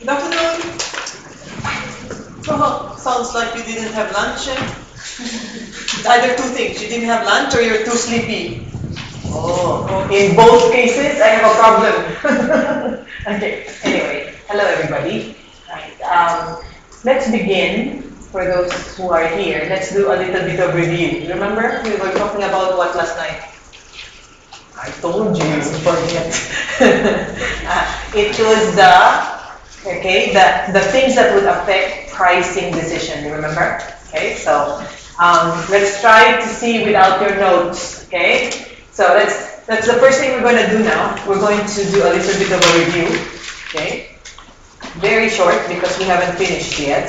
Good afternoon. Oh, sounds like you didn't have lunch. It's either two things. You didn't have lunch or you're too sleepy. Oh, in both cases, I have a problem. Okay, anyway, hello everybody. Right, let's begin. For those who are here, let's do a little bit of review. Remember, we were talking about what last night? I told you, forget. It was the things that would affect pricing decision. You remember? Okay, so let's try to see without your notes. Okay, so that's the first thing we're going to do now. We're going to do a little bit of a review. Okay, very short because we haven't finished yet,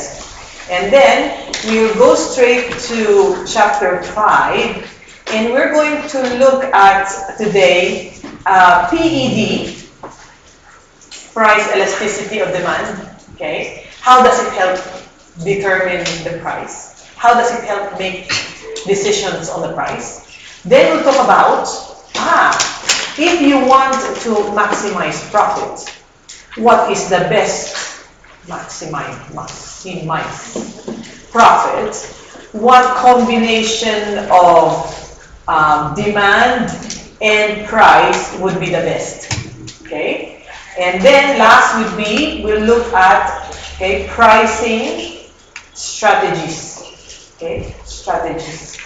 and then we'll go straight to chapter 5. And we're going to look at today PED, price elasticity of demand. Okay, how does it help determine the price? How does it help make decisions on the price? Then we'll talk about if you want to maximize profit, what is the best maximize profit? What combination of demand and price would be the best? Okay, and then last would be we'll look at pricing strategies. Okay, strategies,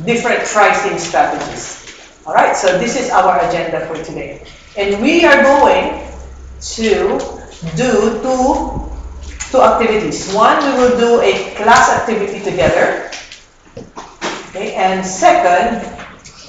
different pricing strategies. All right, so this is our agenda for today, and we are going to do two activities. One, we will do a class activity together. Okay, and second,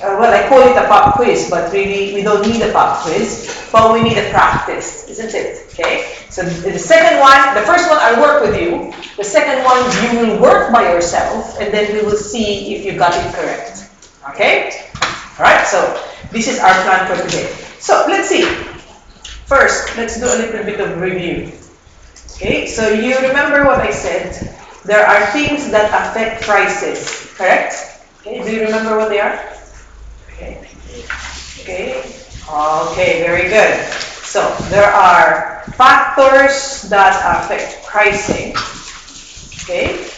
I call it a pop quiz, but really we don't need a pop quiz, but we need a practice, isn't it? Okay, so the second one, the first one I'll work with you. The second one you will work by yourself, and then we will see if you got it correct. Okay? All right, so this is our plan for today. So let's see. First, let's do a little bit of review. Okay, so you remember what I said. There are things that affect prices, correct? Okay, do you remember what they are? Okay. Okay, very good. So there are factors that affect pricing. Okay,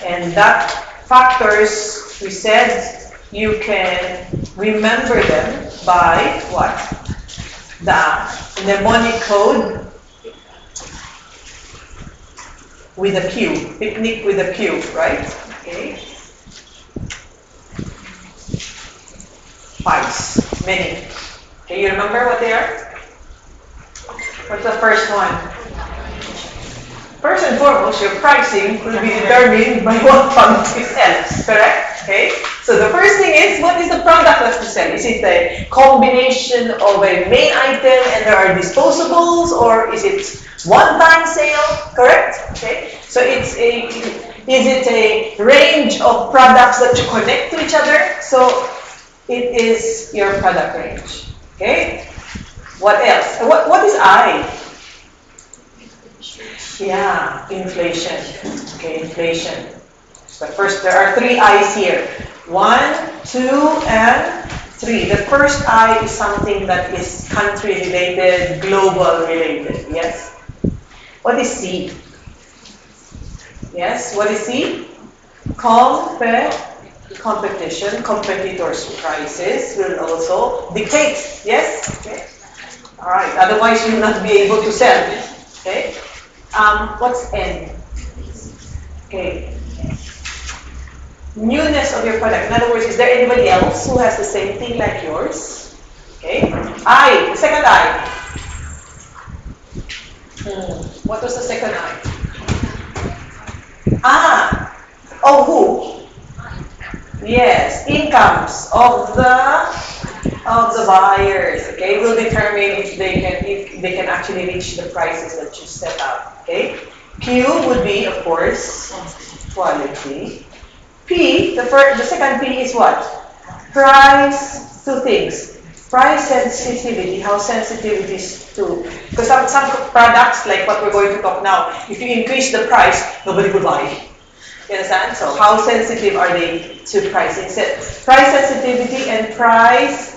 and that factors, we said, you can remember them by what? The mnemonic code with a Q, picnic with a Q, right? Okay. Fives, many. Okay, you remember what they are? What's the first one? First and foremost, your pricing will be determined by what product you sell, correct? Okay. So the first thing is, what is the product that you sell? Is it a combination of a main item and there are disposables, or is it one-time sale? Correct? Okay. So is it a range of products that you connect to each other? So it is your product range. Okay. What else? What is I? Yeah, inflation. Okay, inflation. So first, there are 3 I's here. 1, 2, and 3. The first I is something that is country related, global related. Yes? What is C? Yes, what is C? Competition, competitors' prices will also dictate. Yes? Okay. All right. Otherwise, you will not be able to sell. Okay. What's N? Okay. Newness of your product. In other words, is there anybody else who has the same thing like yours? Okay. I, the second I. What was the second I? Oh, who? Yes, incomes of the buyers. Okay, will determine if they can actually reach the prices that you set out. Okay. Q would be, of course, quality. P, the second P is what? Price, 2 things. Price sensitivity, how sensitive it is to, because some products, like what we're going to talk now, if you increase the price, nobody will buy. You understand? So how sensitive are they to pricing? So price sensitivity and price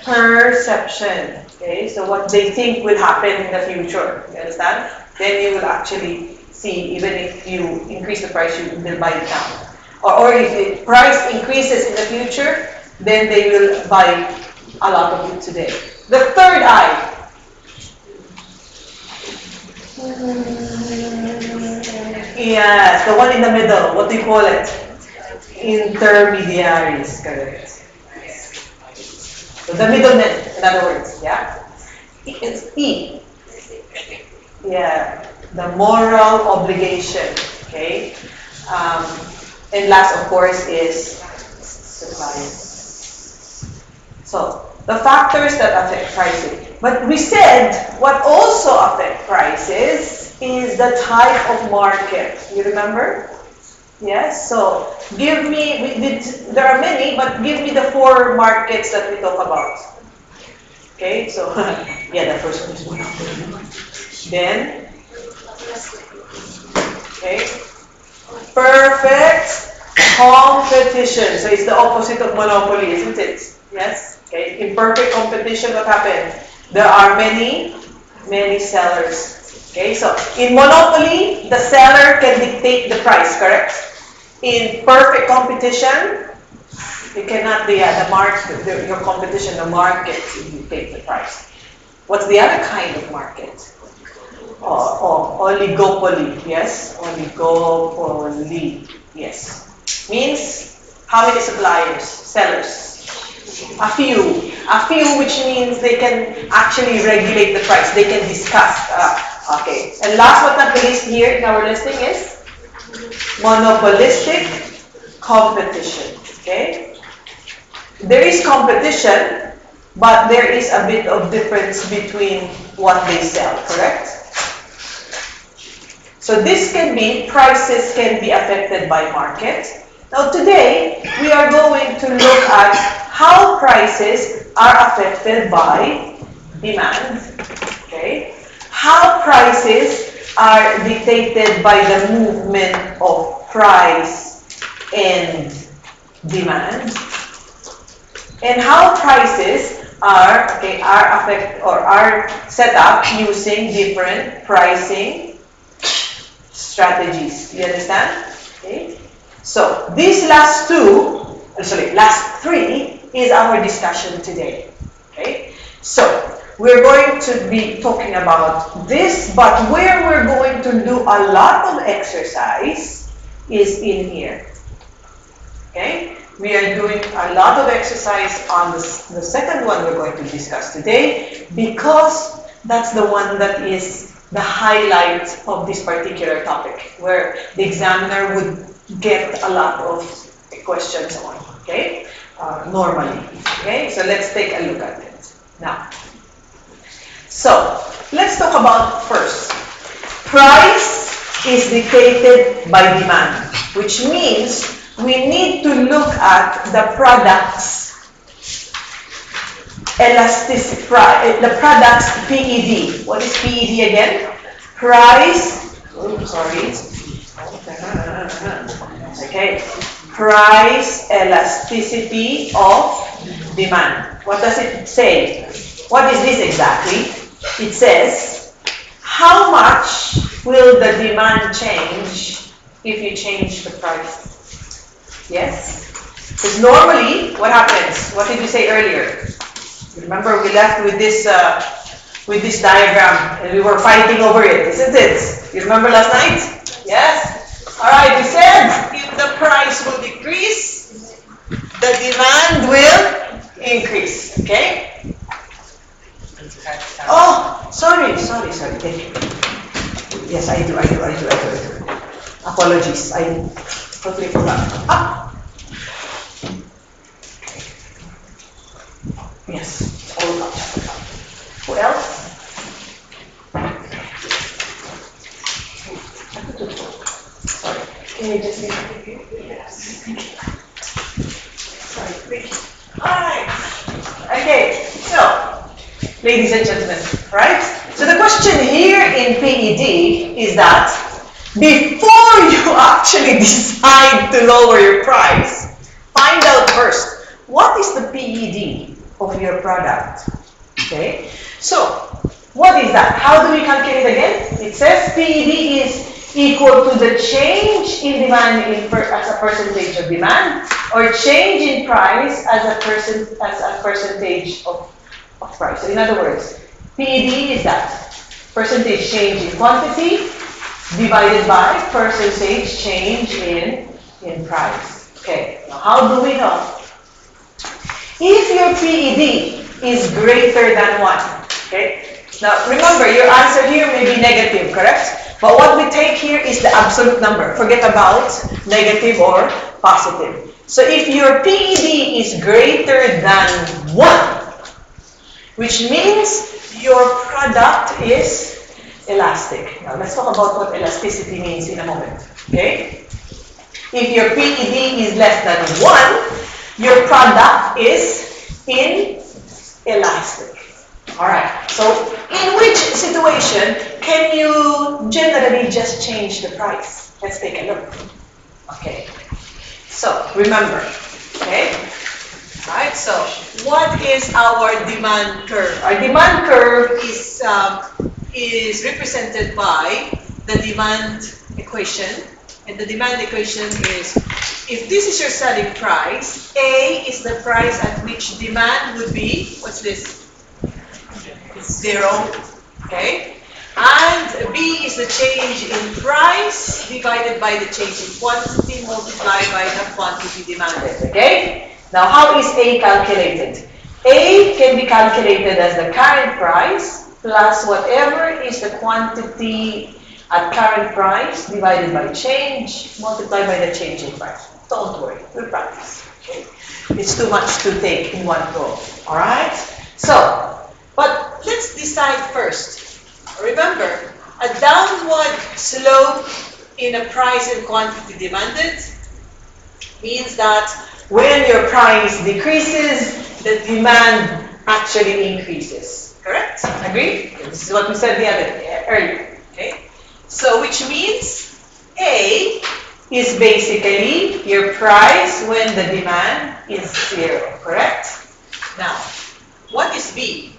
Perception. Okay, so what they think will happen in the future. You understand? Then you will actually see, even if you increase the price, you will buy it now. Or if the price increases in the future, then they will buy a lot of it today. The third eye. Yes, the one in the middle. What do you call it? Intermediaries. Correct. So the middlemen, in other words, yeah? It's E. Yeah, the moral obligation, okay? Um, and last, of course, is suppliers. So, the factors that affect pricing. But we said what also affect prices is the type of market. You remember? Yes, so give me, there are many, but give me the 4 markets that we talk about. Okay, so, yeah, the first one is monopoly. Then, okay, perfect competition. So it's the opposite of monopoly, isn't it? Yes, okay, in perfect competition, what happened? There are many sellers. Okay, so in monopoly, the seller can dictate the price, correct? In perfect competition, you cannot, the market, your competition, the market, dictate the price. What's the other kind of market? Oligopoly, yes? Oligopoly, yes. Means, how many suppliers, sellers? A few. A few, which means they can actually regulate the price. They can discuss. Okay. And last but not the least here in our listing is monopolistic competition. Okay? There is competition, but there is a bit of difference between what they sell, correct? So this can be, prices can be affected by market. Now today, we are going to look at how prices are affected by demand. Okay? How prices are dictated by the movement of price and demand. And how prices are set up using different pricing strategies. You understand? Okay. So these last three is our discussion today. Okay. So we're going to be talking about this, but where we're going to do a lot of exercise is in here. Okay. We are doing a lot of exercise on the second one we're going to discuss today, because that's the one that is the highlight of this particular topic, where the examiner would get a lot of questions on, okay, normally. Okay, so let's take a look at it now. So let's talk about first. Price is dictated by demand, which means we need to look at the product's elasticity, the product's PED. What is PED again? Price, okay, price elasticity of demand. What does it say? What is this exactly? It says, how much will the demand change if you change the price? Yes? Because normally, what happens? What did we say earlier? Remember, we left with this diagram, and we were fighting over it, isn't it? You remember last night? Yes? Alright, we said, if the price will decrease, the demand will increase. Okay? Oh, sorry. Thank you. Yes, I do. Apologies. I totally forgot. Yes, all about that. Who else? Sorry. Can you just leave it here? Yes. Sorry. Thank you. Alright. Okay, so, ladies and gentlemen, right? So the question here in PED is that before you actually decide to lower your price, find out first, what is the PED? of your product. Okay? So, what is that? How do we calculate again? It says PED is equal to the change in demand as a percentage of demand, or change in price as a percentage of price. So in other words, PED is that percentage change in quantity divided by percentage change in price. Okay, now how do we know? If your PED is greater than 1, okay? Now remember, your answer here may be negative, correct? But what we take here is the absolute number. Forget about negative or positive. So if your PED is greater than 1, which means your product is elastic. Now let's talk about what elasticity means in a moment, okay? If your PED is less than 1, your product is inelastic. Alright, so in which situation can you generally just change the price? Let's take a look. Okay, so remember, okay? Alright, so what is our demand curve? Our demand curve is represented by the demand equation. And the demand equation is, if this is your selling price, A is the price at which demand would be, what's this? 0, okay? And B is the change in price divided by the change in quantity multiplied by the quantity demanded, okay? Now, how is A calculated? A can be calculated as the current price plus whatever is the quantity at current price divided by change multiplied by the change in price. Don't worry, we'll practice. Okay? It's too much to take in one go. All right? So, but let's decide first. Remember, a downward slope in a price and quantity demanded means that when your price decreases, the demand actually increases. Correct? Agree? This is what we said earlier. Okay? So which means A is basically your price when the demand is 0. Correct? Now, what is B?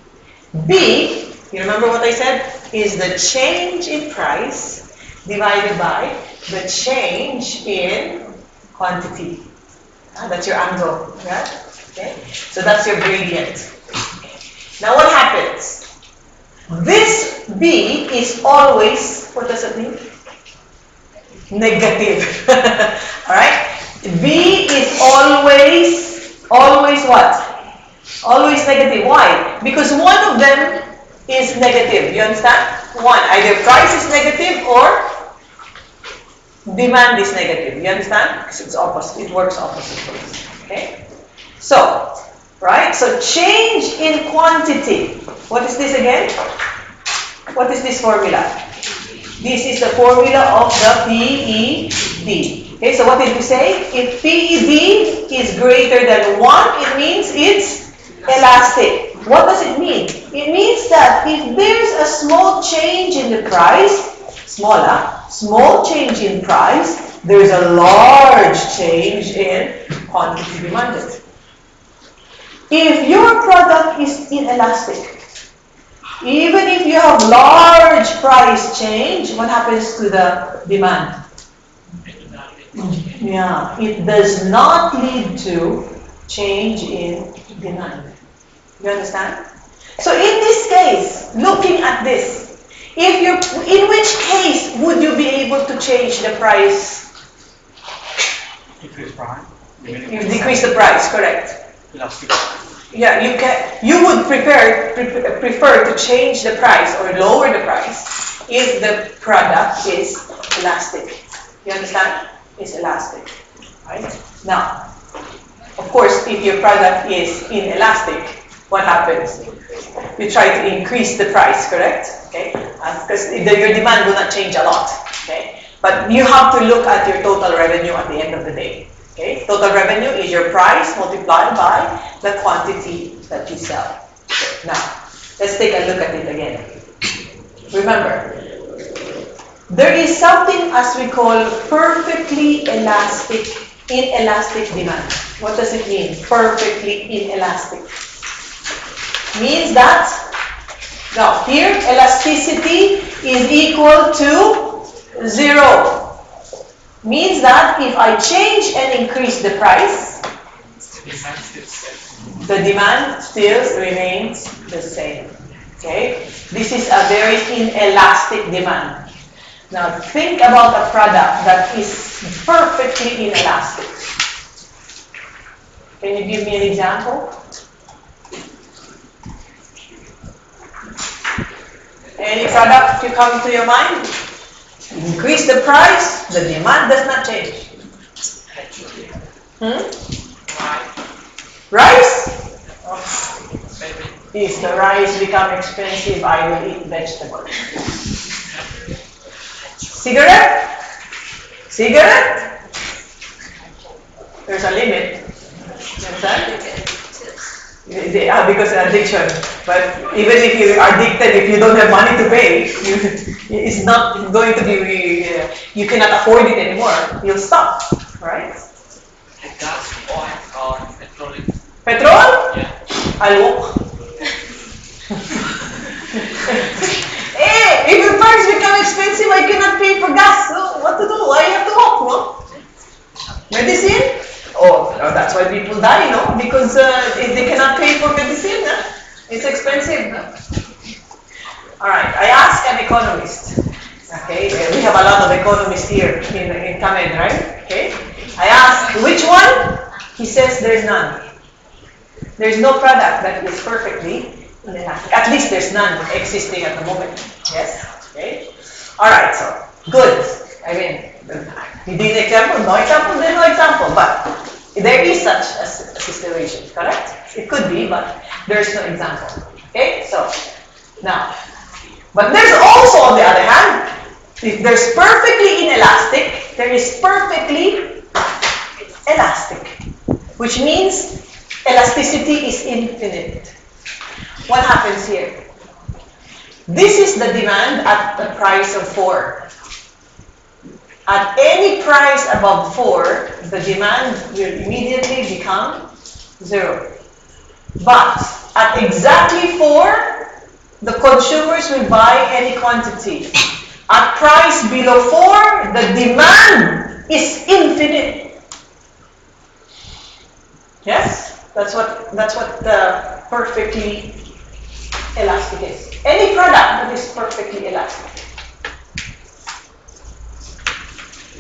B, you remember what I said, is the change in price divided by the change in quantity. That's your angle, right? Okay. So that's your gradient. Now what happens? This B is always, what does it mean? Negative. Alright? B is always what? Always negative. Why? Because one of them is negative. You understand? One. Either price is negative or demand is negative. You understand? Because it's opposite. It works opposite ways. Okay? So, right? So change in quantity. What is this again? What is this formula? This is the formula of the PED. Okay, so what did we say? If PED is greater than 1, it means it's elastic. What does it mean? It means that if there's a small change in the price, small change in price, there's a large change in quantity demanded. If your product is inelastic, even if you have large price change, what happens to the demand? Yeah, it does not lead to change in demand. You understand? So in this case, looking at this, in which case would you be able to change the price? Decrease price. You decrease the price, correct? Elastic. Yeah, you would prefer to change the price or lower the price if the product is elastic. You understand? It's elastic, right? Now, of course, if your product is inelastic, what happens? You try to increase the price, correct? Okay, because your demand will not change a lot. Okay, but you have to look at your total revenue at the end of the day. Okay, total revenue is your price multiplied by the quantity that you sell. Okay. Now, let's take a look at it again. Remember, there is something as we call perfectly inelastic demand. What does it mean? Perfectly inelastic. means that, now here elasticity is equal to 0. Means that if I change and increase the price, the demand still remains the same. Okay? This is a very inelastic demand. Now think about a product that is perfectly inelastic. Can you give me an example? Any product you come to your mind? Increase the price, the demand does not change. Rice? If the rice become expensive, I will eat vegetables. Cigarette? Cigarette? There's a limit. Because of addiction. But even if you're addicted, if you don't have money to pay, it's not going to be, you cannot afford it anymore. You'll stop, right? Gas, oil, petrol. Petrol? Yeah. I'll walk. Hey, if the price become expensive, I cannot pay for gas. So what to do? I have to walk, no? Medicine? Oh, that's why people die, no? Because if they cannot pay for medicine, it's expensive. No? All right, I asked an economist. Okay, we have a lot of economists here in CAMED, right? Okay, I asked which one. He says there's none. There's no product that is perfectly inelastic. At least there's none existing at the moment. Yes. Okay. All right. So good. I mean, you did example, no example, there's no example, but there is such a situation, correct? It could be, but there's no example. Okay, so now, but there's also, on the other hand, if there's perfectly inelastic, there is perfectly elastic, which means elasticity is infinite. What happens here? This is the demand at the price of 4. At any price above 4, the demand will immediately become 0. But at exactly 4, the consumers will buy any quantity. At price below 4, the demand is infinite. Yes? That's what the perfectly elastic is. Any product that is perfectly elastic.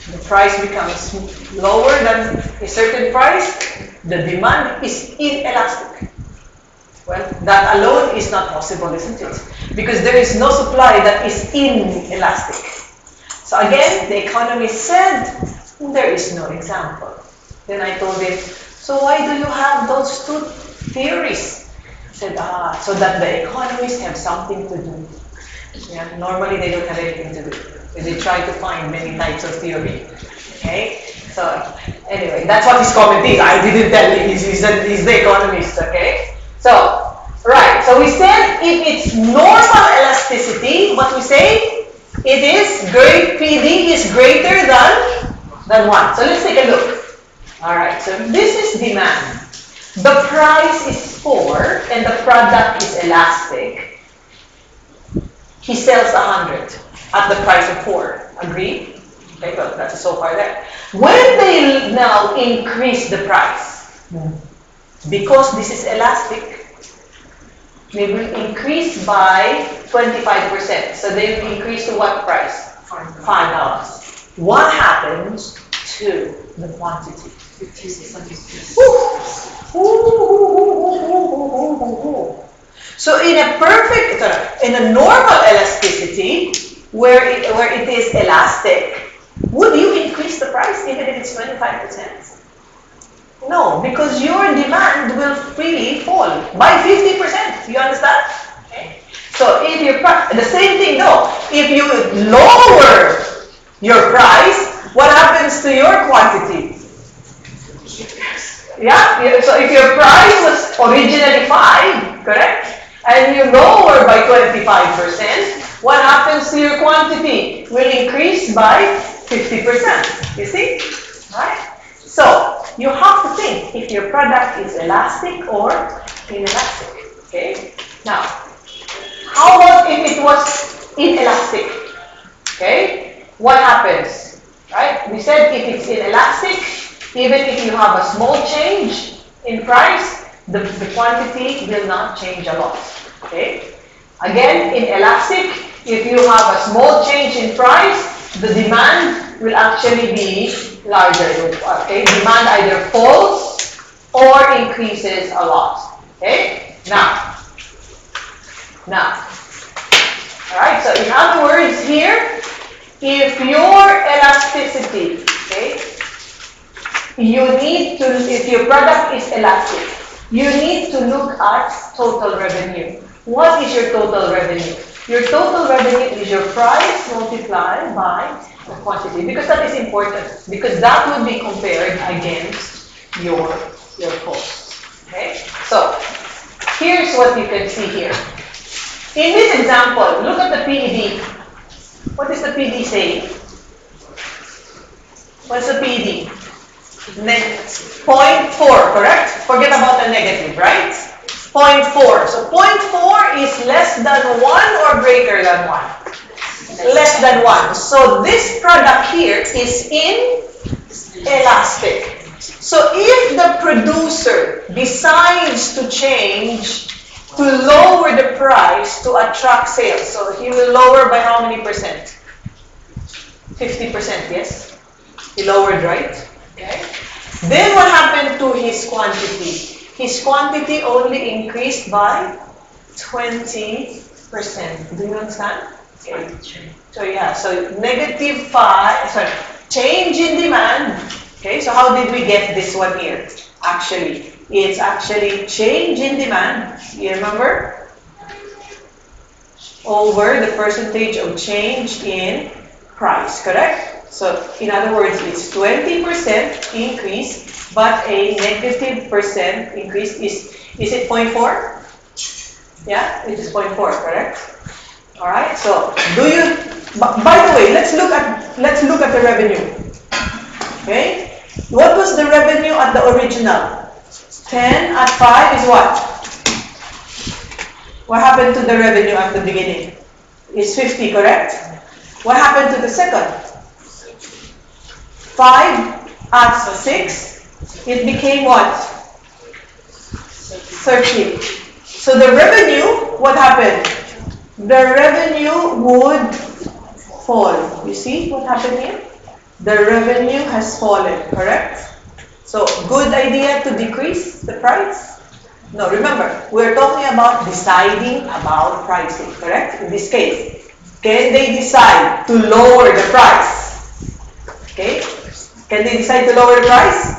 The price becomes lower than a certain price, the demand is inelastic. Well, that alone is not possible, isn't it? Because there is no supply that is inelastic. So again, the economist said, there is no example. Then I told him, so why do you have those two theories? He said, so that the economists have something to do. Yeah, normally they don't have anything to do. They try to find many types of theory. Okay? So, anyway, that's what his comment is. I didn't tell you. He's the economist. Okay? So, right. So we said if it's normal elasticity, what we say? It is great PD is greater than 1. So let's take a look. Alright, so this is demand. The price is 4 and the product is elastic. He sells 100 at the price of 4. Agree? Okay, well, that's so far there. When they now increase the price, because this is elastic, they will increase by 25%. So they will increase to what price? $5. What happens to the quantity? So in a normal elasticity, where it is elastic, would you increase the price even if it's 25%? No, because your demand will freely fall by 50%. You understand? Okay. So if the same thing though, if you lower your price, what happens to your quantity? Yeah, so if your price was originally 5, correct? And you lower by 25%, what happens to your quantity? Will increase by 50%. You see? Right? So, you have to think if your product is elastic or inelastic. Okay? Now, how about if it was inelastic? Okay? What happens? Right? We said if it's inelastic, even if you have a small change in price, the quantity will not change a lot. Okay? Again, in elastic, if you have a small change in price, the demand will actually be larger. Okay? Demand either falls or increases a lot. Okay? Now, alright, so in other words here, if your elasticity, okay, if your product is elastic, you need to look at total revenue. What is your total revenue? Your total revenue is your price multiplied by the quantity, because that is important, because that will be compared against your cost. Okay? So, here's what you can see here. In this example, look at the PED. What is the PED saying? What's the PED? 0.4, correct? Forget about the negative, right? 0.4. So 0.4 is less than 1 or greater than 1? Less than 1. So this product here is inelastic. So if the producer decides to change to lower the price to attract sales, so he will lower by how many percent? 50%, yes? He lowered, right? Okay. Then what happened to his quantity? His quantity only increased by 20%. Do you understand? Okay. So yeah, so change in demand. Okay, so how did we get this one here? Actually, it's actually change in demand. You remember? Over the percentage of change in price, correct? So, in other words, it's 20% increase, but a negative percent increase is it 0.4? Yeah, it is 0.4, correct? All right. So, by the way, let's look at the revenue. Okay? What was the revenue at the original? 10 at 5 is what? What happened to the revenue at the beginning? It's 50, correct? What happened to the second? 5 at 6, it became what? 30. So the revenue, what happened? The revenue would fall. You see what happened here? The revenue has fallen, correct? So, good idea to decrease the price? No, remember, we're talking about deciding about pricing, correct? In this case, can they decide to lower the price? Okay? Can they decide to lower the price?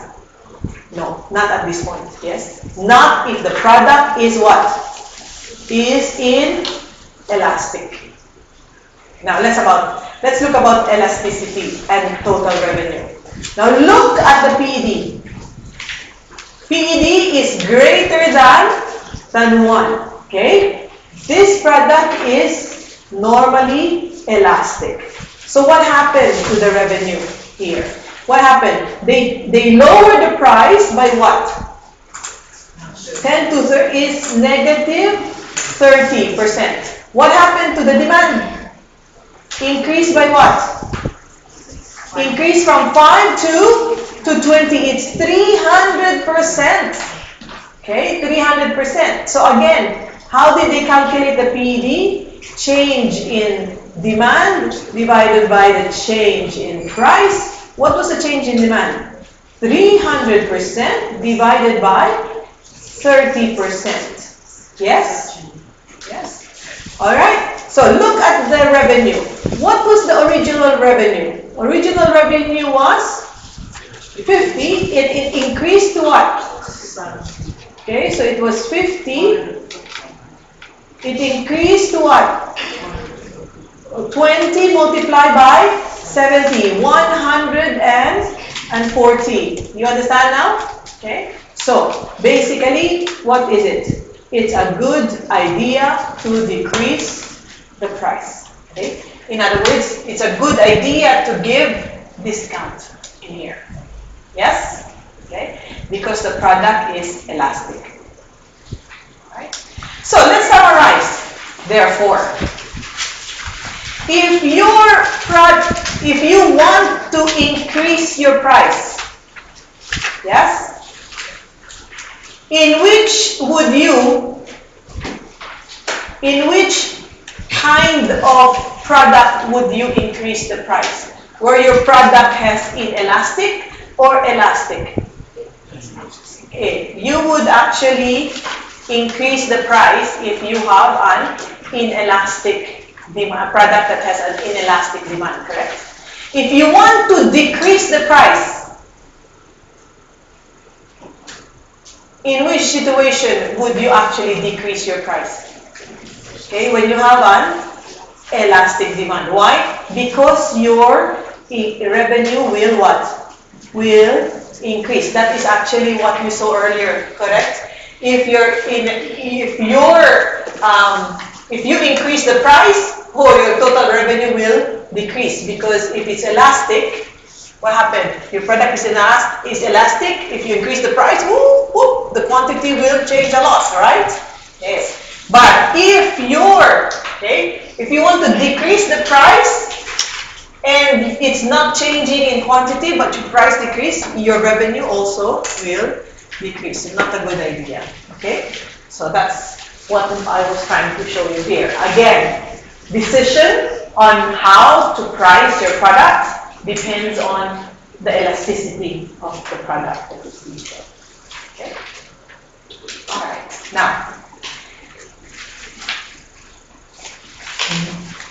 No, not at this point, yes? Not if the product is what? Is inelastic. Now, let's look about elasticity and total revenue. Now, look at the PED. PED is greater than 1, okay? This product is normally elastic. So what happened to the revenue here? What happened? They lowered the price by what? 10 to 30 is negative 30%. What happened to the demand? Increased by what? Increased from 5 to 20. It's 300%. Okay, 300%. So again, how did they calculate the PED? Change in demand divided by the change in price. What was the change in demand? 300% divided by 30%. Yes? Yes. All right. So look at the revenue. What was the original revenue? Original revenue was 50. It increased to what? Okay, so it was 50. It increased to what? 20 multiplied by 70. 140. You understand now? Okay. So basically, what is it? It's a good idea to decrease the price. Okay? In other words, it's a good idea to give discount in here. Yes? Okay? Because the product is elastic. Alright? So let's summarize. Therefore, if you want to increase your price, yes, in which kind of product would you increase the price? Where your product has inelastic or elastic? Okay. You would actually increase the price if you have an inelastic demand, product that has an inelastic demand, correct? If you want to decrease the price, in which situation would you actually decrease your price? Okay, when you have an elastic demand. Why? Because your revenue will what? Will increase. That is actually what we saw earlier, correct? If you increase the price, your total revenue will decrease, because if it's elastic, what happened? Your product is elastic. If you increase the price, the quantity will change a lot, right? Yes. But if you want to decrease the price and it's not changing in quantity, but your price decrease, your revenue also will decrease. It's not a good idea. Okay? So that's what I was trying to show you here. Again, decision on how to price your product depends on the elasticity of the product that is being sold. Okay? All right. Now,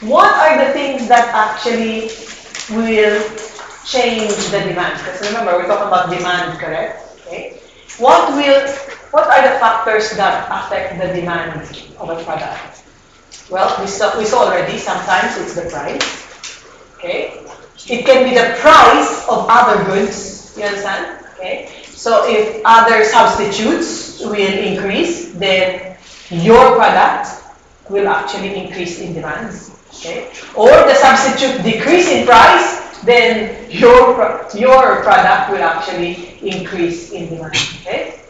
what are the things that actually will change the demand? Because remember, we're talking about demand, correct? Okay. What are the factors that affect the demand of a product? Well, we saw already, sometimes it's the price. Okay. It can be the price of other goods, you understand? Okay. So if other substitutes will increase, then your product will actually increase in demand. Okay. Or the substitute decrease in price, then your product will actually increase in demand. Okay.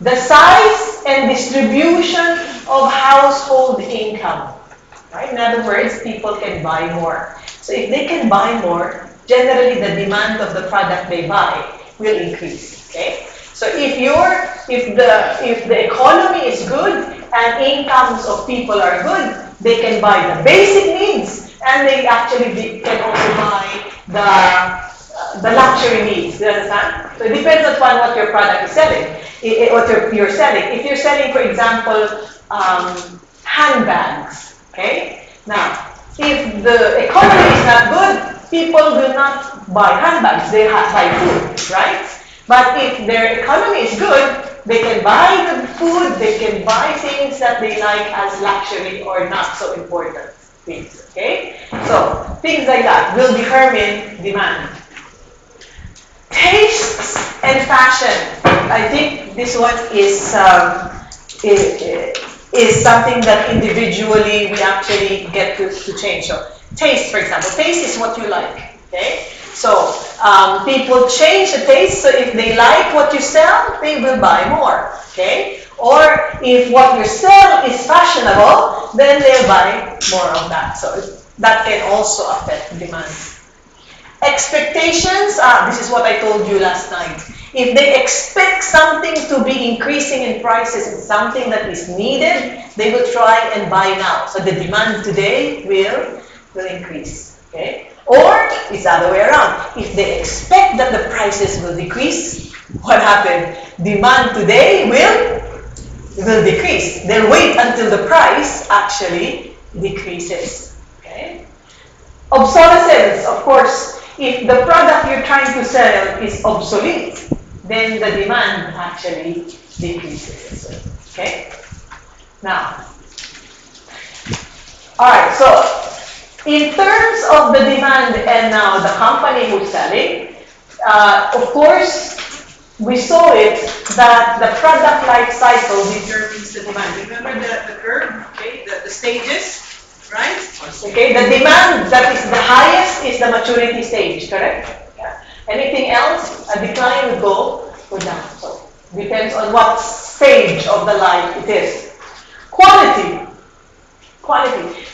The size and distribution of household income. Right? In other words, people can buy more. So if they can buy more, generally the demand of the product they buy will increase. Okay? So if the economy is good and incomes of people are good, they can buy the basic needs, and they actually can also buy the luxury needs. Do you understand? So it depends upon what your product is selling, what you're selling. If you're selling, for example, handbags. Okay? Now, if the economy is not good, people will not buy handbags, they buy food, right? But if their economy is good, they can buy the food, they can buy things that they like as luxury or not so important things, okay? So, things like that will determine demand. Tastes and fashion. I think this one is something that individually we actually get to change. So, taste, for example. Taste is what you like, okay? So, people change the taste. So, if they like what you sell, they will buy more, okay? Or if what you sell is fashionable, then they'll buy more of that. So, that can also affect demand. Expectations, this is what I told you last night. If they expect something to be increasing in prices and something that is needed, they will try and buy now. So the demand today will increase. Okay? Or it's the other way around. If they expect that the prices will decrease, what happened? Demand today will decrease. They'll wait until the price actually decreases. Okay? Obsolescence, of course. If the product you're trying to sell is obsolete, then the demand actually decreases. Okay? Now, alright, so in terms of the demand and now the company who's selling, of course, we saw it that the product life cycle determines the demand. Remember the curve, okay, the stages? Right? Okay, the demand that is the highest is the maturity stage, correct? Yeah. Anything else, a decline would go down. So, depends on what stage of the life it is. Quality. Quality.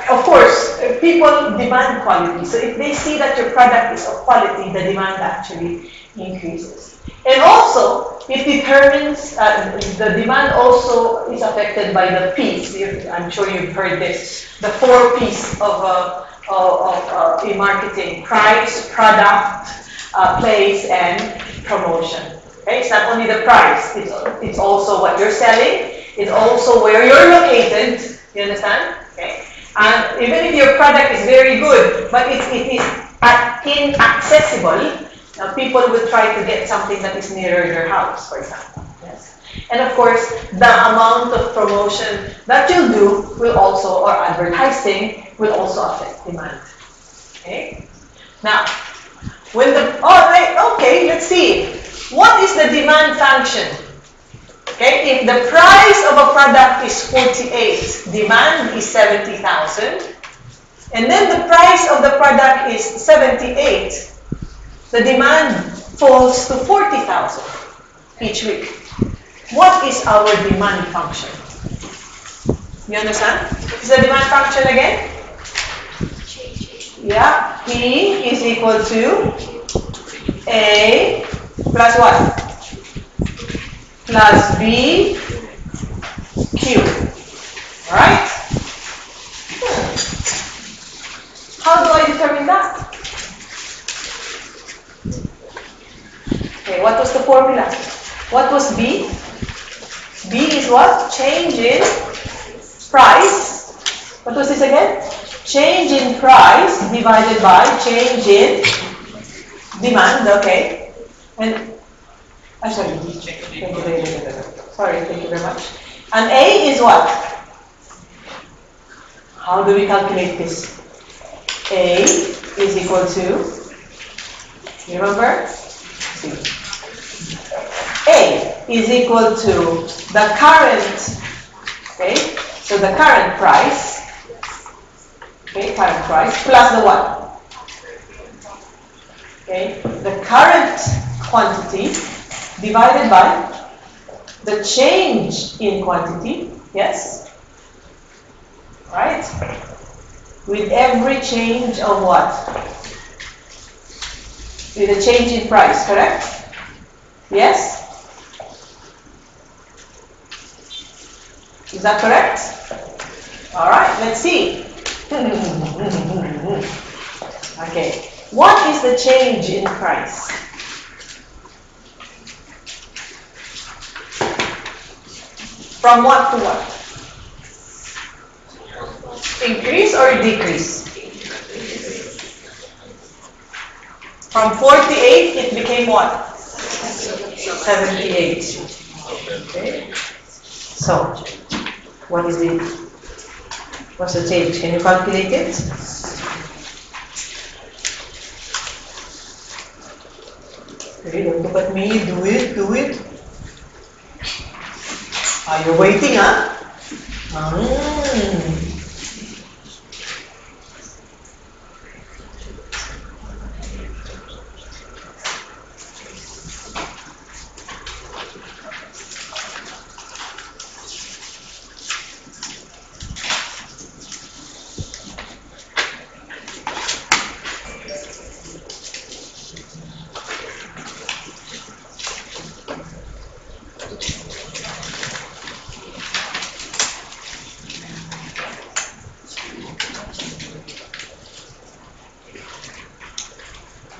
Of course, people demand quality. So if they see that your product is of quality, the demand actually increases. And also, it determines, the demand also is affected by the P's. I'm sure you've heard this. The 4 P's of in marketing: price, product, place, and promotion. Okay? It's not only the price, it's also what you're selling, it's also where you're located. You understand? Okay. And even if your product is very good, but it is inaccessible, people will try to get something that is nearer their house, for example. Yes. And of course, the amount of promotion that you do will also, or advertising, will also affect demand. Okay. Now, okay, let's see. What is the demand function? Okay, if the price of a product is 48, demand is 70,000, and then the price of the product is 78, the demand falls to 40,000 each week. What is our demand function? You understand? Is the demand function again? Yeah, P is equal to A plus what? Plus B Q. Alright? How do I determine that? Okay, what was the formula? What was B? B is what? Change in price. What was this again? Change in price divided by change in demand, okay? And I'm sorry. Thank you very much. And A is what? How do we calculate this? A is equal to, you remember? See. A is equal to the current, okay? So the current price, okay, current price, plus the what? Okay, the current quantity divided by the change in quantity, yes? Right? With every change of what? With a change in price, correct? Yes? Is that correct? Alright, let's see. Okay. What is the change in price? From what to what? Increase or decrease? From 48, it became what? 78. Okay. So, what's the change? Can you calculate it? Okay, don't look at me. Do it. Are you waiting, huh?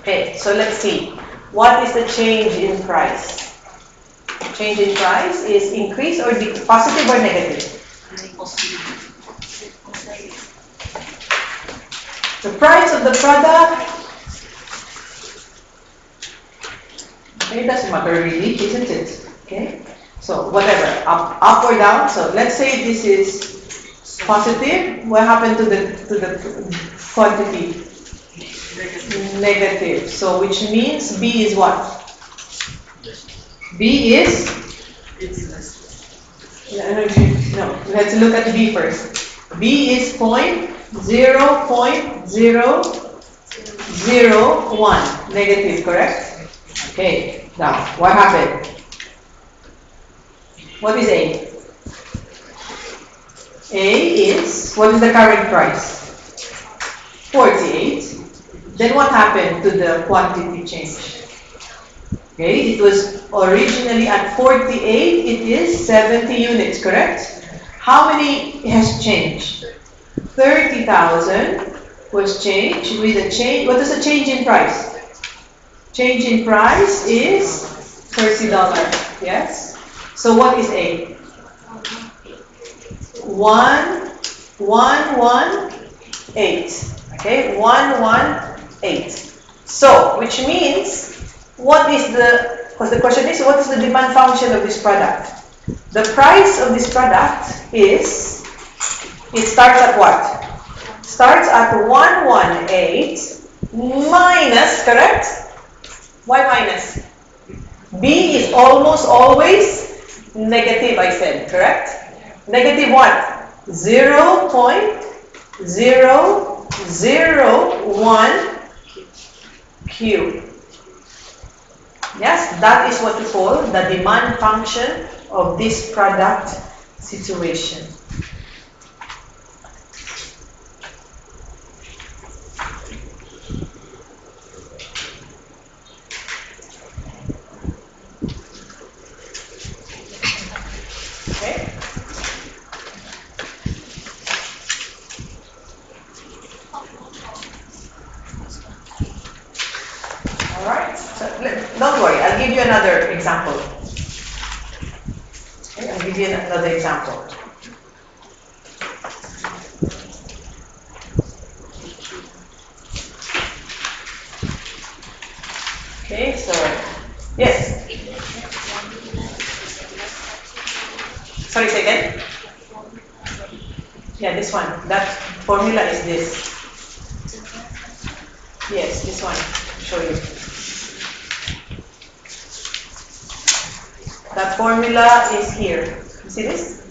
Okay, so let's see. What is the change in price? Change in price is increase or positive or negative? The price of the product, it doesn't matter really, isn't it? Okay, so whatever, up or down. So let's say this is positive. What happened to the quantity? Negative. So which means B is what? B is? No, let's look at B first. B is 0.0001 negative, correct? Okay, now what happened? What is A? A is, what is the current price? 48. Then what happened to the quantity change? Okay, it was originally at 48, it is 70 units, correct? How many has changed? 30,000 was changed with a change. What is the change in price? Change in price is $30, yes? So what is A? 118. Okay, 118. So, which means, because the question is, what is the demand function of this product? The price of this product is, it starts at what? Starts at 118 minus, correct? Why minus? B is almost always negative, I said, correct? Negative what? 0.001 Q. Yes, that is what we call the demand function of this product situation. Okay. All right. So don't worry. I'll give you another example. Okay, I'll give you another example. Okay. So yes. Sorry, say again. Yeah, this one. That formula is this. Yes, this one. I'll show you. That formula is here. You see this?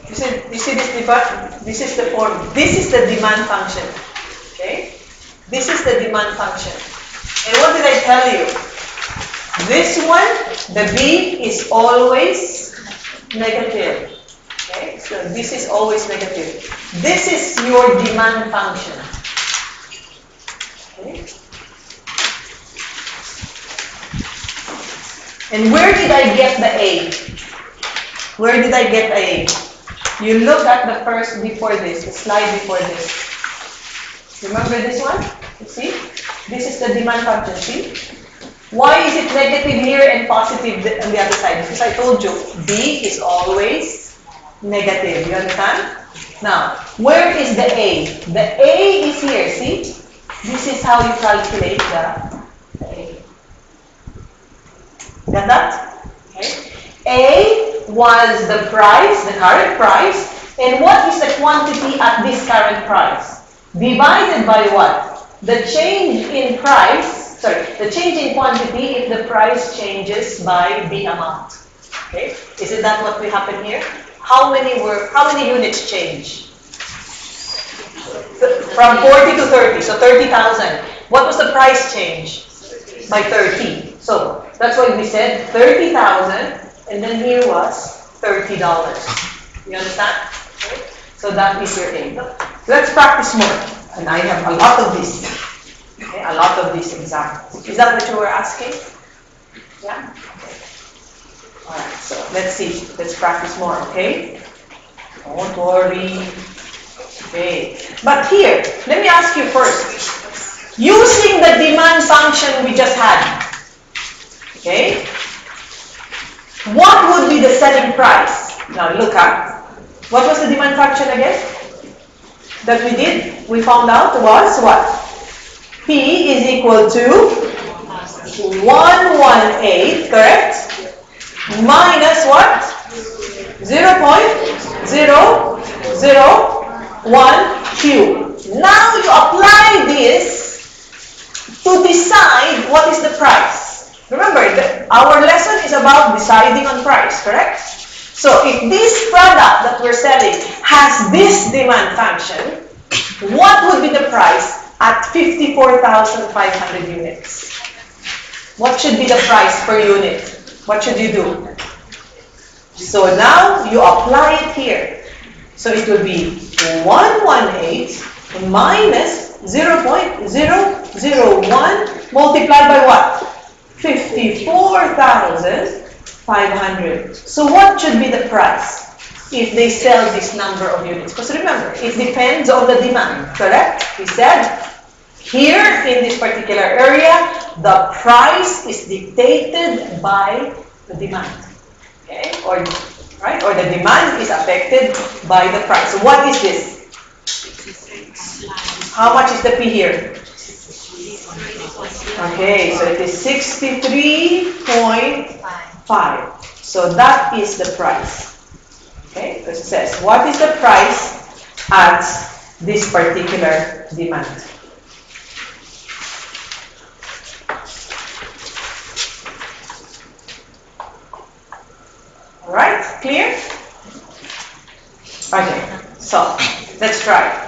You see this demand? This is the form. This is the demand function. Okay? This is the demand function. And what did I tell you? This one, the B is always negative. Okay? So this is always negative. This is your demand function. Okay? And where did I get the A? Where did I get A? You look at the first before this, the slide before this. Remember this one? You see? This is the demand function, see? Why is it negative here and positive on the other side? Because I told you, B is always negative. You understand? Now, where is the A? The A is here, see? This is how you calculate the A. Got that? Okay. A was the price, the current price, and what is the quantity at this current price? Divided by what? The change in price, the change in quantity if the price changes by the amount. Okay? Isn't that what will happen here? How many units change? From 40 to 30, so 30,000. What was the price change? By 30. So that's why we said 30,000, and then here was $30. You understand? Okay. So that is your aim. Let's practice more. And I have a lot of this. Okay, a lot of these examples. Is that what you were asking? Yeah? Okay. Alright, so let's see. Let's practice more, okay? Don't worry. Okay. But here, let me ask you first. Using the demand function we just had, okay? What would be the selling price? Now look at, what was the demand function again? That we did, we found out was what? P is equal to 118, correct? Minus what? 0.001 Q. Now you apply this to decide what is the price. Remember, our lesson is about deciding on price, correct? So if this product that we're selling has this demand function, what would be the price at 54,500 units? What should be the price per unit? What should you do? So now you apply it here. So it will be 118 minus 0.001 multiplied by what? 54,500. So what should be the price if they sell this number of units? Because remember, it depends on the demand, correct? We said here in this particular area, the price is dictated by the demand. Okay? Or the demand is affected by the price. So what is this? How much is the P here? Okay, so it is 63.5. So that is the price. Okay, because it says, what is the price at this particular demand? Alright, clear? Okay, so let's try.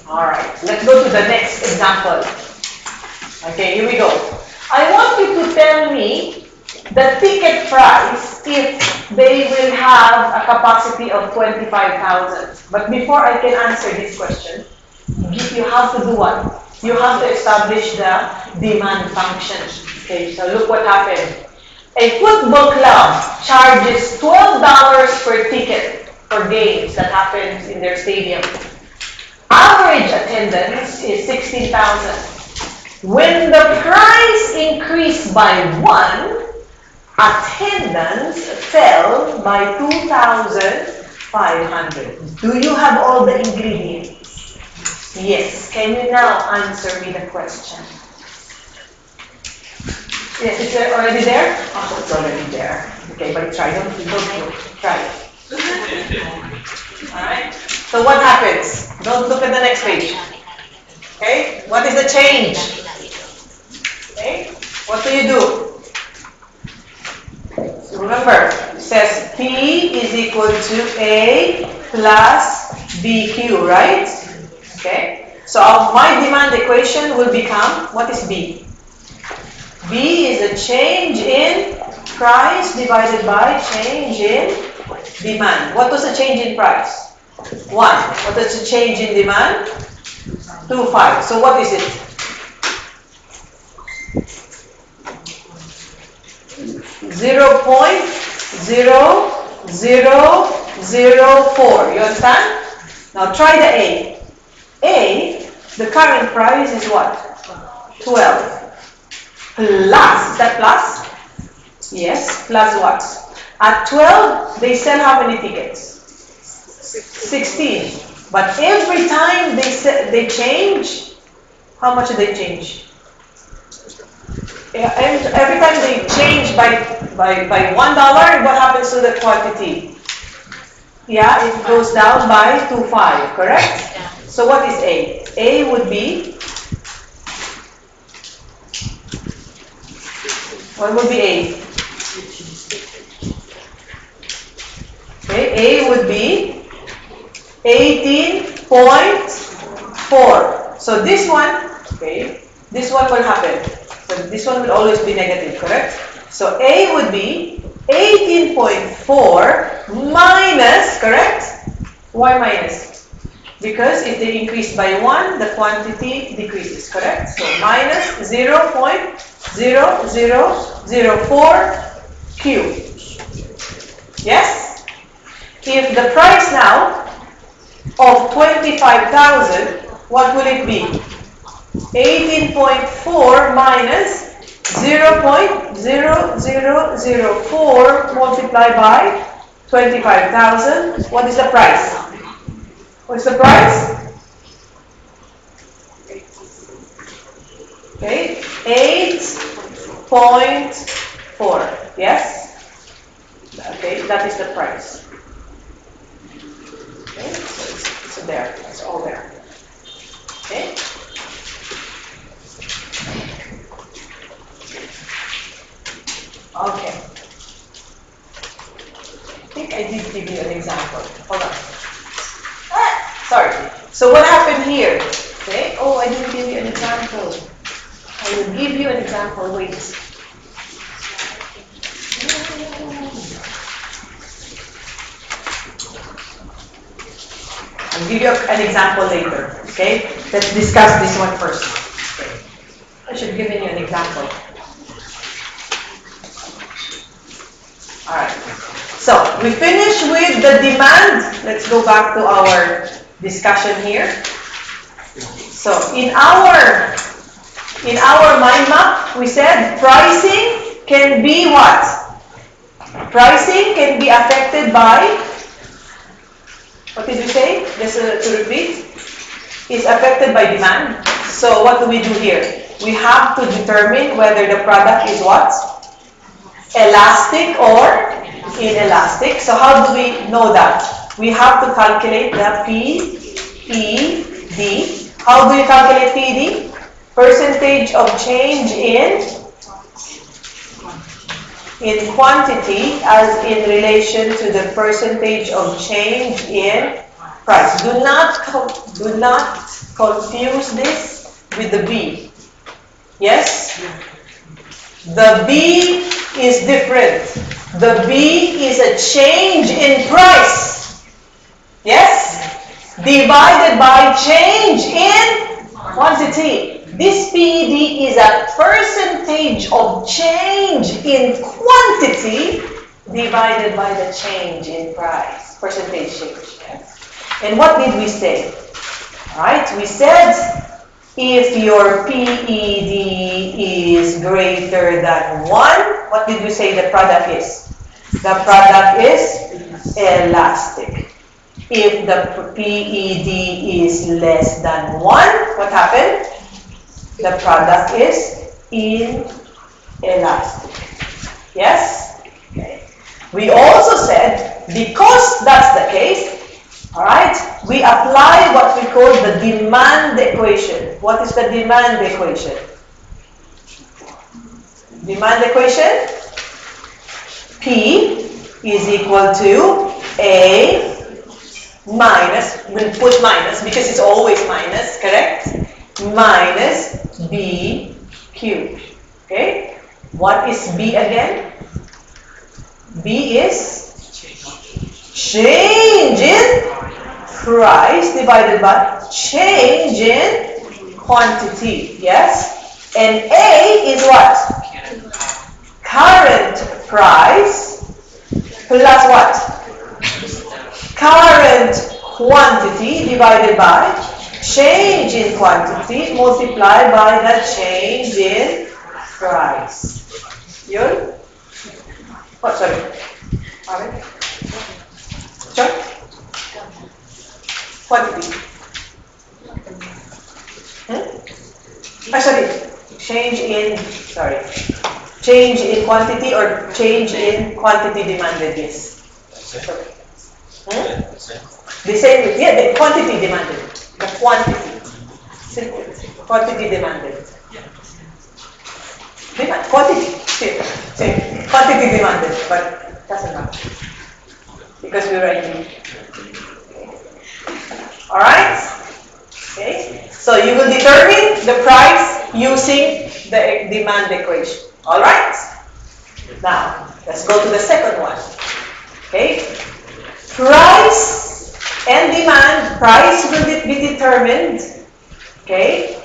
Alright, let's go to the next example. Okay, here we go. I want you to tell me the ticket price if they will have a capacity of 25,000. But before I can answer this question, you have to do what? You have to establish the demand function. Okay, so look what happened. A football club charges $12 per ticket for games that happens in their stadium. Average attendance is 16,000. When the price increased by 1, attendance fell by 2,500. Do you have all the ingredients? Yes. Can you now answer me the question? Yes, is it already there? Oh, it's already there. Okay, but try. Don't try it. Alright? So what happens? Don't look at the next page. Okay? What is the change? Okay? What do you do? So remember, it says P is equal to A plus BQ, right? Okay? So my demand equation will become, what is B? B is a change in price divided by change in demand. What was the change in price? 1. What is the change in demand? 2.5. So what is it? 0.0004. You understand? Now try the A. A, the current price is what? 12. Plus, is that plus? Yes, plus what? At 12, they sell how many tickets? 16. But every time they change, how much do they change? And every time they change by $1, what happens to the quantity? Yeah, it goes down by 2.5, correct? Yeah. So what is A? A would be, what would be A? Okay, A would be 18.4. So this one, okay, this one will happen. So this one will always be negative, correct? So A would be 18.4 minus, correct? Why minus? Because if they increase by 1, the quantity decreases, correct? So minus 0.0004 Q. Yes? If the price now of 25,000, what will it be? 18.4 minus 0.0004 multiplied by 25,000. What is the price? What's the price? Okay, 8.4. Yes? Okay, that is the price. Okay, so it's there. It's all there. Okay? Okay. I think I did give you an example. Hold on. Sorry. So what happened here? Okay. Oh, I didn't give you an example. I will give you an example. Wait. I'll give you an example later. Okay? Let's discuss this one first. Okay. I should have given you an example. Alright. So, we finish with the demand. Let's go back to our discussion here. So, in our mind map, we said pricing can be what? Pricing can be affected by, what did we say? Just to repeat, is affected by demand. So what do we do here? We have to determine whether the product is what? Elastic or inelastic. So how do we know that? We have to calculate the PED. How do you calculate PED? Percentage of change in quantity as in relation to the percentage of change in price. Do not confuse this with the B. Yes? The B is different. The B is a change in price. Yes? Divided by change in quantity. This PED is a percentage of change in quantity divided by the change in price. Percentage change. Yes. And what did we say? Alright, we said if your PED is greater than 1, what did we say the product is? The product is elastic. If the PED is less than 1, what happened? The product is inelastic. Yes? Okay. We also said, because that's the case, alright, we apply what we call the demand equation. What is the demand equation? Demand equation? P is equal to A minus, we'll put minus because it's always minus, correct? Minus B cubed. Okay? What is B again? B is change in price divided by change in quantity. Yes? And A is what? Current price plus what? Current quantity divided by change in quantity multiplied by the change in price. Yun? What, sorry? Alright. Sure? Quantity. Sorry. Change in quantity or change in quantity demanded, yes. The same, yeah, the quantity demanded. The quantity. Quantity demanded. Quantity. Same. Quantity demanded, but doesn't matter. Because we're writing. Alright? Okay. So you will determine the price using the demand equation. Alright? Now, let's go to the second one. Okay? Price and demand, price will be determined, okay,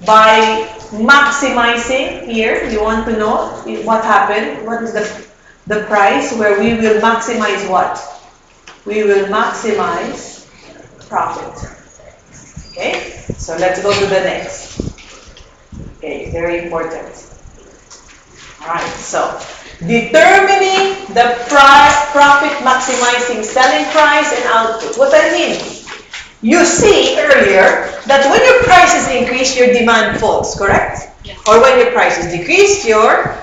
by maximizing. Here, you want to know what happened? What is the price where we will maximize what? We will maximize profit. Okay, so let's go to the next. Okay, very important. Alright, so determining the profit maximizing selling price and output. What I mean? You see earlier that when your prices increase, your demand falls, correct? Yeah. Or when your prices decrease, your...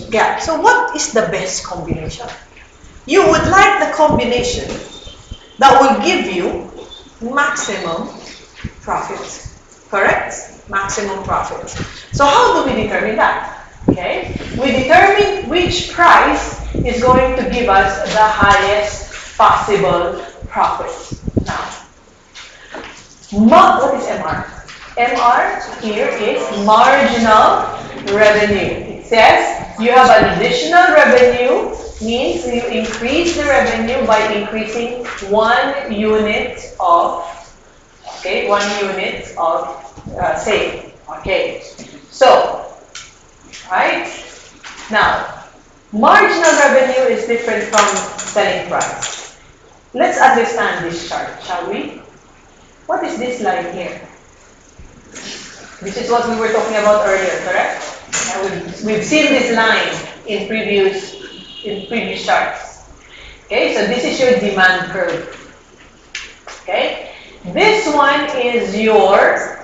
Yeah. So what is the best combination? You would like the combination that will give you maximum profit, correct? Maximum profit. So how do we determine that? Okay, we determine which price is going to give us the highest possible profit. Now, what is MR? MR here is marginal revenue. It says you have an additional revenue means you increase the revenue by increasing 1 unit of, okay, 1 unit of sale. Okay, so, right? Now, marginal revenue is different from selling price. Let's understand this chart, shall we? What is this line here? This is what we were talking about earlier, correct? We've seen this line in previous charts. Okay, so this is your demand curve. Okay, this one is your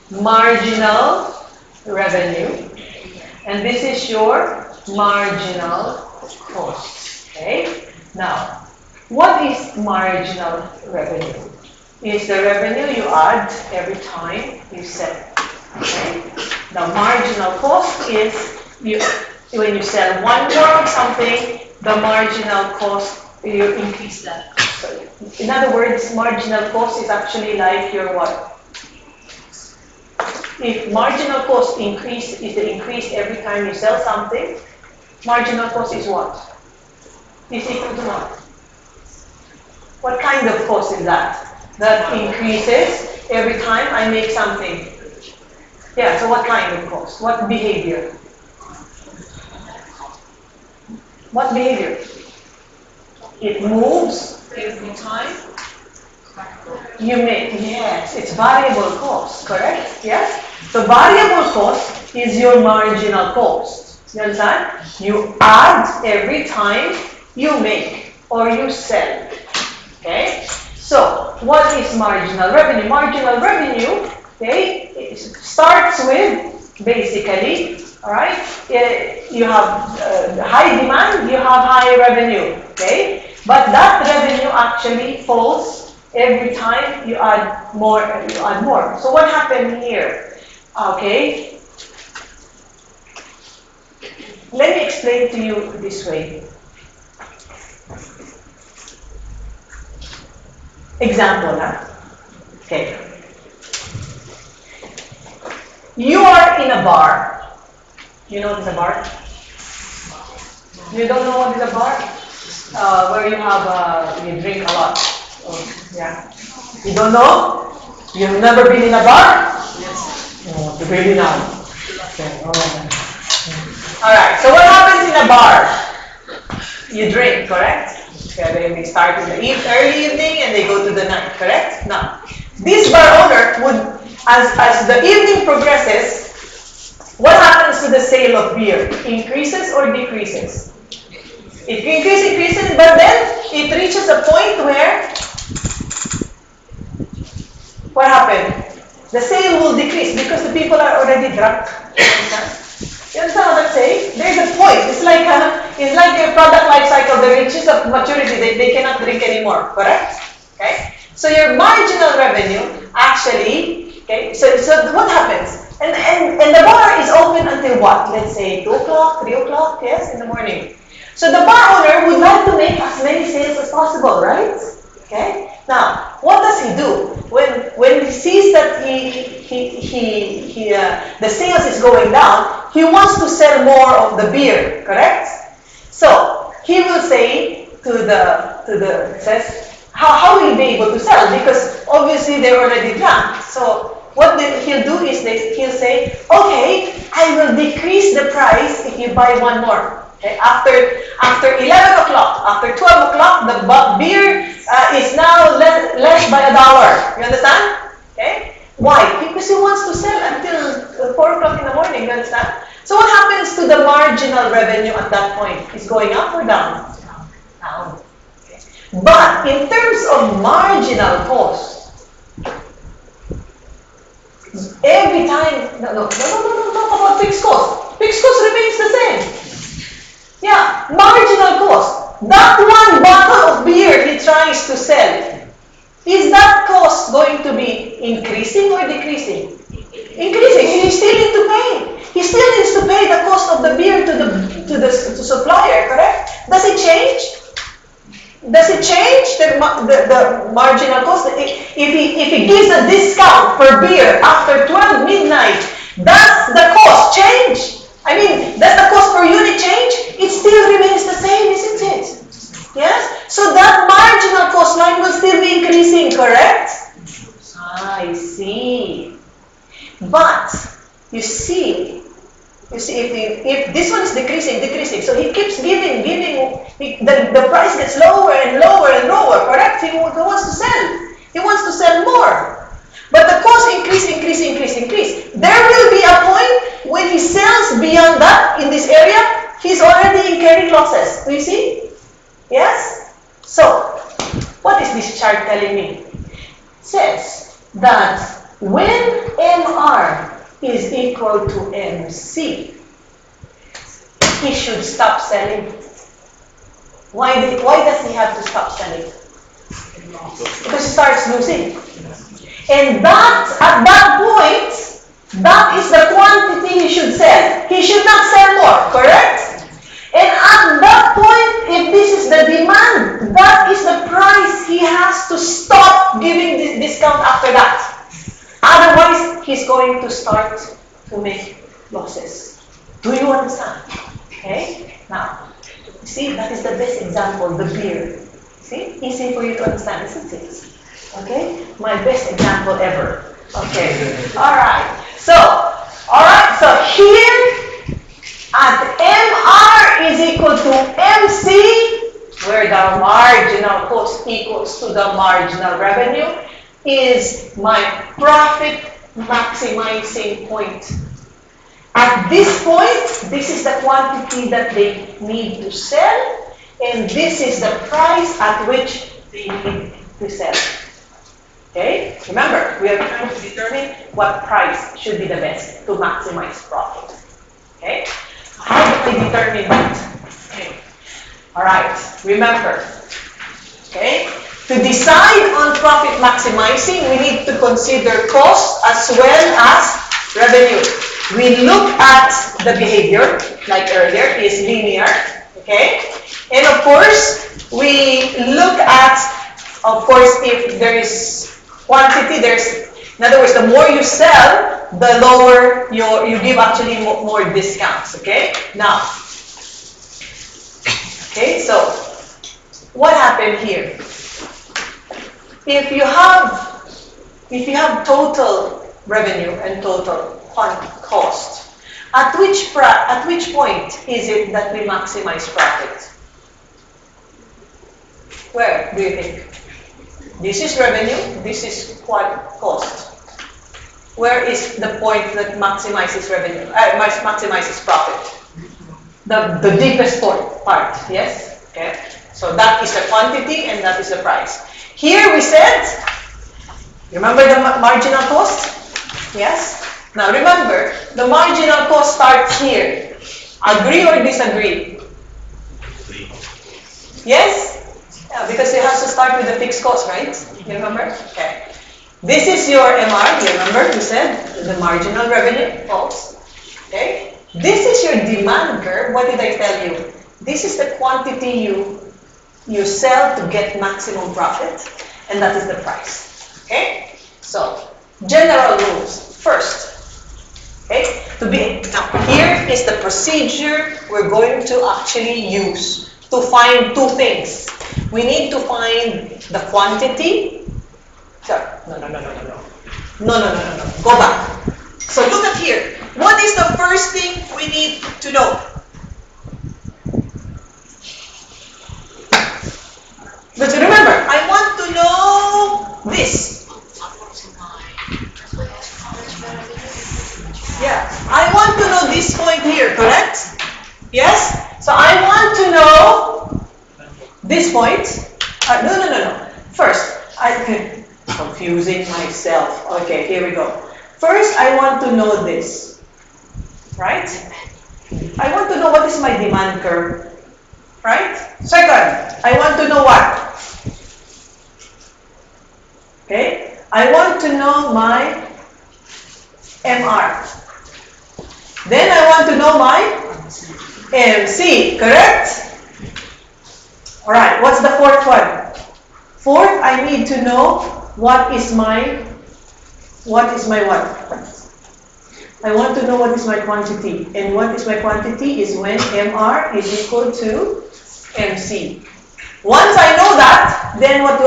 marginal revenue, and this is your marginal cost. Okay, now what is marginal revenue? Is the revenue you add every time you sell. Okay? The marginal cost is when you sell one more of something, the marginal cost, you increase that. So, in other words, marginal cost is actually like your what? If marginal cost is the increase every time you sell something, marginal cost is what? Is equal to what? What kind of cost is that? That increases every time I make something. Yeah, so what kind of cost? What behavior? What behavior? It moves every time you make. Yes, it's variable cost, correct? Yes? So variable cost is your marginal cost. You understand? You add every time you make or you sell. Okay? So, what is marginal revenue? Marginal revenue, okay, it starts with basically, all right, you have high demand, you have high revenue, okay, but that revenue actually falls every time you add more and you add more. So, what happened here? Okay, let me explain to you this way. Example, huh? Okay. You are in a bar. You know what is a bar? You don't know what is a bar? Where you have, you drink a lot. Oh, yeah. You don't know? You've never been in a bar? Yes. Oh, really now. Okay. Oh. Alright, so what happens in a bar? You drink, correct? Okay, they start in the early evening and they go to the night, correct? Now, this bar owner would, as the evening progresses, what happens to the sale of beer? Increases or decreases? It increases, but then it reaches a point where, what happened? The sale will decrease because the people are already drunk. You understand what I'm saying? There's a point. It's like a product life cycle. The reaches of maturity, they cannot drink anymore. Correct? Okay. So your marginal revenue actually, okay. So what happens? And the bar is open until what? Let's say 2 o'clock, 3 o'clock, yes, in the morning. So the bar owner would like to make as many sales as possible, right? Okay. Now, what does he do when he sees that the sales is going down? He wants to sell more of the beer, correct? So he will say says how will he be able to sell, because obviously they're already drunk. So what he'll do is he'll say, okay, I will decrease the price if you buy one more. Okay, after 11 o'clock, after 12 o'clock, the beer is now less by $1. You understand? Okay? Why? Because he wants to sell until 4 o'clock in the morning. You understand? So what happens to the marginal revenue at that point? Is going up or down? Down. Okay. But in terms of marginal cost, every time, no, talk about fixed cost. Fixed cost remains the same. Yeah, marginal cost. That one bottle of beer he tries to sell, is that cost going to be increasing or decreasing? Increasing. He still needs to pay. He still needs to pay the cost of the beer to the supplier, correct? Does it change? Does it change the marginal cost? If he gives a discount per beer after 12 midnight, does the cost change? I mean, does the cost per unit change? It still remains the same, isn't it? Yes? So that marginal cost line will still be increasing, correct? I see. But, you see, if this one is decreasing, so he keeps giving, the price gets lower and lower and lower, correct? He wants to sell. He wants to sell more. But the cost increase. There will be a point when he sells beyond that in this area, he's already incurring losses. Do you see? Yes? So, what is this chart telling me? It says that when MR is equal to MC, he should stop selling. Why does he have to stop selling? Because he starts losing. And at that point, that is the quantity he should sell. He should not sell more, correct? And at that point, if this is the demand, that is the price he has to stop giving this discount after that. Otherwise, he's going to start to make losses. Do you understand? Okay? Now, see, that is the best example, the beer. See? Easy for you to understand, isn't it? Okay? My best example ever. Okay. Alright. So here at MR is equal to MC, where the marginal cost equals to the marginal revenue, is my profit maximizing point. At this point, this is the quantity that they need to sell, and this is the price at which they need to sell. Okay? Remember, we are trying to determine what price should be the best to maximize profit. Okay? How do we determine that? Okay. Alright, remember. Okay? To decide on profit maximizing, we need to consider cost as well as revenue. We look at the behavior, like earlier, is linear. Okay? And of course, we look at, if there is quantity, in other words, the more you sell, the lower you give actually more discounts. Okay? Now, okay, so what happened here? If you have total revenue and total cost, at which point is it that we maximize profit? Where do you think? This is revenue, this is cost. Where is the point that maximizes revenue, maximizes profit? The deepest part, yes? Okay. So that is the quantity and that is the price. Here we said, remember the marginal cost? Yes? Now remember, the marginal cost starts here. Agree or disagree? Yes? Yeah, because it has to start with the fixed cost, right? You remember? Okay. This is your MR, you remember? We said the marginal revenue, false. Okay? This is your demand curve. What did I tell you? This is the quantity you sell to get maximum profit, and that is the price. Okay? So, general rules. First, okay? Now, here is the procedure we're going to actually use to find two things. We need to find the quantity. Sorry, no. Go back. So look at here. What is the first thing we need to know? But remember, I want to know this. Yeah, I want to know this point here, correct? Yes? So I want to know this point. No. First, I'm confusing myself. Okay, here we go. First, I want to know this. Right? I want to know what is my demand curve. Right? Second, I want to know what? Okay? I want to know my MR. Then I want to know my MC, correct? Alright, what's the fourth one? Fourth, I need to know what is my what? I want to know what is my quantity. And what is my quantity is when MR is equal to MC. Once I know that, then what do?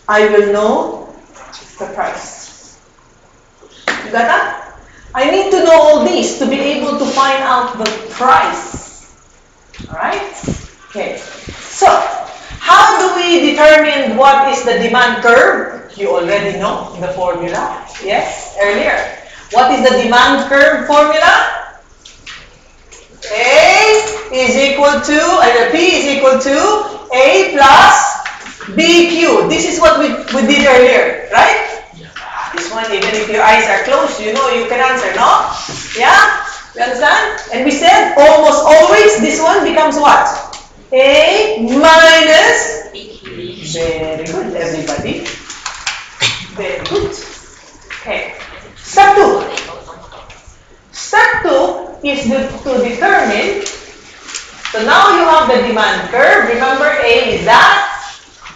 I will know the price. You got that? I need to know all these to be able to find out the price. Alright? Okay. So, how do we determine what is the demand curve? You already know the formula. Yes, earlier. What is the demand curve formula? A is equal to, P is equal to A plus BQ. This is what we did earlier, right? This one, even if your eyes are closed, you know you can answer, no? Yeah? You understand? And we said almost always this one becomes what? A minus BQ. Very good, everybody. Very good. Okay. Step 2. Step 2 is to determine. So now you have the demand curve. Remember, A is that.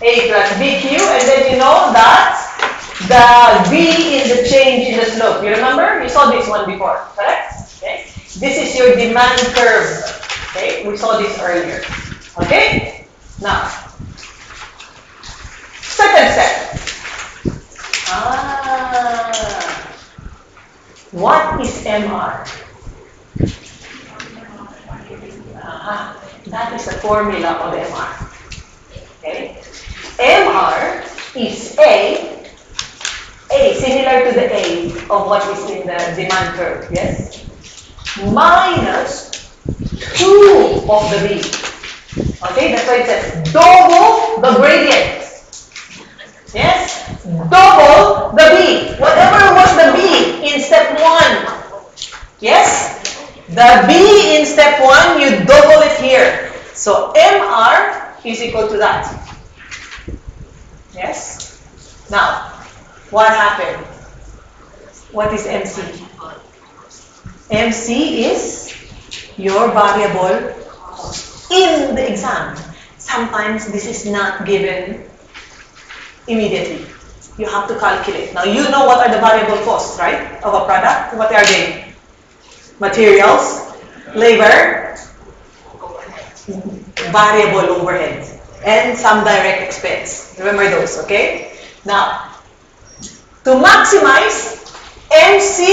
A plus BQ. And then you know that the V is the change in the slope. You remember? You saw this one before, correct? Okay. This is your demand curve. Okay. We saw this earlier. Okay. Now, second step. What is MR? That is the formula of MR. Okay. MR is A, similar to the A of what is in the demand curve, yes? Minus 2 of the B. Okay, that's why it says double the gradient. Yes? Double the B. Whatever was the B in step 1. Yes? The B in step 1, you double it here. So MR is equal to that. Yes? Now, what happened? What is MC? MC is your variable in the exam. Sometimes this is not given immediately. You have to calculate. Now, you know what are the variable costs, right, of a product? What are they? Materials, labor, variable overhead, and some direct expense. Remember those, okay? Now, to maximize, MC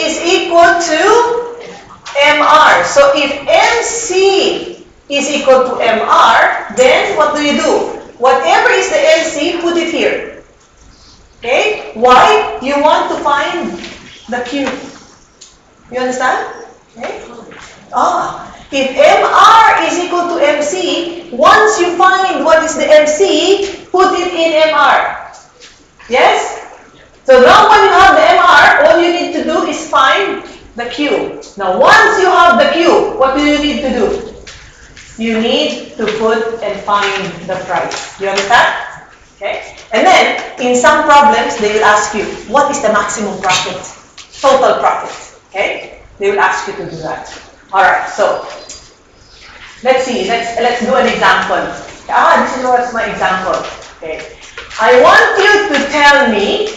is equal to MR. So, if MC is equal to MR, then what do? Whatever is the MC, put it here. Okay? Why? You want to find the Q. You understand? Okay? If MR is equal to MC, once you find what is the MC, put it in MR. Yes? So now when you have the MR, all you need to do is find the Q. Now once you have the Q, what do you need to do? You need to put and find the price. You understand? Okay? And then, in some problems, they will ask you, what is the maximum profit? Total profit. Okay? They will ask you to do that. Alright, so, let's see. Let's do an example. This is what's my example. Okay. I want you to tell me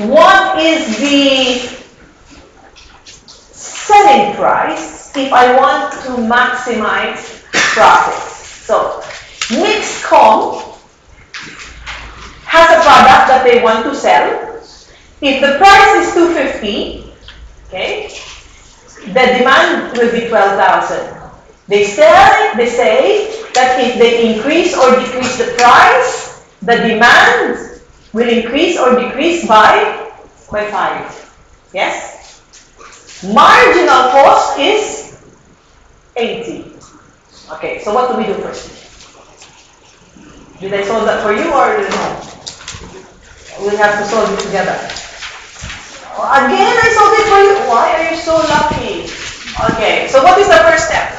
what is the selling price if I want to maximize profits. So, Mixcom has a product that they want to sell. If the price is $250, okay, the demand will be $12,000. They say that if they increase or decrease the price, the demand will increase or decrease by 5. Yes? Marginal cost is 80. Okay, so what do we do first? Did I solve that for you or no? We have to solve it together. Again, I solved it for you. Why are you so lucky? Okay, so what is the first step?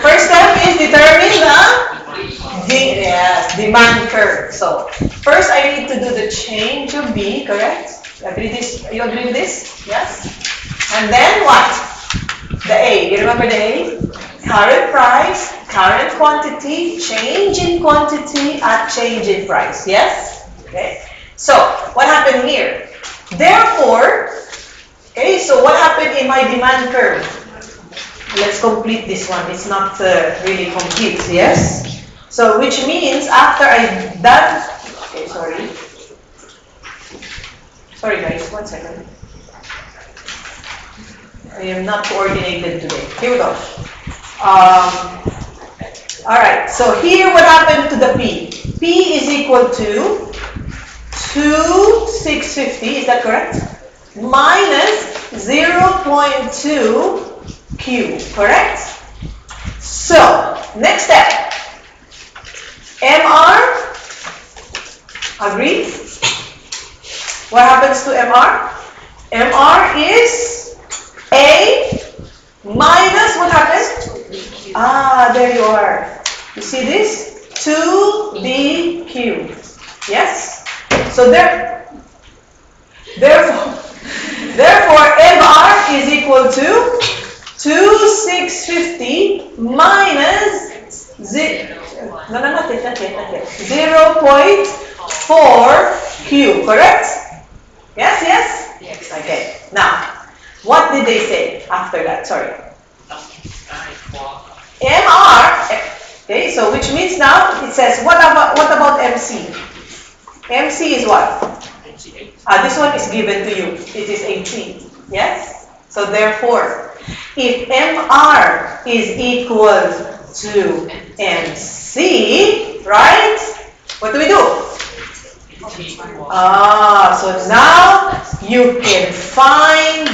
First step is determine the demand curve. So, first I need to do the change of B, correct? You agree with this? Yes? And then what? The A. You remember the A? Current price, current quantity, change in quantity at change in price. Yes? Okay. So, what happened here? Therefore, Okay, so what happened in my demand curve? Let's complete this one. It's not really complete, yes? So which means after I've done, okay, sorry. Sorry guys, 1 second. I am not coordinated today. Here we go. Alright, so here what happened to the P? P is equal to 2,650, is that correct? Minus 0.2 Q, correct? So, next step. MR, agree? What happens to MR? MR is A minus, what happens? Ah, there you are. You see this? 2DQ. Yes? So therefore, MR is equal to 2,650 minus 0.4 Q, correct? Yes, yes? Yes. Okay. Now, what did they say after that? Sorry. MR, okay, so which means now it says, what about MC? MC is what? This one is given to you. It is 18. Yes? So therefore, if MR is equal to MC, right? What do we do? So now you can find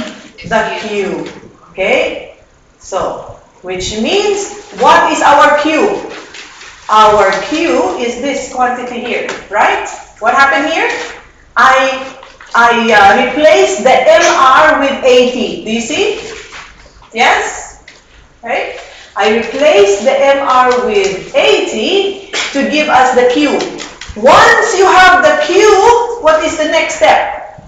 the Q. Okay? So, which means, what is our Q? Our Q is this quantity here, right? What happened here? I replaced the MR with 80. Do you see? Yes? Right? I replaced the MR with 80 to give us the Q. Once you have the Q, what is the next step?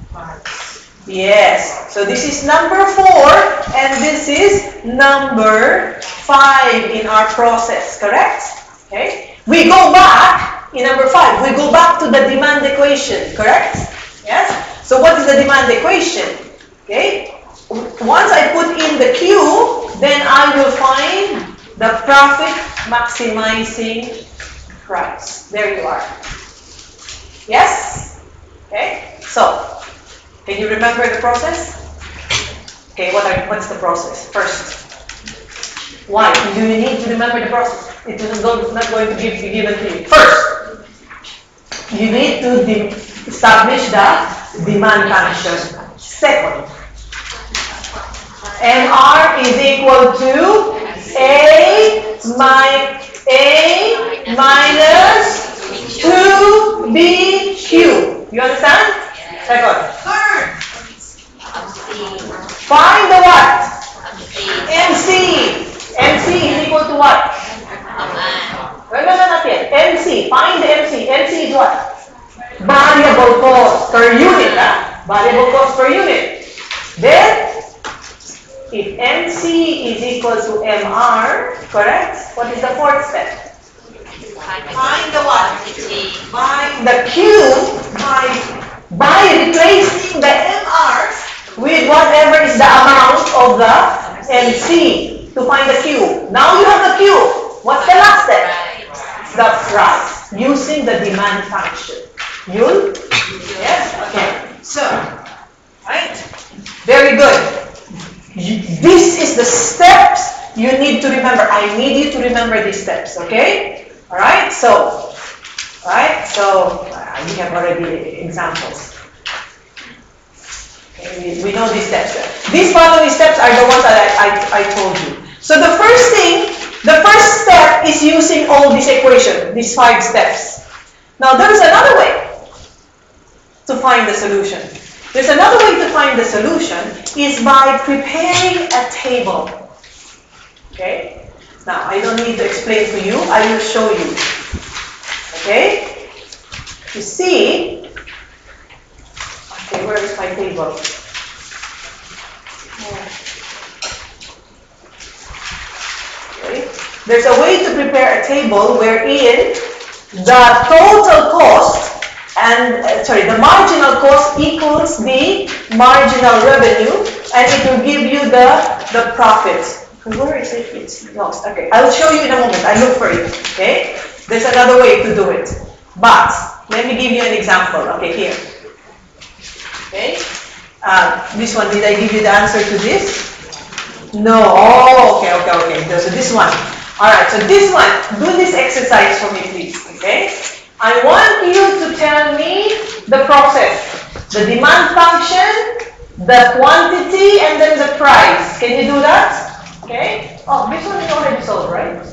Yes. So this is number 4 and this is number 5 in our process, correct? Okay. We go back, in number 5, we go back to the demand equation, correct? Yes? So what is the demand equation? Okay. Once I put in the Q, then I will find the profit maximizing price. There you are. Yes? Okay. So, can you remember the process? Okay, what's the process? First, why do you need to remember the process? It is not going to be given to you. First, you need to establish the demand function. Second, MR is equal to A minus 2BQ. You understand? Second. Third. Find the what? MC. MC is equal to what? No, not yet. MC. Find the MC. MC is what? Variable cost per unit. Variable cost per unit. Then, if MC is equal to MR, correct? What is the fourth step? Find the what? Find the Q by replacing the MR with whatever is the amount of the MC to find the Q. Now you have the Q. What's the last step? The price using the demand function. Yes? Okay. So, right? Very good. This is the steps you need to remember. I need you to remember these steps, okay? Alright, so we have already examples. Okay, we know these steps. These following steps are the ones that I told you. So the first step is using all this equation, these 5 steps. Now there's another way to find the solution. There's another way to find the solution is by preparing a table. Okay? Now, I don't need to explain to you. I will show you. Okay? You see, okay, where is my table? Okay. There's a way to prepare a table wherein the total cost the marginal cost equals the marginal revenue, and it will give you the profit. Where is it? It's lost. Okay, I'll show you in a moment. I look for it. Okay, there's another way to do it. But let me give you an example. Okay, here. Okay, this one. Did I give you the answer to this? No. Oh, okay. So this one. All right. So this one. Do this exercise for me, please. Okay. I want you to tell me the process, the demand function, the quantity, and then the price. Can you do that? Okay. Oh, this one is already solved, right?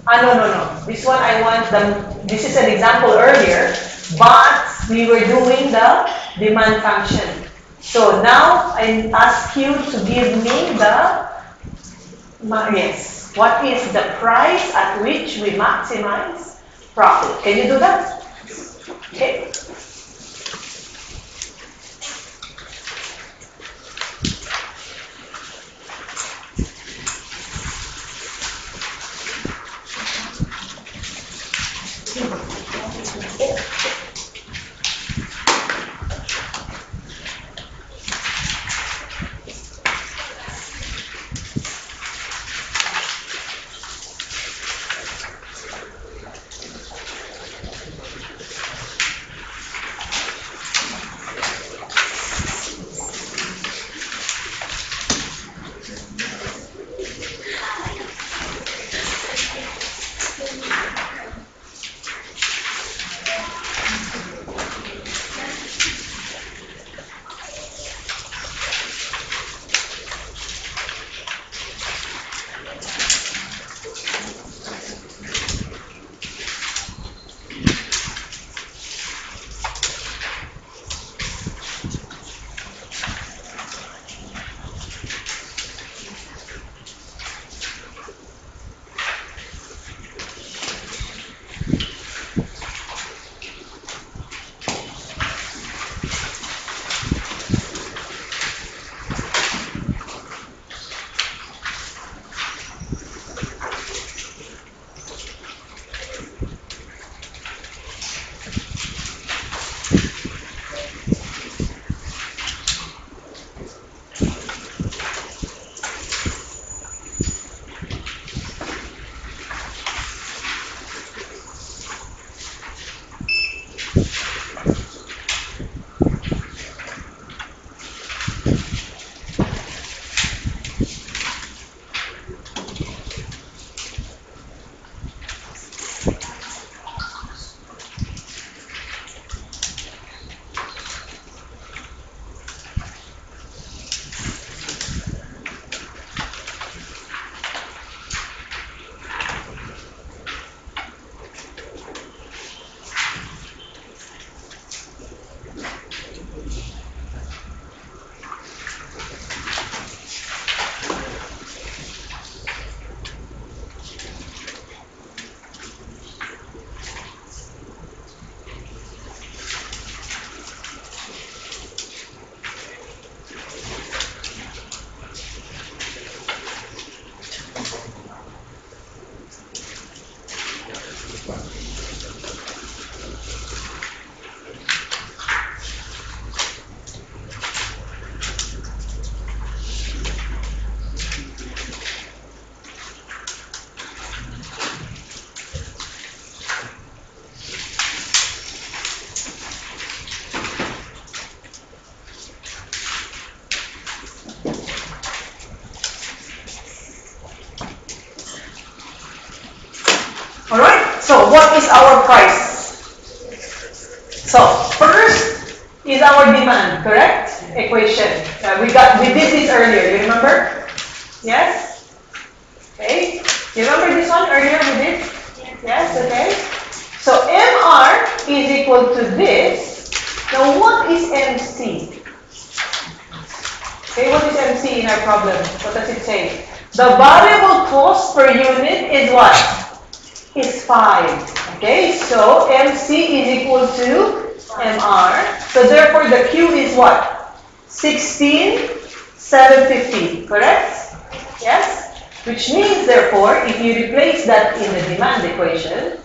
No. This one I want the. This is an example earlier, but we were doing the demand function. So now I ask you to give me the. Yes. What is the price at which we maximize profit? Can you do that? Okay. All right. So what is our price? So first is our demand, correct? Equation. We did this earlier. You remember? Yes. Okay. You remember this one earlier we did? Yes. Okay. So MR is equal to this. Now what is MC? Okay. What is MC in our problem? What does it say? The variable cost per unit is what? Is 5. Okay, so MC is equal to MR. So therefore the Q is what? 16,750, correct? Yes? Which means therefore, if you replace that in the demand equation,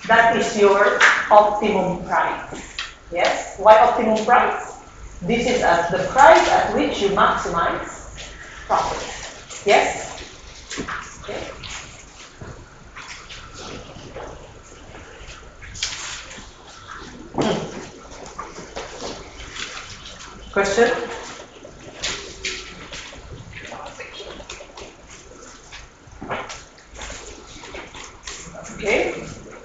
that is your optimum price. Yes? Why optimum price? This is the price at which you maximize profit. Yes? Okay. Question? Okay.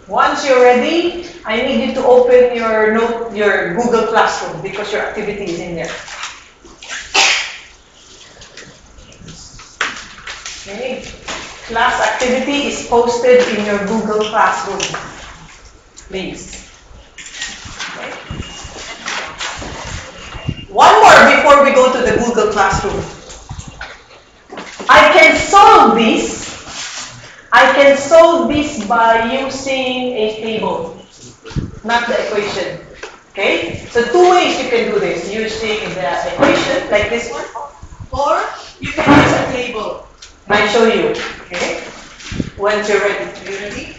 Once you're ready, I need you to open your Google Classroom because your activity is in there. Okay. Class activity is posted in your Google Classroom. Please. Okay. One more before we go to the Google Classroom. I can solve this. I can solve this by using a table, not the equation. Okay? So two ways you can do this. Using the equation, like this one, or you can use a table. I'll show you. Okay? Once you're ready. Are you ready?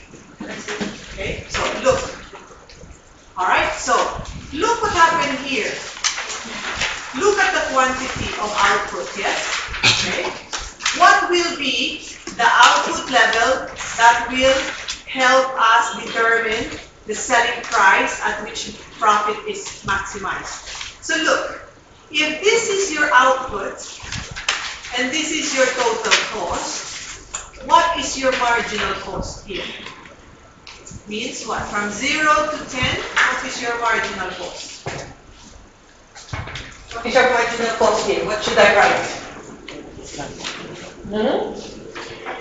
Okay? So look. Alright, so look what happened here. Look at the quantity of output, yes? Okay? What will be the output level that will help us determine the selling price at which profit is maximized? So look, if this is your output and this is your total cost, what is your marginal cost here? Means what? From 0 to 10, what is your marginal cost? What is your marginal cost here? What should I write?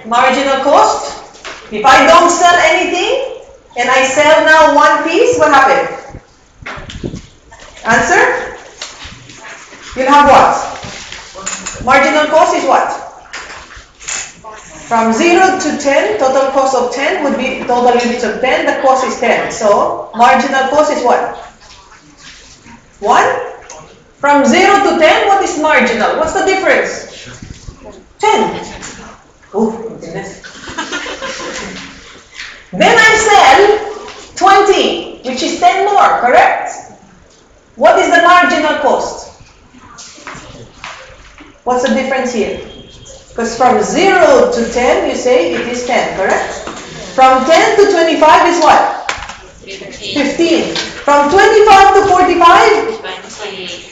Marginal cost. If I don't sell anything and I sell now one piece, what happened? Answer? You'll have what? Marginal cost is what? From 0 to 10, total cost of 10 would be total units of 10, the cost is 10. So, marginal cost is what? 1? From 0 to 10, what is marginal? What's the difference? 10. Oh, goodness. Then I sell 20, which is 10 more, correct? What is the marginal cost? What's the difference here? Because from 0 to 10, you say it is 10, correct? From 10 to 25 is what? 15. From 25 to 45?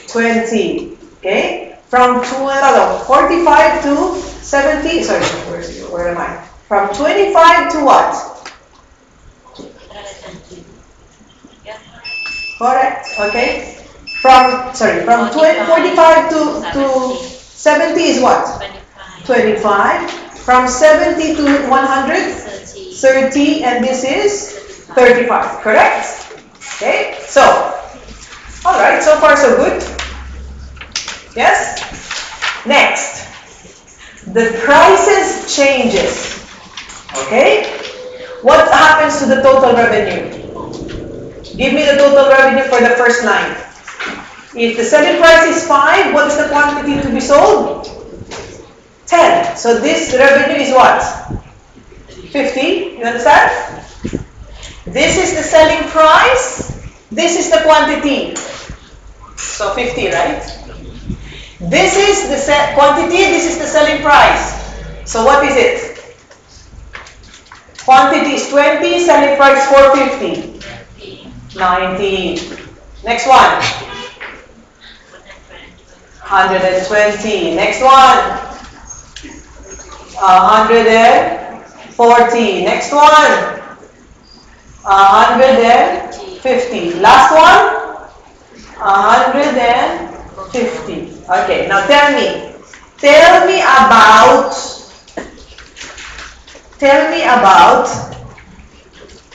20. Okay? From 45 to 70, sorry, where am I? From 25 to what? Correct, okay? From 45 to 70 is what? 25. From 70 to 100? 30, and this is 35, correct? Okay, so, alright, so far so good. Yes? Next, the prices changes. Okay? What happens to the total revenue? Give me the total revenue for the first line. If the selling price is 5, what is the quantity to be sold? 10. So this revenue is what? 50. You understand? This is the selling price. This is the quantity. So 50, right? This is the quantity. This is the selling price. So what is it? Quantity is 20. Selling price 450. 90. Next one. 120. Next one. 140. Next one. 150. Last one. 150. Okay, now tell me about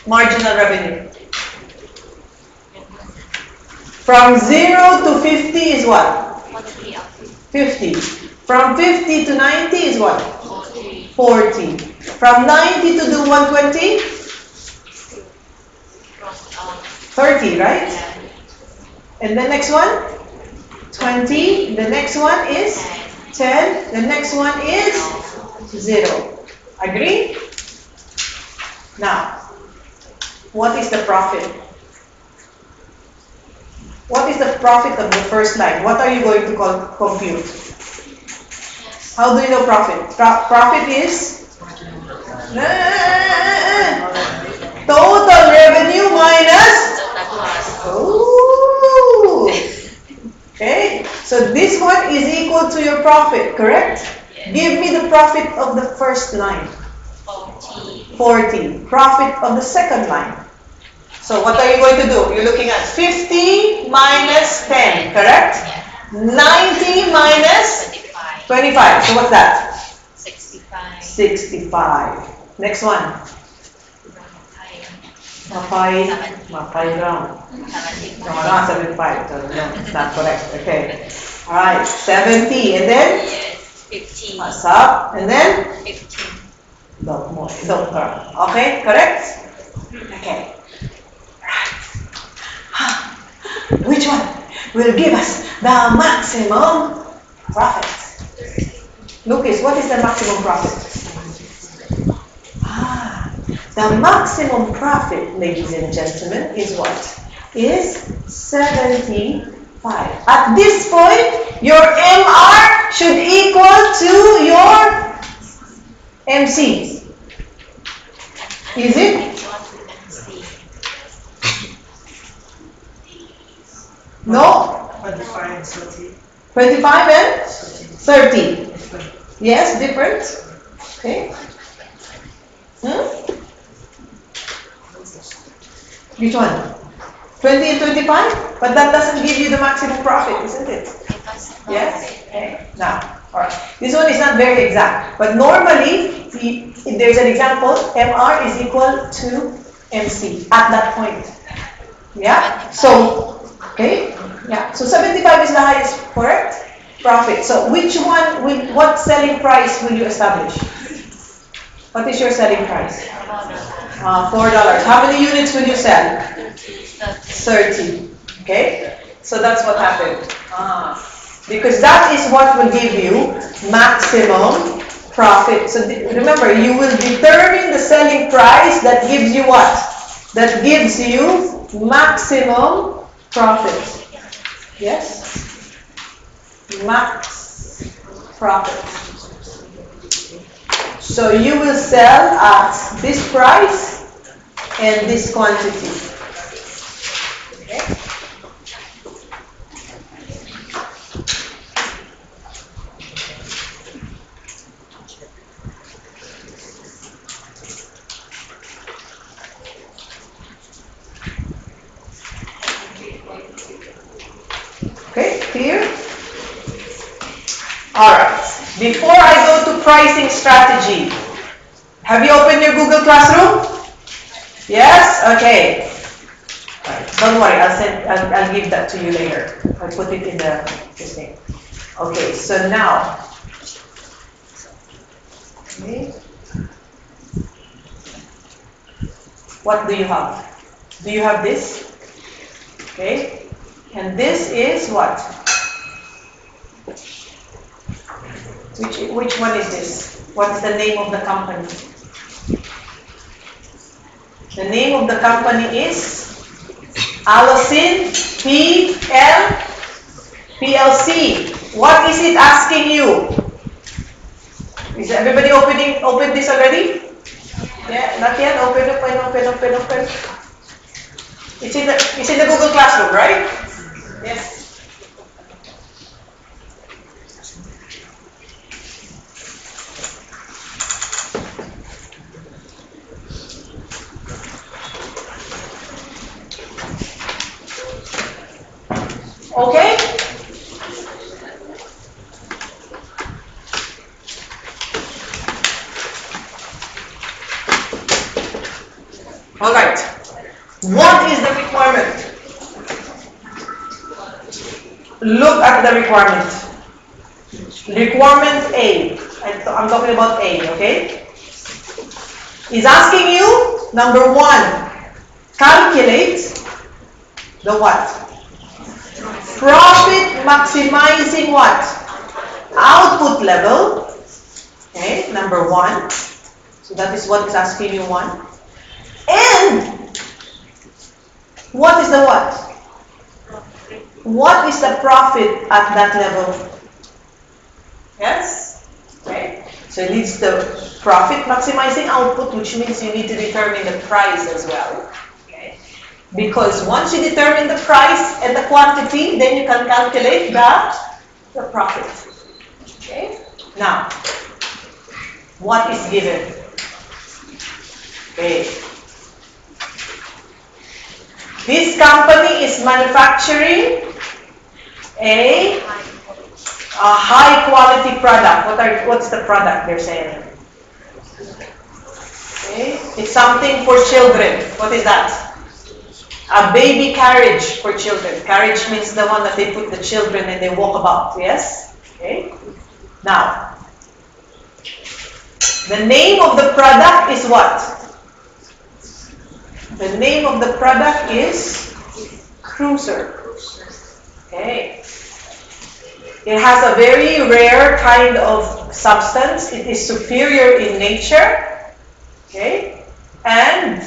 marginal revenue. From 0 to 50 is what? 50. From 50 to 90 is what? 40. From 90 to do 120? 30, right? And the next one? 20. The next one is 10. The next one is 0. Agree? Now, what is the profit? What is the profit of the first line? What are you going to compute? How do you know profit? Profit is total revenue minus. Oh. Okay. So this one is equal to your profit, correct? Give me the profit of the first line. 40. Profit of the second line. So what are you going to do? You're looking at 50 minus 10, correct? 90 minus 25. So what's that? 65. Next one. Mapay round. No, not 75. So, no, it's not correct. Okay. All right. 70. And then? 15. What's up? And then? 15. Don't more. Don't turn. Okay. Correct? Okay. Which one will give us the maximum profit? Lucas, what is the maximum profit? The maximum profit, ladies and gentlemen, is what? Is 75. At this point, your MR should equal to your MC. Is it? No? 25 and 30. 25 and 30. Yes, different. Okay. Which one? 20 and 25? But that doesn't give you the maximum profit, isn't it? Yes? Okay. Now, alright. This one is not very exact. But normally, if there's an example, MR is equal to MC at that point. Yeah? So, okay? Yeah. So 75 is the highest, correct? Profit. So which one, what selling price will you establish? What is your selling price? $4. How many units will you sell? 30. Okay? So that's what happened. Because that is what will give you maximum profit. So remember, you will determine the selling price that gives you what? That gives you maximum profit. Yes? Max profit. So you will sell at this price and this quantity. Okay? Okay, clear? Alright. Before I go to pricing strategy, have you opened your Google Classroom? Yes? Okay. Don't worry, I'll give that to you later. I'll put it in this thing. Okay, so now. Okay. What do you have? Do you have this? Okay. And this is what? Which one is this? What is the name of the company? The name of the company is Allocin PLC. What is it asking you? Is everybody open this already? Yeah, not yet. Open. It's in the Google Classroom, right? Yes. Okay? Alright. What is the requirement? Look at the requirement. Requirement A. I'm talking about A, okay? Is asking you, number 1, calculate the what? Profit maximizing what? Output level. Okay, number 1. So that is what is asking you 1. And what is the what? What is the profit at that level? Yes? Okay? So it leads to profit maximizing output, which means you need to determine the price as well. Okay? Because once you determine the price and the quantity, then you can calculate the profit. Okay? Now, what is given? Okay. This company is manufacturing a high quality product. What's the product they're saying? Okay. It's something for children. What is that? A baby carriage for children. Carriage means the one that they put the children and they walk about. Yes? Okay. Now, the name of the product is what? The name of the product is Cruiser. Okay. It has a very rare kind of substance. It is superior in nature. Okay. And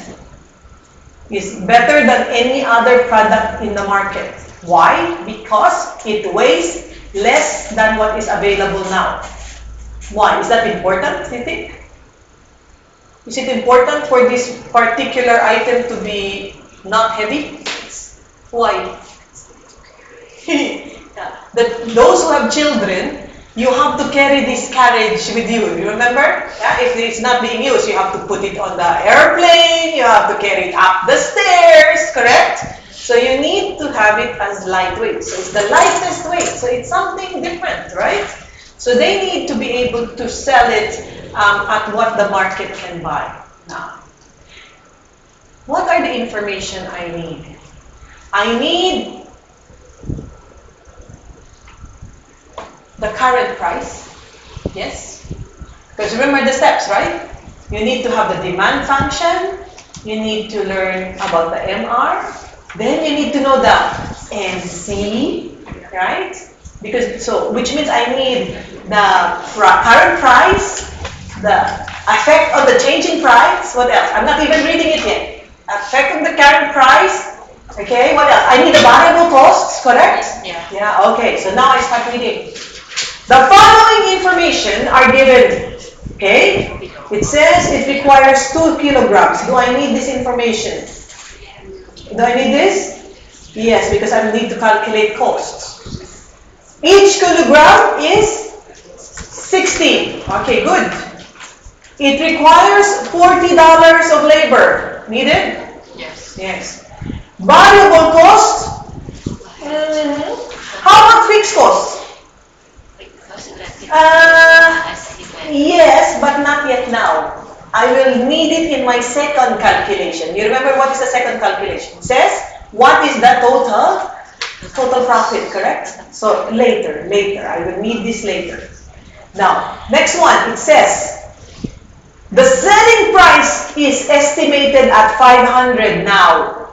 is better than any other product in the market. Why? Because it weighs less than what is available now. Why? Is that important, do you think? Is it important for this particular item to be not heavy? Why? Those who have children, you have to carry this carriage with you. You remember? Yeah? If it's not being used, you have to put it on the airplane, you have to carry it up the stairs, correct? So you need to have it as lightweight. So it's the lightest weight. So it's something different, right? So they need to be able to sell it at what the market can buy. Now, what are the information I need? I need the current price. Yes? Because remember the steps, right? You need to have the demand function. You need to learn about the MR. Then you need to know the MC, right? Which means I need the current price, the effect of the changing price. What else? I'm not even reading it yet. Effect of the current price. Okay, what else? I need the variable costs, correct? Yeah. Yeah, okay. So now I start reading. The following information are given. Okay? It says it requires 2 kilograms. Do I need this information? Do I need this? Yes, because I need to calculate costs. Each kilogram is 60. Okay, good. It requires $40 of labor. Needed? Yes. Yes. Variable cost? How about fixed cost? Yes, but not yet now. I will need it in my second calculation. You remember what is the second calculation? It says, what is the total profit, correct? So later, I will need this later. Now, next one, it says, the selling price is estimated at 500 now.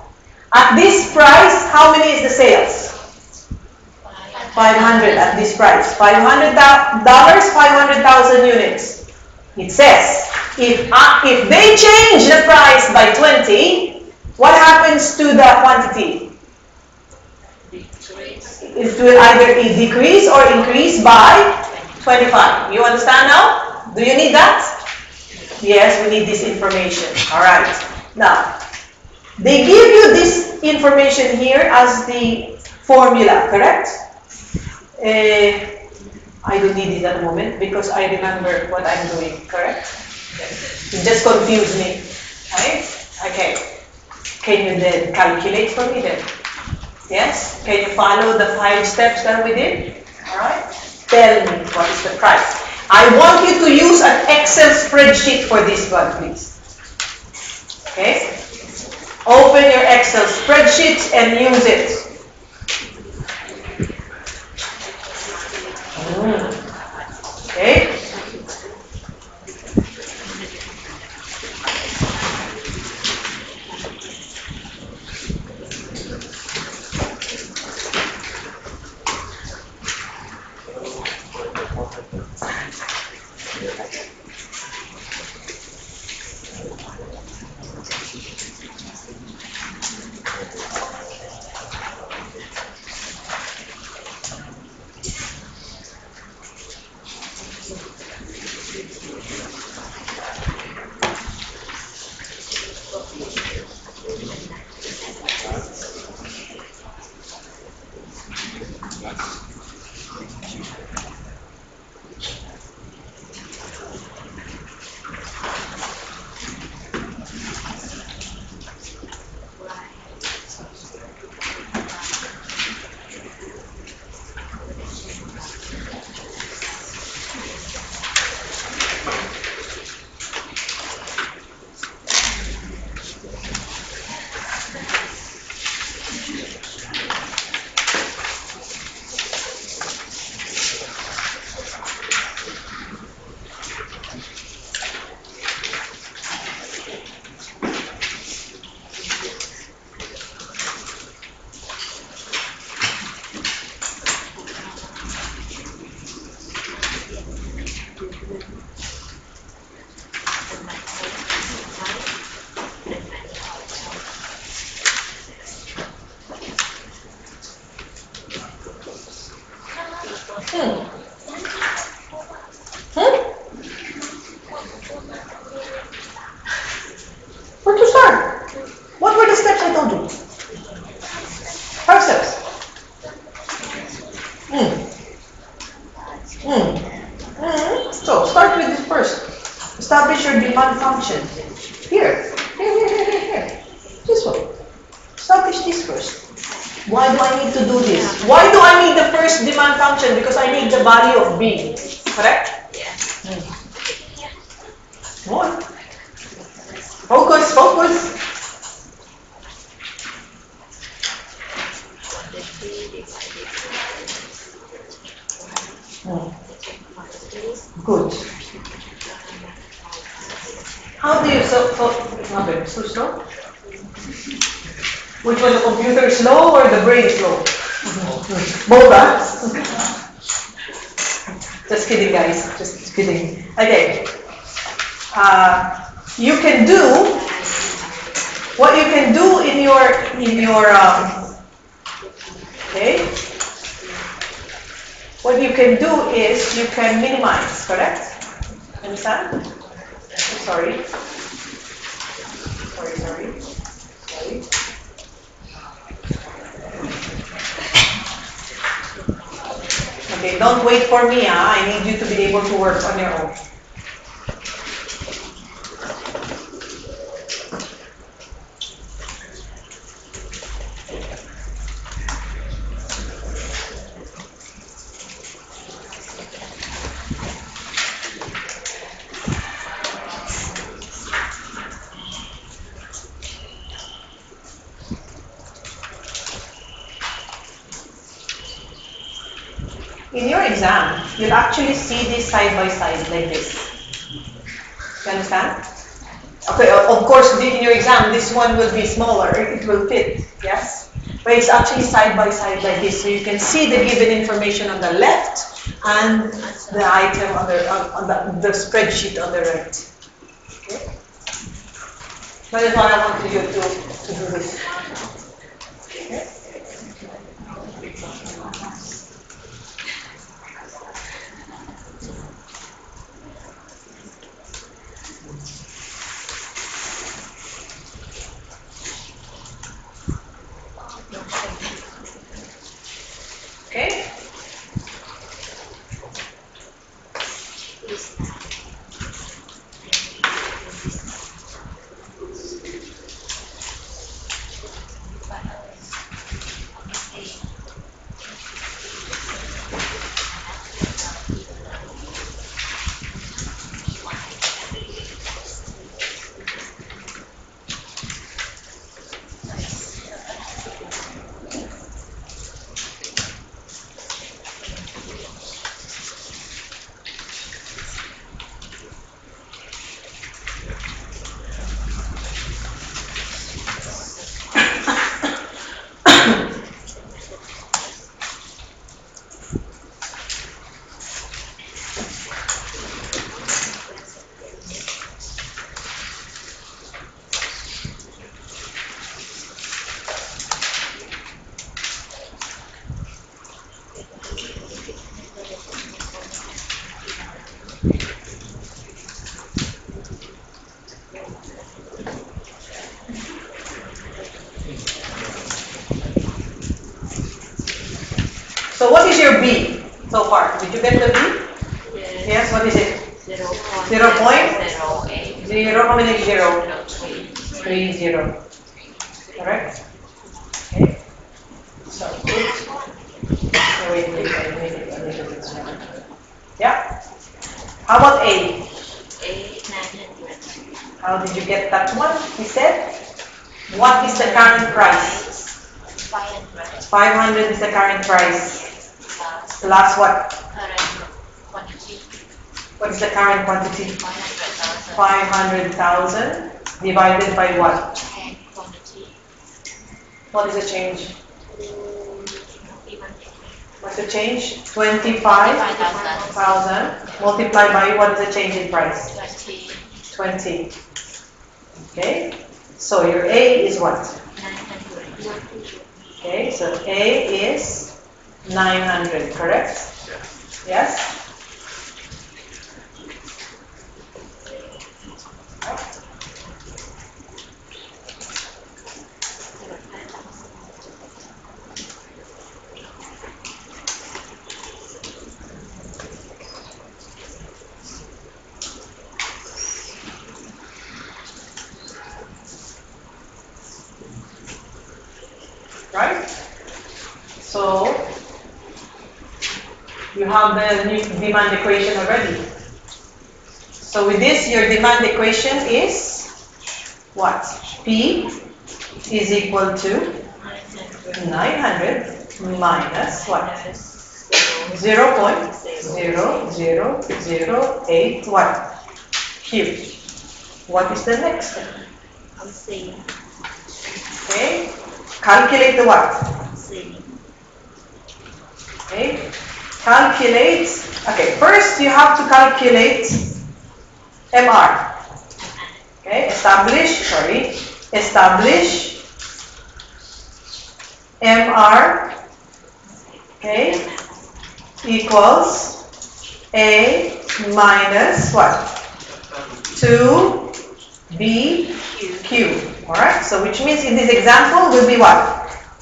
At this price, how many is the sales? 500 at this price. $500, 500,000 units. It says, if they change the price by 20, what happens to the quantity? It will either decrease or increase by 25. You understand now? Do you need that? Yes, we need this information. All right. Now, they give you this information here as the formula, correct? I don't need it at the moment because I remember what I'm doing, correct? It just confused me. Right? Okay. Can you then calculate for me then? Yes? Can you follow the 5 steps that we did? Alright? Tell me what is the price. I want you to use an Excel spreadsheet for this one, please. Okay? Open your Excel spreadsheet and use it. Okay? Hmm. Hmm? Where to start? What were the steps I told you? 5 steps. Hmm. Hmm. Hmm. So start with this first. Establish your demand function. Here. Here. This one. Establish this first. Why do I need to do this? Why do I need the first demand function? Because I need the value of B. Correct? Yes. Come on. Focus, focus. Hmm. Good. How do you okay, so slow? Which one, the computer is slow or the brain is slow? Both, huh? Just kidding, guys. Just kidding. Okay. You can do what you can do okay. What you can do is you can minimize, correct? Understand? I'm sorry. Sorry. Okay, don't wait for me, I need you to be able to work on your own. In your exam, you'll actually see this side by side like this. You understand? Okay, of course, in your exam, this one will be smaller, it will fit, yes? But it's actually side by side like this, so you can see the given information on the left and the item on the spreadsheet on the right. Okay? That is what I want you to do this. Okay? Okay? So what is your B so far? Did you get the B? Yes, what is it? 0.08. 0, how many 0? 3, 0. Correct? Okay. So, oops. So wait, I make it a little bit smaller. Yeah. How about A? How did you get that one? He said, what is the current price? 500 is the current price. Plus what? What is the current quantity? 500,000 divided by what? What is the change? What's the change? 25,000 multiplied by what is the change in price? 20. Okay, so your A is what? Okay, so A is 900, correct? Yes? Right? So, you have the new demand equation already. So with this, your demand equation is what? P is equal to 900 minus what? 0.0008 what? Q. What is the next step? Okay. Calculate the what? Okay. Calculate. Okay. First, you have to calculate MR. Okay. Establish MR. Okay. Equals A minus what? 2BQ. Alright, so which means in this example will be what?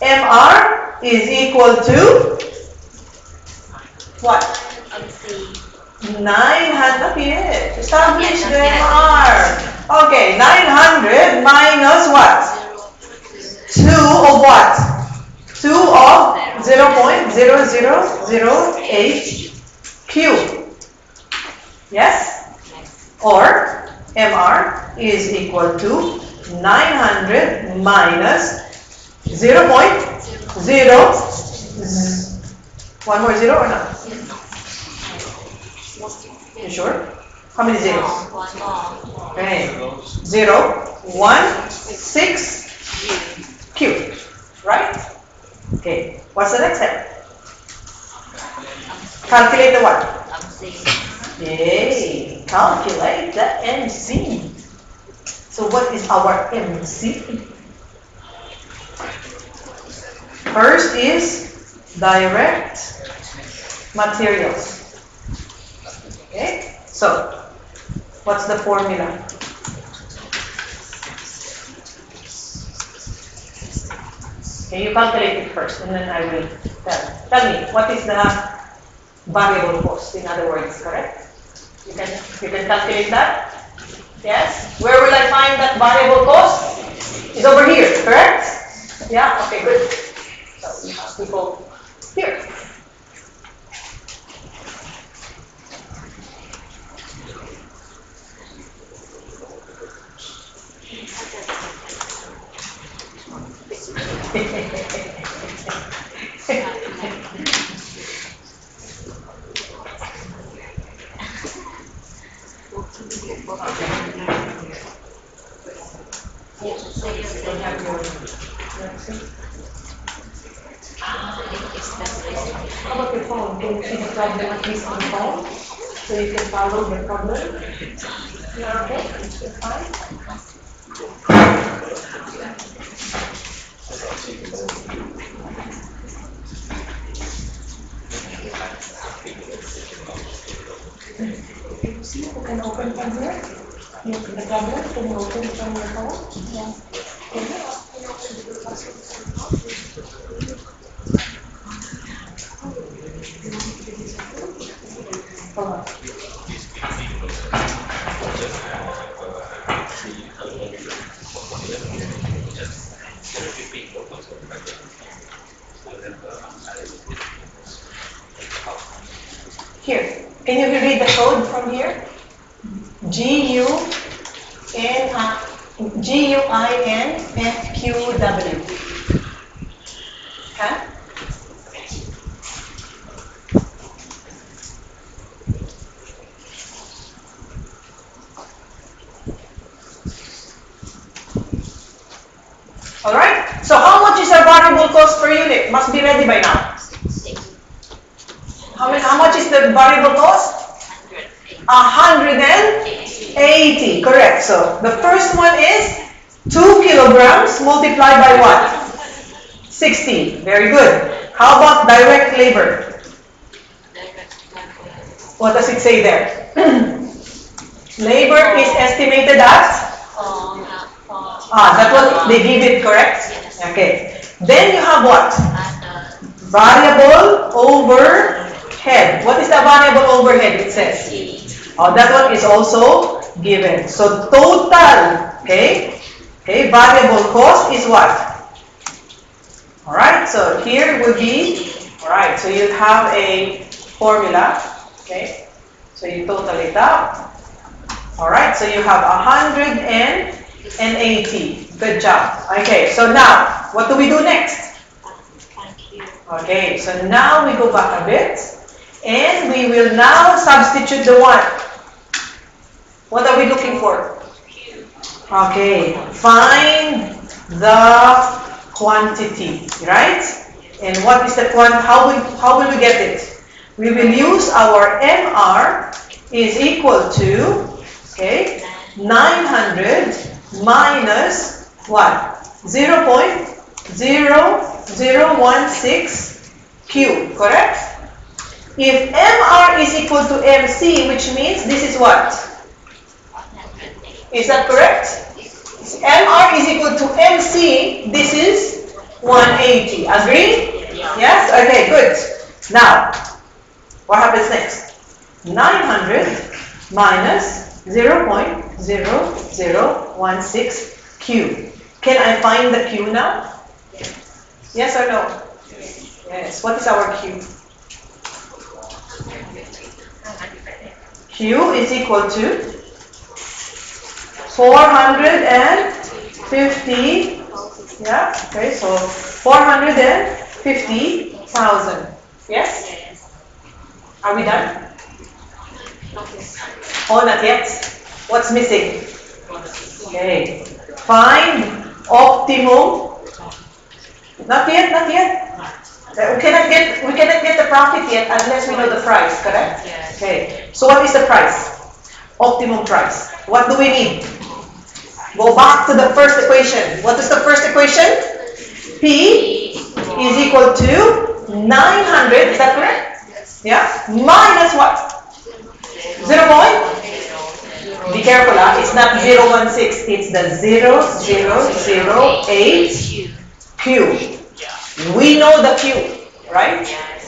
MR is equal to what? 900, not yet. Establish the MR. Okay, 900 minus what? 2 of what? 2 of 0.0008 Q. Yes? Or MR is equal to 900 minus 0.0. One more zero or not? You sure? How many zeros? Okay. 0.16 Q. Right? Okay. What's the next step? Calculate the what? Yay. Calculate the MC. So what is our MC? First is direct materials. Okay, so what's the formula? Okay, you calculate it first and then I will tell me what is the variable cost, in other words, correct? You can calculate that? Yes? Where will I find that variable cost? It's over here, correct? Yeah, okay, good. So we have to go here. How about your phone? Can you see the problem at least on the phone? So you can follow the problem? You're okay? You're fine? Can you see who can open from here? The problem, can you open from your phone? Yeah. Can you open the password from your phone? Hold on. Here, can you read the code from here? GUINFQW. Can? Alright, so how much is our variable cost per unit? Must be ready by now. How much is the variable cost? 180, correct. So the first one is 2 kilograms multiplied by what? 60, very good. How about direct labor? What does it say there? Labor is estimated at? That's what they give it, correct? Okay. Then you have what? Variable overhead. What is the variable overhead? It says. That one is also given. So total, okay, variable cost is what? Alright, so here would be, alright, so you have a formula, okay, so you total it up. Alright, so you have 180. Good job. Okay, so now, what do we do next? Okay, so now we go back a bit, and we will now substitute the one. What are we looking for? Okay, find the quantity, right? And what is the how will we get it? We will use our MR is equal to, okay, 900 minus what? 0.0016 Q, correct? If MR is equal to MC, which means this is what? Is that correct? MR is equal to MC, this is 180. Agree? Yes? Okay, good. Now, what happens next? 900 minus 0.0016 Q. Can I find the Q now? Yes or no? Yes. What is our Q? Q is equal to 450. Yeah, okay, so 450,000. Yes? Are we done? Oh, not yet. What's missing? Okay. Find optimum. Not yet, not yet. We cannot get the profit yet unless we know the price, correct? Okay. So what is the price? Optimum price. What do we need? Go back to the first equation. What is the first equation? P is equal to 900. Is that correct? Yeah. Minus what? 0. Be careful, it's not 016. It's the 0008 Q. We know the Q, right?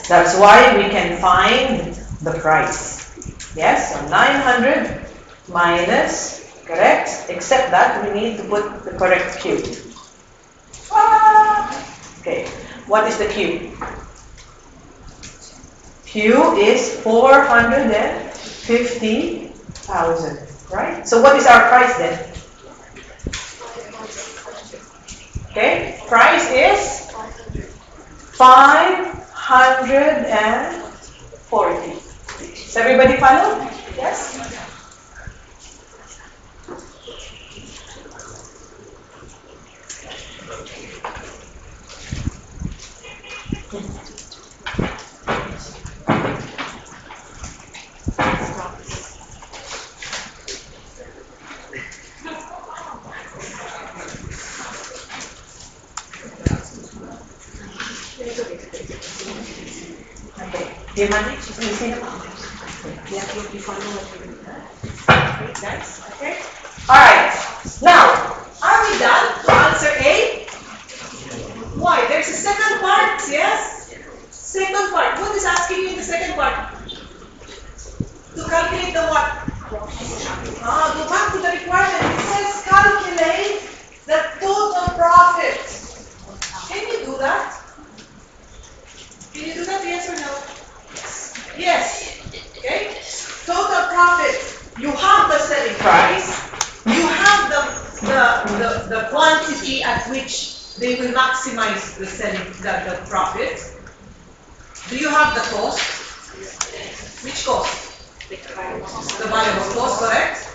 That's why we can find the price. Yes, so 900 minus, correct? Except that we need to put the correct Q. Okay, what is the Q? Q is 450,000, right? So what is our price then? Okay, price is 540. Does everybody follow? Yes? Do you manage? Is it easy? Yeah, you follow what you're doing. Okay, nice. Okay. Alright. Now, are we done to answer A? Why? There's a second part, yes? Second part. What is asking you in the second part? To calculate the what? Go back to the requirement. It says calculate the total profit. Can you do that? Can you do that, yes or no? Yes. Okay? Total profit. You have the selling price. You have the quantity at which they will maximize the selling, the profit. Do you have the cost? Which cost? The variable cost, correct?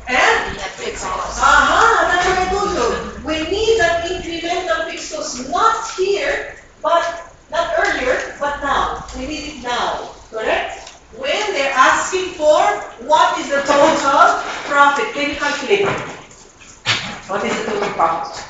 And? Fixed cost. That's what I told you. We need that incremental fixed cost, not here, but not earlier, but now. We need it now, correct? When they're asking for what is the total profit, can you calculate it? What is the total profit?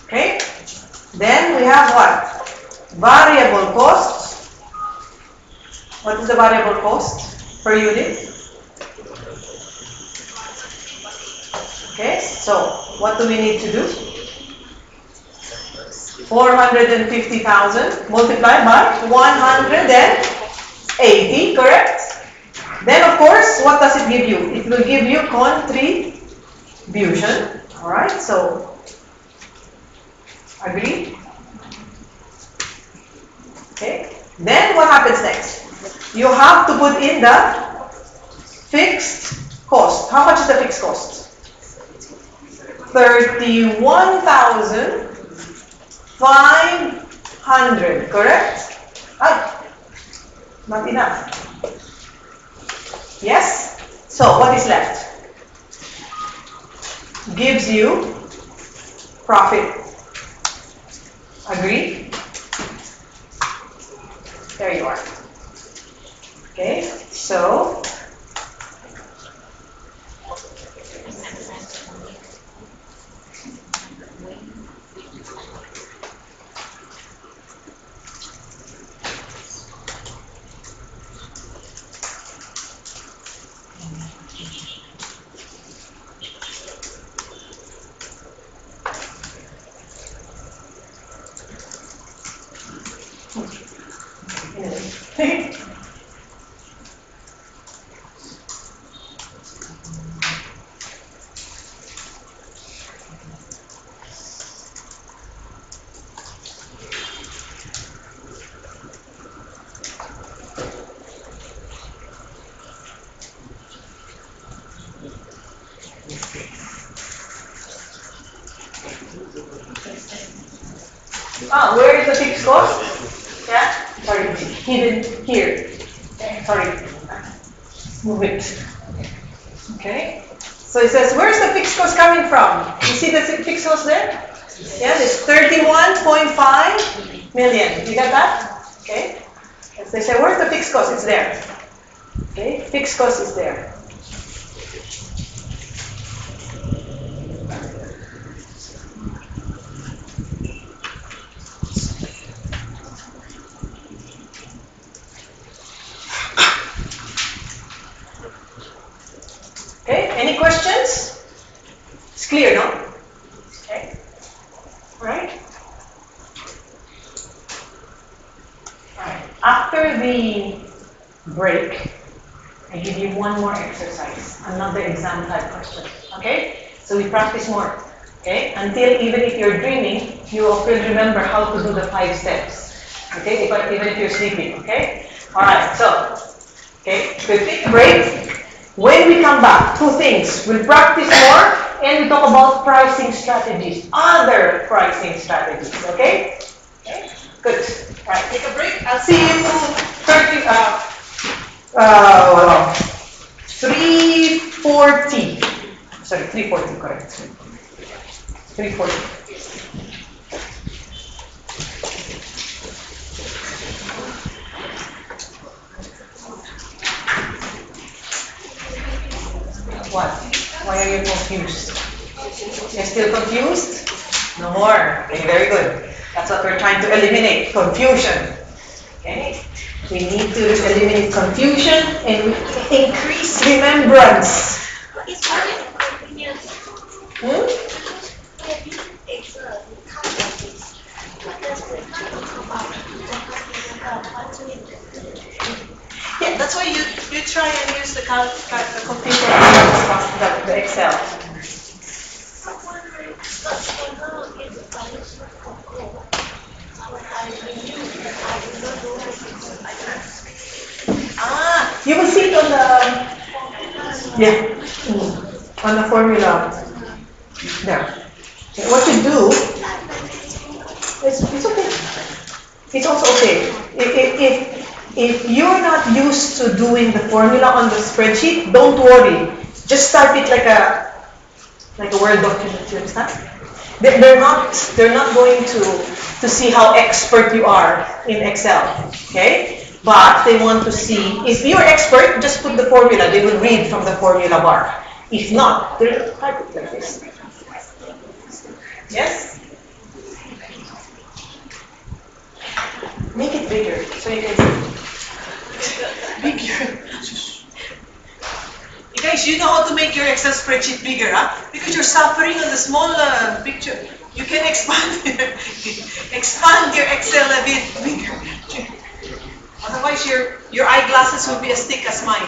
Okay, then we have what? Variable cost. What is the variable cost per unit? Okay, so what do we need to do? 450,000 multiplied by 180, correct? Then of course, what does it give you? It will give you contribution. Alright, so agree? Okay. Then what happens next? You have to put in the fixed cost. How much is the fixed cost? 31,500, correct? Not enough. Yes? So what is left? Gives you profit. Agree? There you are. Okay, so where is the fixed cost? Yeah? Sorry, hidden here. Okay, sorry. Move it. Okay. So it says, where's the fixed cost coming from? You see the fixed cost there? Yeah, it's 31.5 million. You got that? Okay. As they say, where's the fixed cost? It's there. Okay, fixed cost is there. Okay, any questions? It's clear, no? Okay. Alright. Alright. After the break, I give you one more exercise, another exam type question. Okay? So we practice more. Okay? Until even if you're dreaming, you will remember how to do the 5 steps. Okay? Even if you're sleeping. Okay? Alright, so okay, we'll take a break. When we come back, 2 things. We'll practice more and we talk about pricing strategies, other pricing strategies. Okay? Okay? Good. Alright, take a break. I'll see you 30, 340. Sorry, 340, correct. 340. What? Why are you confused? You're still confused? No more. Okay, very good. That's what we're trying to eliminate, confusion. Okay? We need to eliminate confusion and increase remembrance. Hmm? Yeah, that's why you try and use the computer and the Excel. You will see it on the on the formula there. Okay, what you do, it's okay. It's also okay. If you're not used to doing the formula on the spreadsheet, don't worry. Just start it like a Word document. You understand? They're not going to see how expert you are in Excel. Okay? But they want to see if you're expert, just put the formula. They will read from the formula bar. If not, they'll type it like this. Yes? Make it bigger so you can see. Bigger. You guys, you know how to make your Excel spreadsheet bigger, huh? Because you're suffering on the small picture. You can expand expand your Excel a bit bigger. Otherwise, your eyeglasses will be as thick as mine.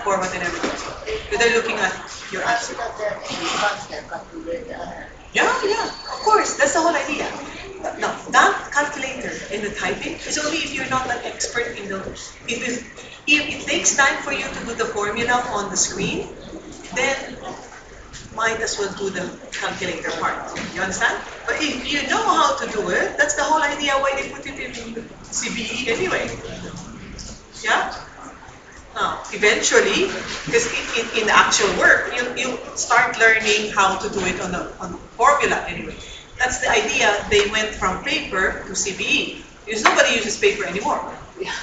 format and everything. So they're looking at your answer. Yeah, of course. That's the whole idea. Now, that calculator in the typing is only if you're not an expert in those. If it takes time for you to do the formula on the screen, then might as well do the calculator part. You understand? But if you know how to do it, that's the whole idea why they put it in CBE anyway. Yeah? Now, eventually, because in the actual work, you start learning how to do it on formula anyway. That's the idea. They went from paper to CBE. Because nobody uses paper anymore.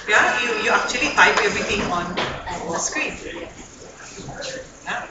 Yeah? You actually type everything on the screen. Yeah?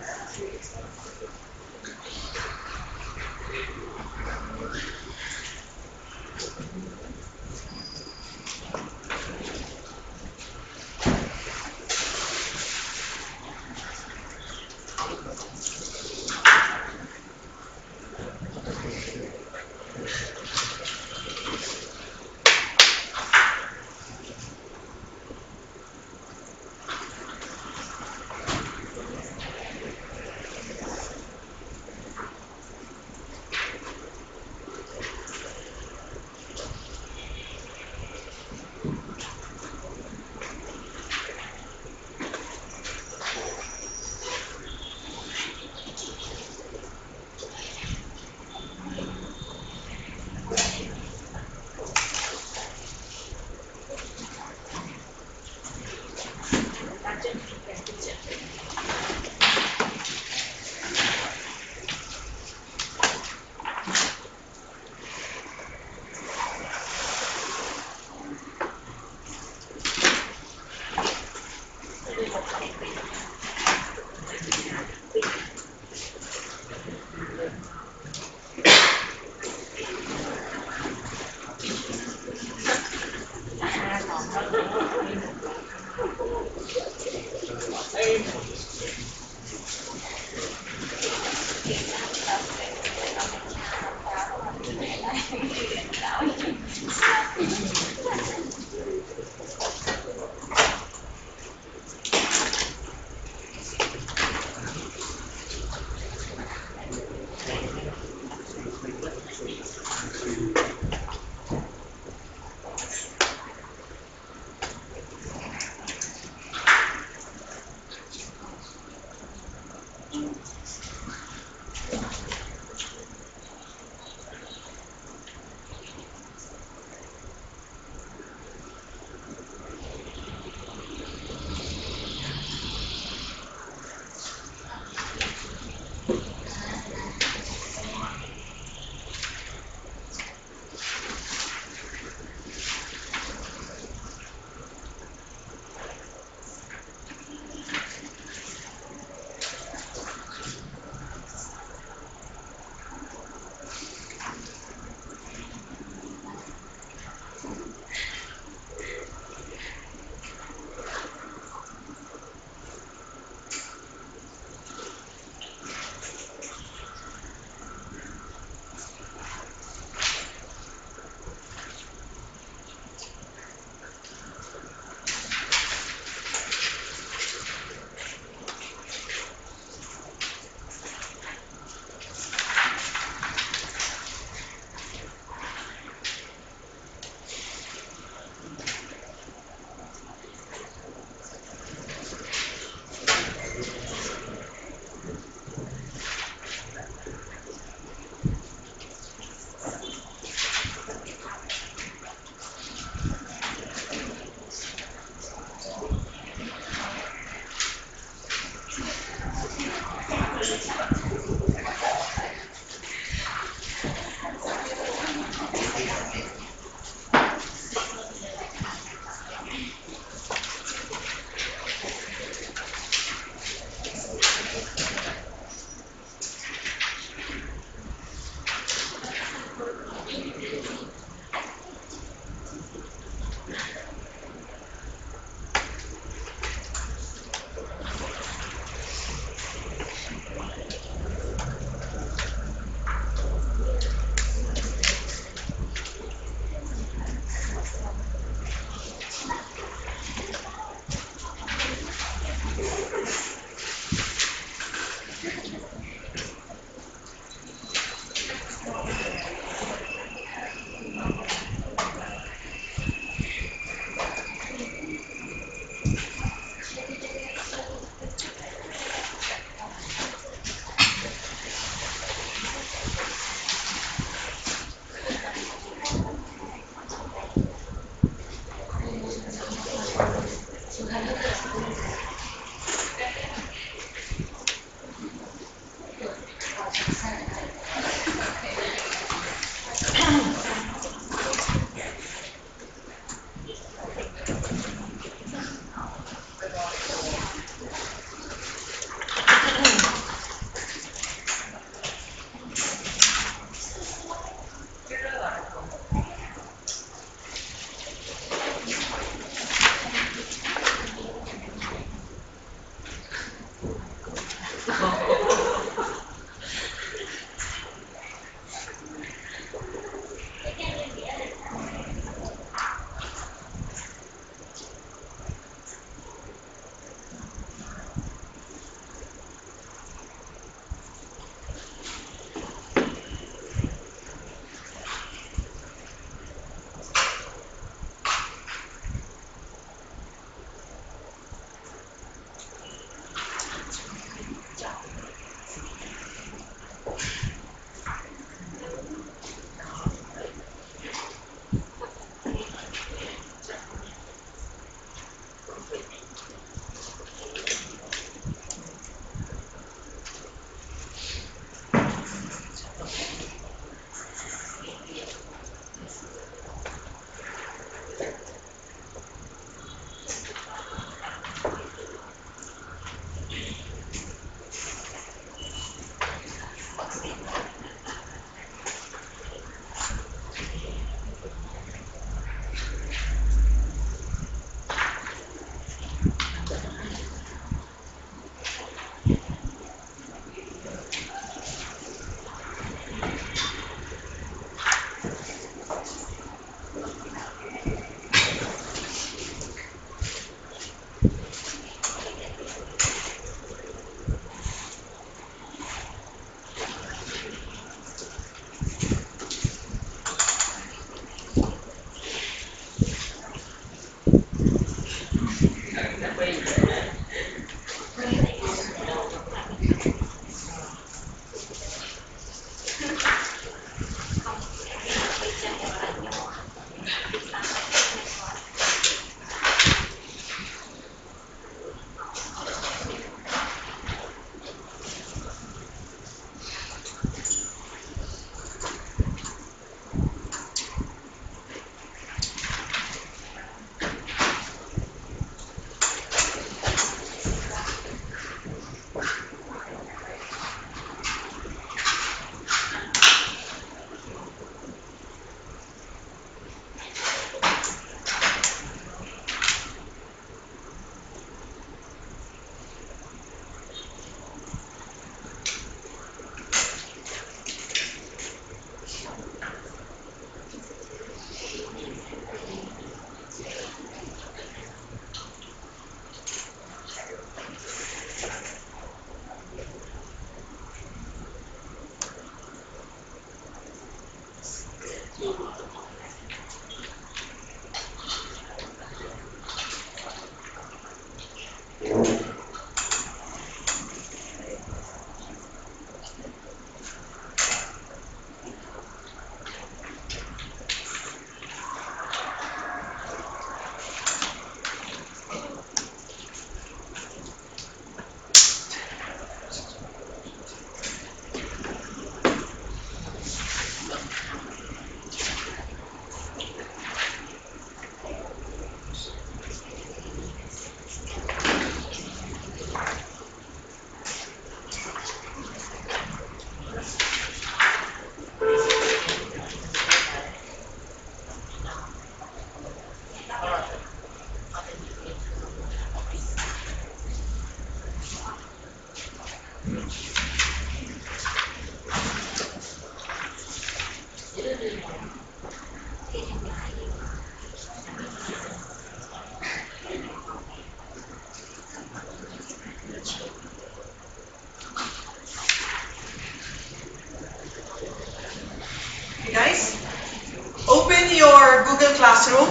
Google Classroom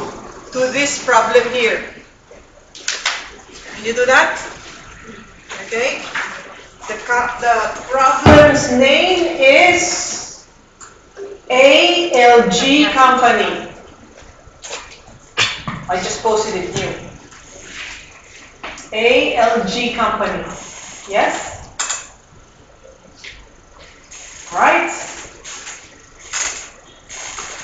to this problem here. Can you do that? Okay. The problem's name is ALG Company. I just posted it new. ALG Company. Yes? Right.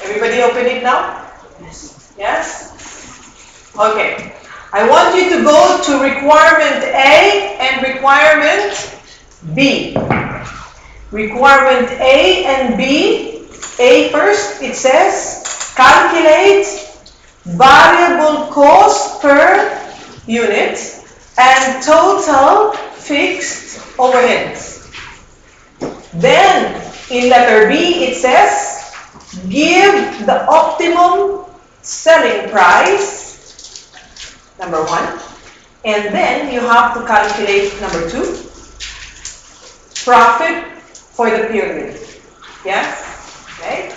Everybody open it now? Yes. Yes? Okay. I want you to go to requirement A and requirement B. Requirement A and B. A first, it says calculate variable cost per unit and total fixed overheads. Then in letter B, it says give the optimum selling price, number 1. And then you have to calculate number 2, profit for the period. Yes? Okay.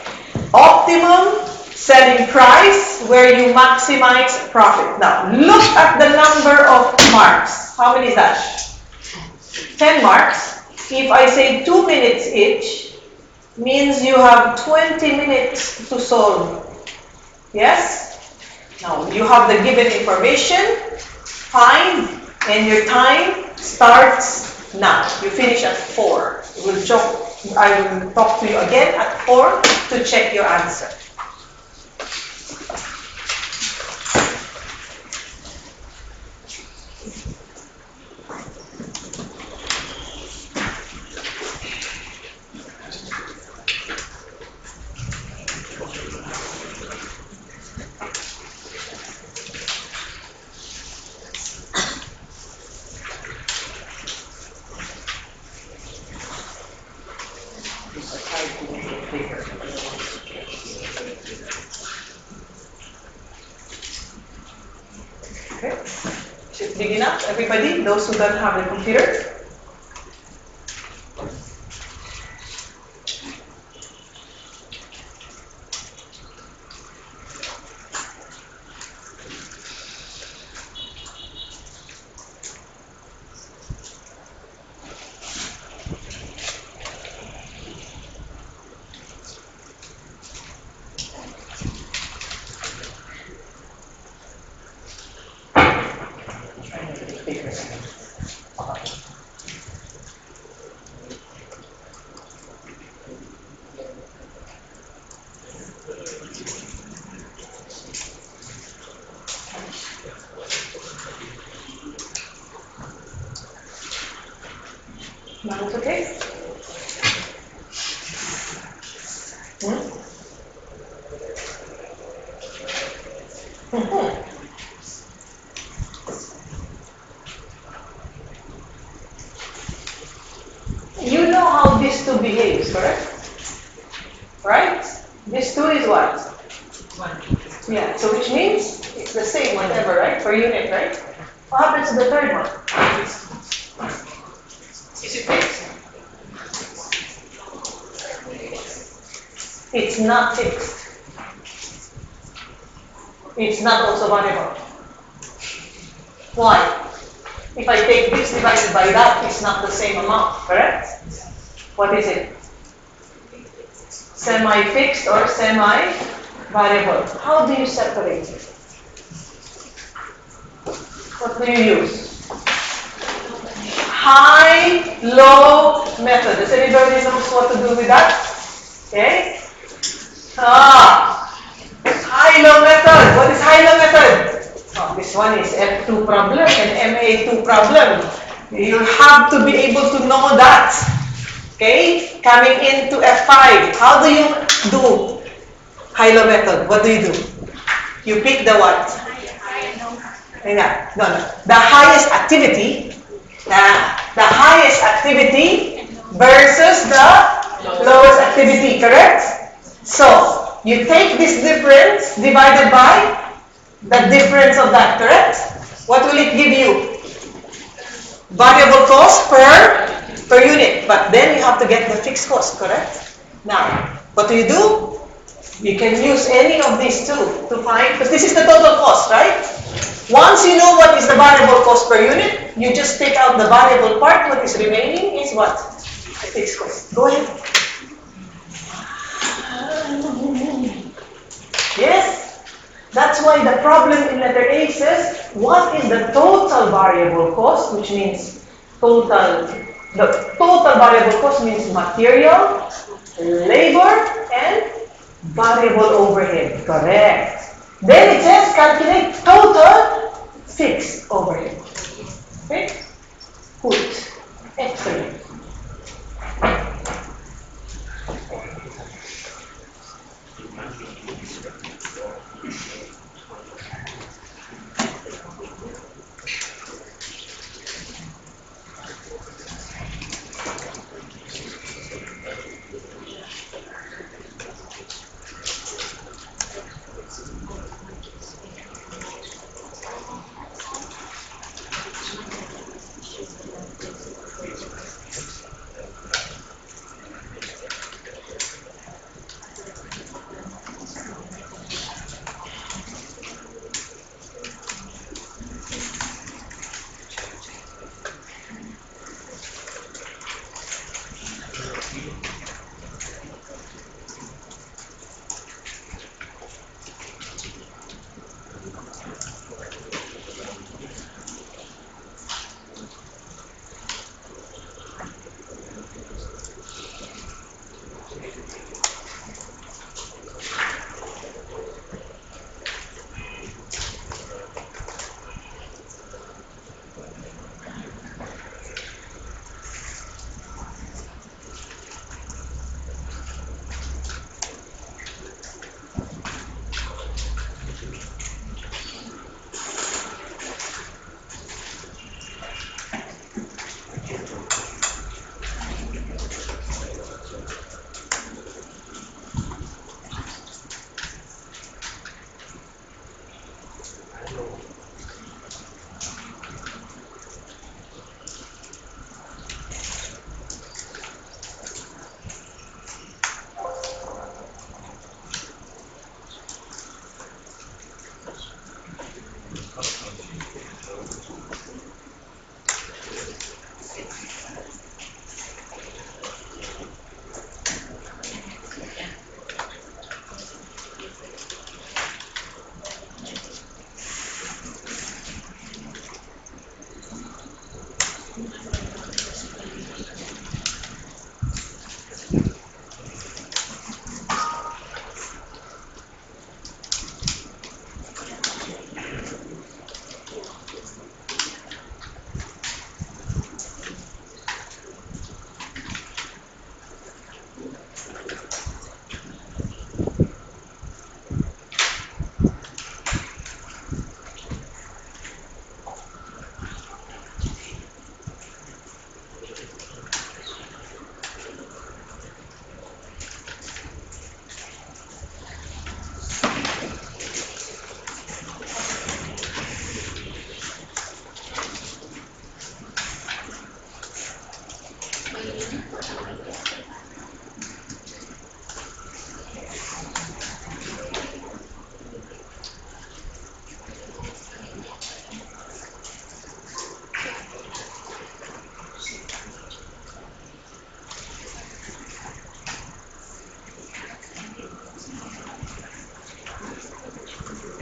Optimum selling price where you maximize profit. Now, look at the number of marks. How many is that? 10 marks. If I say 2 minutes each, means you have 20 minutes to solve. Yes? Now, you have the given information. Find, and your time starts now. You finish at 4. I will talk to you again at 4 to check your answer. Okay. Is it big enough, everybody? Those who don't have a computer? Now it's okay? You know how this 2 behaves, correct? Right? This 2 is what? 1. Yeah, so which means it's the same whatever, right? Per unit, right? What happens to the third one? Is it fixed? It's not fixed. It's not also variable. Why? If I take this divided by that, it's not the same amount, correct? What is it? Semi-fixed or semi-variable. How do you separate it? What do you use? High-low method. Does anybody know what to do with that? Okay? High-low method. What is high-low method? Oh, this one is F2 problem and MA2 problem. You have to be able to know that. Okay? Coming into F5, how do you do high-low method? What do? You pick the what? No. The highest activity. The highest activity versus the lowest activity, correct? So, you take this difference divided by the difference of that, correct? What will it give you? Variable cost per unit. But then you have to get the fixed cost, correct? Now, what do? You can use any of these two to find, because this is the total cost, right? Once you know what is the variable cost per unit, you just take out the variable part. What is remaining is what? The fixed cost. Go ahead. Yes? That's why the problem in letter A says, what is the total variable cost, which means the total variable cost means material, labor, and variable overhead. Correct. Then it says calculate total fixed overhead. Okay? Good. Excellent.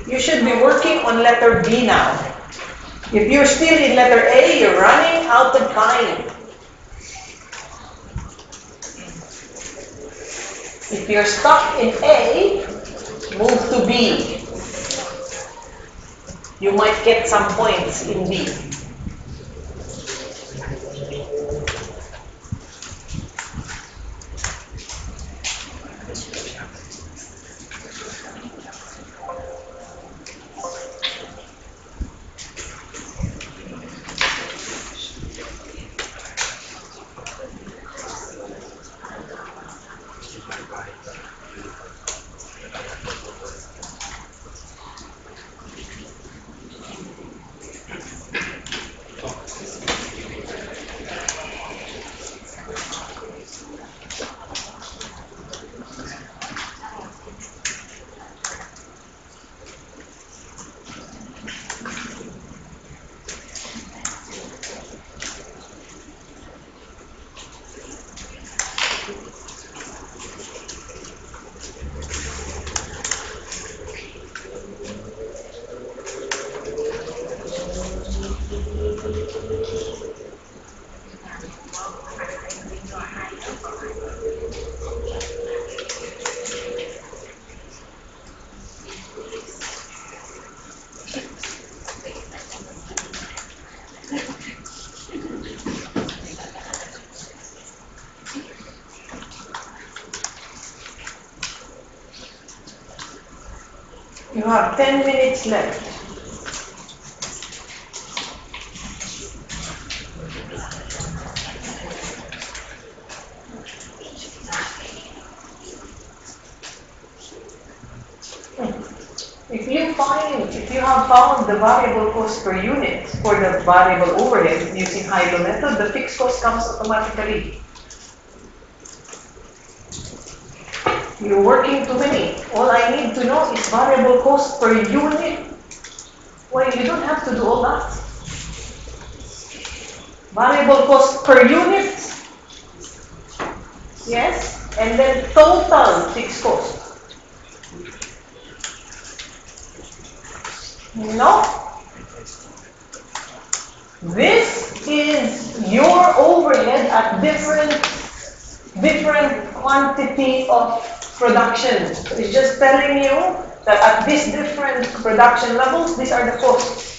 You should be working on letter B now. If you're still in letter A, you're running out of time. If you're stuck in A, move to B. You might get some points in B. You have 10 minutes left. If you have found the variable cost per unit for the variable overhead using high-low method, the fixed cost comes automatically. You're working too many. All I need to know is variable cost per unit. Well, you don't have to do all that. Variable cost per unit. Yes. And then total fixed cost. No. This is your overhead at different quantity of production. So it's just telling you that at these different production levels, these are the costs.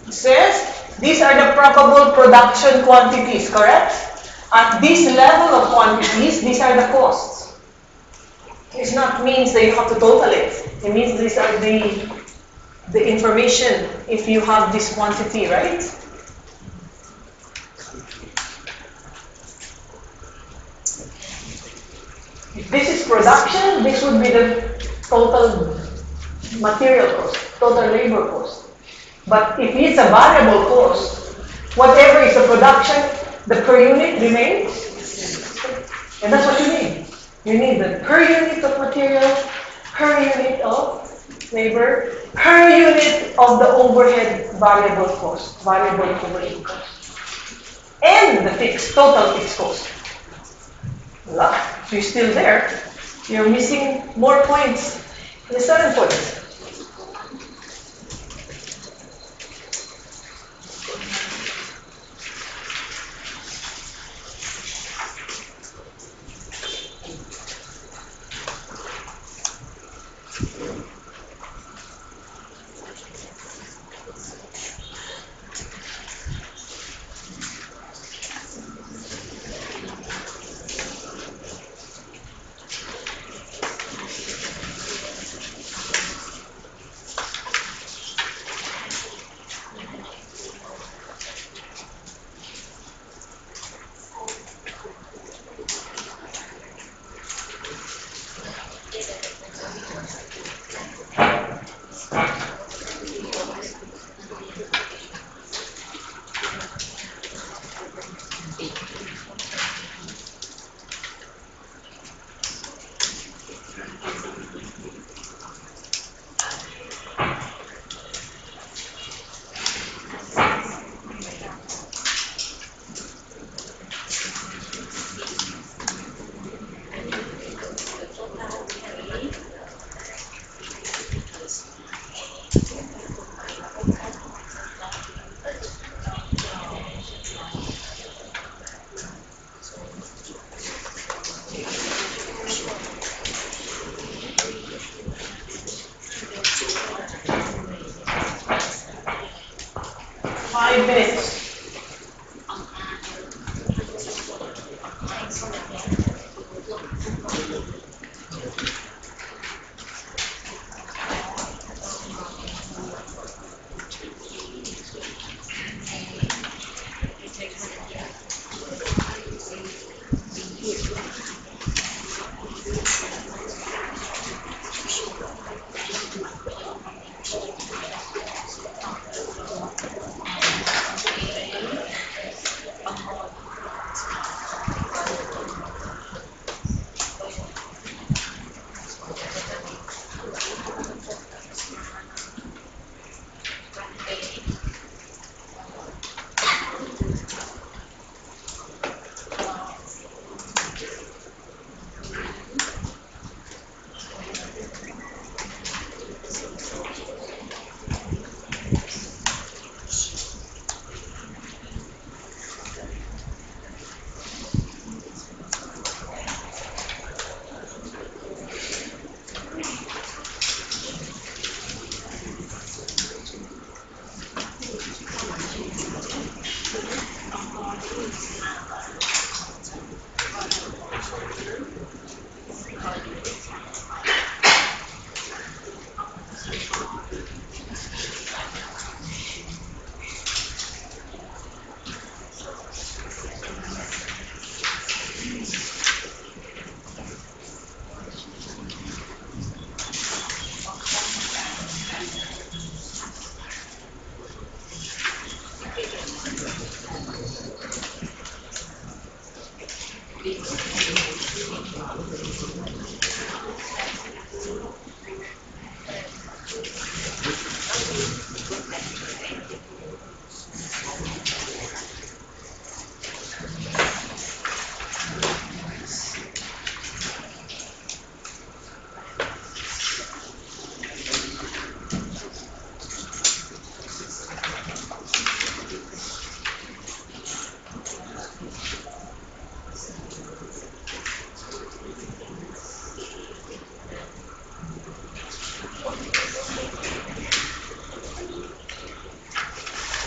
Says these are the probable production quantities, correct? At this level of quantities, these are the costs. It not means that you have to total it. It means these are the information if you have this quantity, right? If this is production, this would be the total material cost, total labor cost. But if it's a variable cost, whatever is the production, the per unit remains. And that's what you need. You need the per unit of material, per unit of labor, per unit of the overhead variable cost, variable overhead cost. And the total fixed cost. Well, if you're still there, you're missing more points. The 7 points.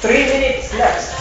3 minutes left.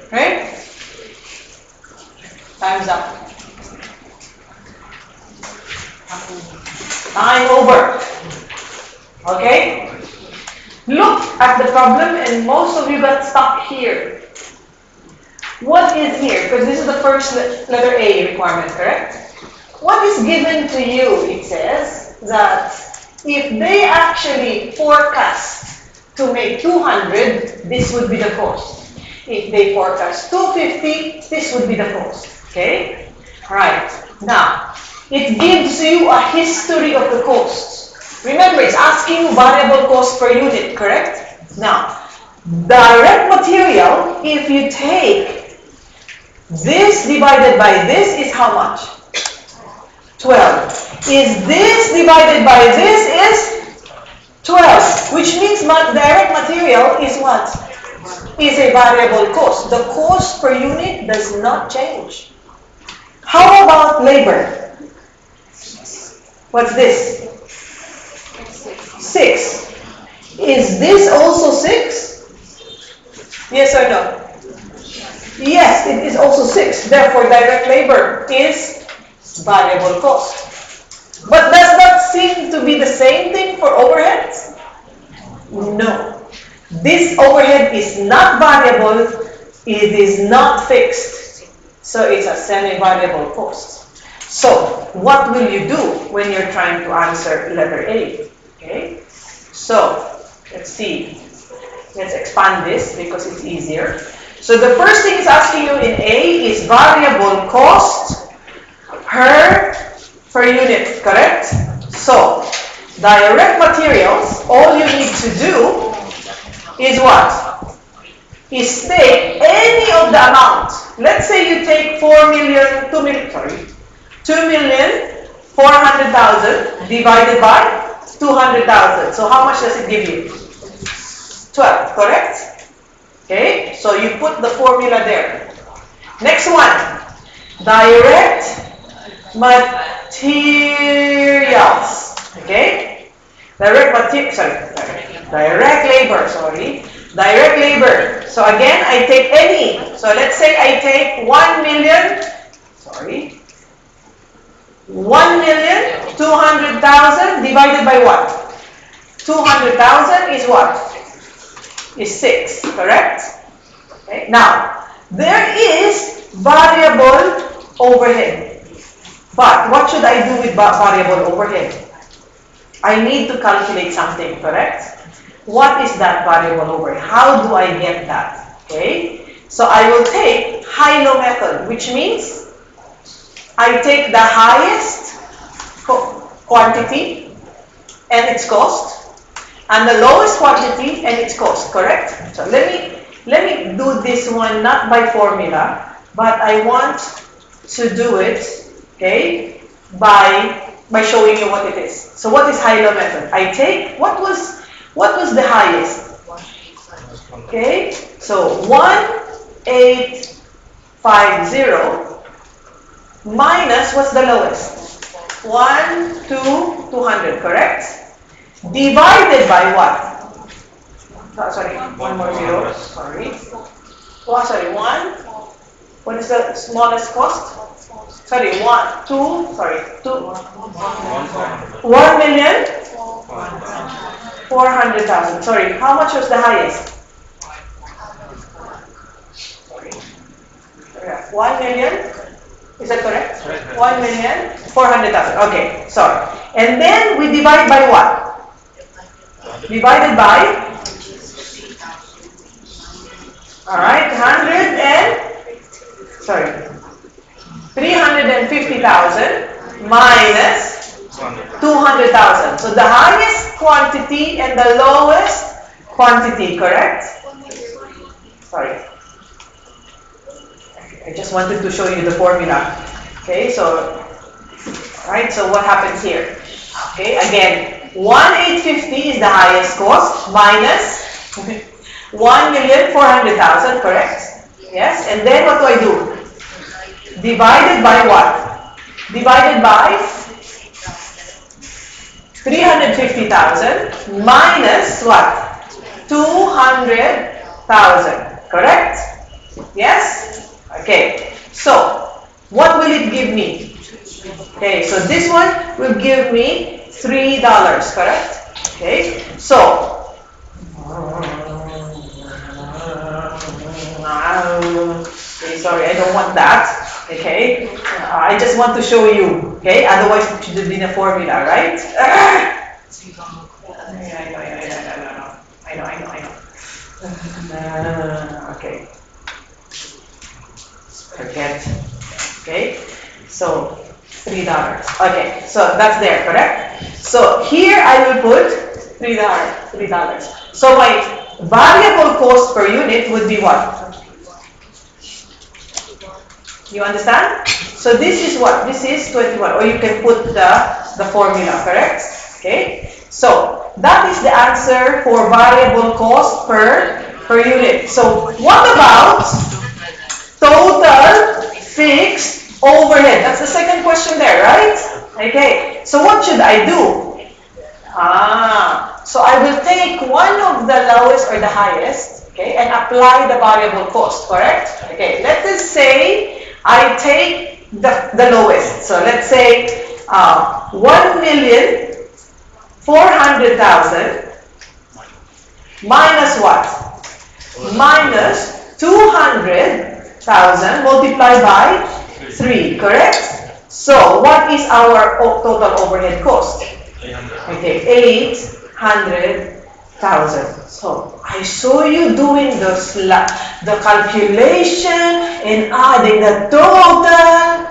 Right? Time's up. Time over. Okay? Look at the problem and most of you got stuck here. What is here? Because this is the first letter A requirement, correct? What is given to you? It says that if they actually forecast to make 200, this would be the cost. If they forecast 250, this would be the cost. Okay? Right. Now, it gives you a history of the costs. Remember, it's asking you variable cost per unit, correct? Now, direct material, if you take this divided by this is how much? 12. Is this divided by this is 12, which means direct material is what? Is a variable cost. The cost per unit does not change. How about labor? What's this? 6. Is this also 6? Yes or no? Yes, it is also 6. Therefore, direct labor is variable cost. But does that seem to be the same thing for overheads? No. This overhead is not variable. It is not fixed. So it's a semi-variable cost. So what will you do when you're trying to answer letter A? Okay. So let's see. Let's expand this because it's easier. So the first thing it's asking you in A is variable cost per unit, correct? So direct materials, all you need to do is what? Is take any of the amount. Let's say you take 2,400,000 divided by 200,000. So how much does it give you? 12, correct? Okay, so you put the formula there. Next one, direct materials. Okay, direct labor. Direct labor. So again, I take any. So let's say I take 1,200,000 divided by what? 200,000 is what? Is 6, correct? Okay. Now, there is variable overhead. But what should I do with variable overhead? I need to calculate something, correct? What is that variable overhead? How do I get that? Okay? So I will take high-low method, which means I take the highest quantity and its cost, and the lowest quantity and its cost, correct? So let me do this one not by formula, but I want to do it, okay, by showing you what it is. So what is high-low method? I take what was the highest? Okay, so 1850 minus what's the lowest? 200, correct? Divided by what? One more zero. Sorry. One. What is the smallest cost? 1,400,000. Sorry, how much was the highest? 1 million. Is that correct? 1,400,000. Okay, sorry. And then we divide by what? Divided by? Alright, 350,000 minus 200,000. So the highest quantity and the lowest quantity, correct? Sorry. I just wanted to show you the formula. Okay, so, alright, so what happens here? Okay, again, 1,850 is the highest cost minus 1,400,000, correct? Yes, and then what do I do? Divided by what? Divided by 350,000 minus what? 200,000, correct? Yes? Okay, so what will it give me? Okay, so this one will give me $3, correct? Okay, so okay, sorry, I don't want that. Okay, I just want to show you. Okay, otherwise it should have been a formula, right? I know. Okay. Forget. Okay, so $3. Okay, so that's there, correct? So here I will put $3. So my variable cost per unit would be what? You understand? So this is what? This is 21, or you can put the formula, correct? Okay. So that is the answer for variable cost per unit. So what about total fixed overhead? That's the second question there, right? Okay, so what should I do? So I will take one of the lowest or the highest, okay, and apply the variable cost, correct? Okay, let us say I take the lowest. So let's say 1,400,000 minus what? Minus 200,000 multiplied by 3, correct? So what is our total overhead cost? Okay, 800,000. So I saw you doing the calculation and adding the total.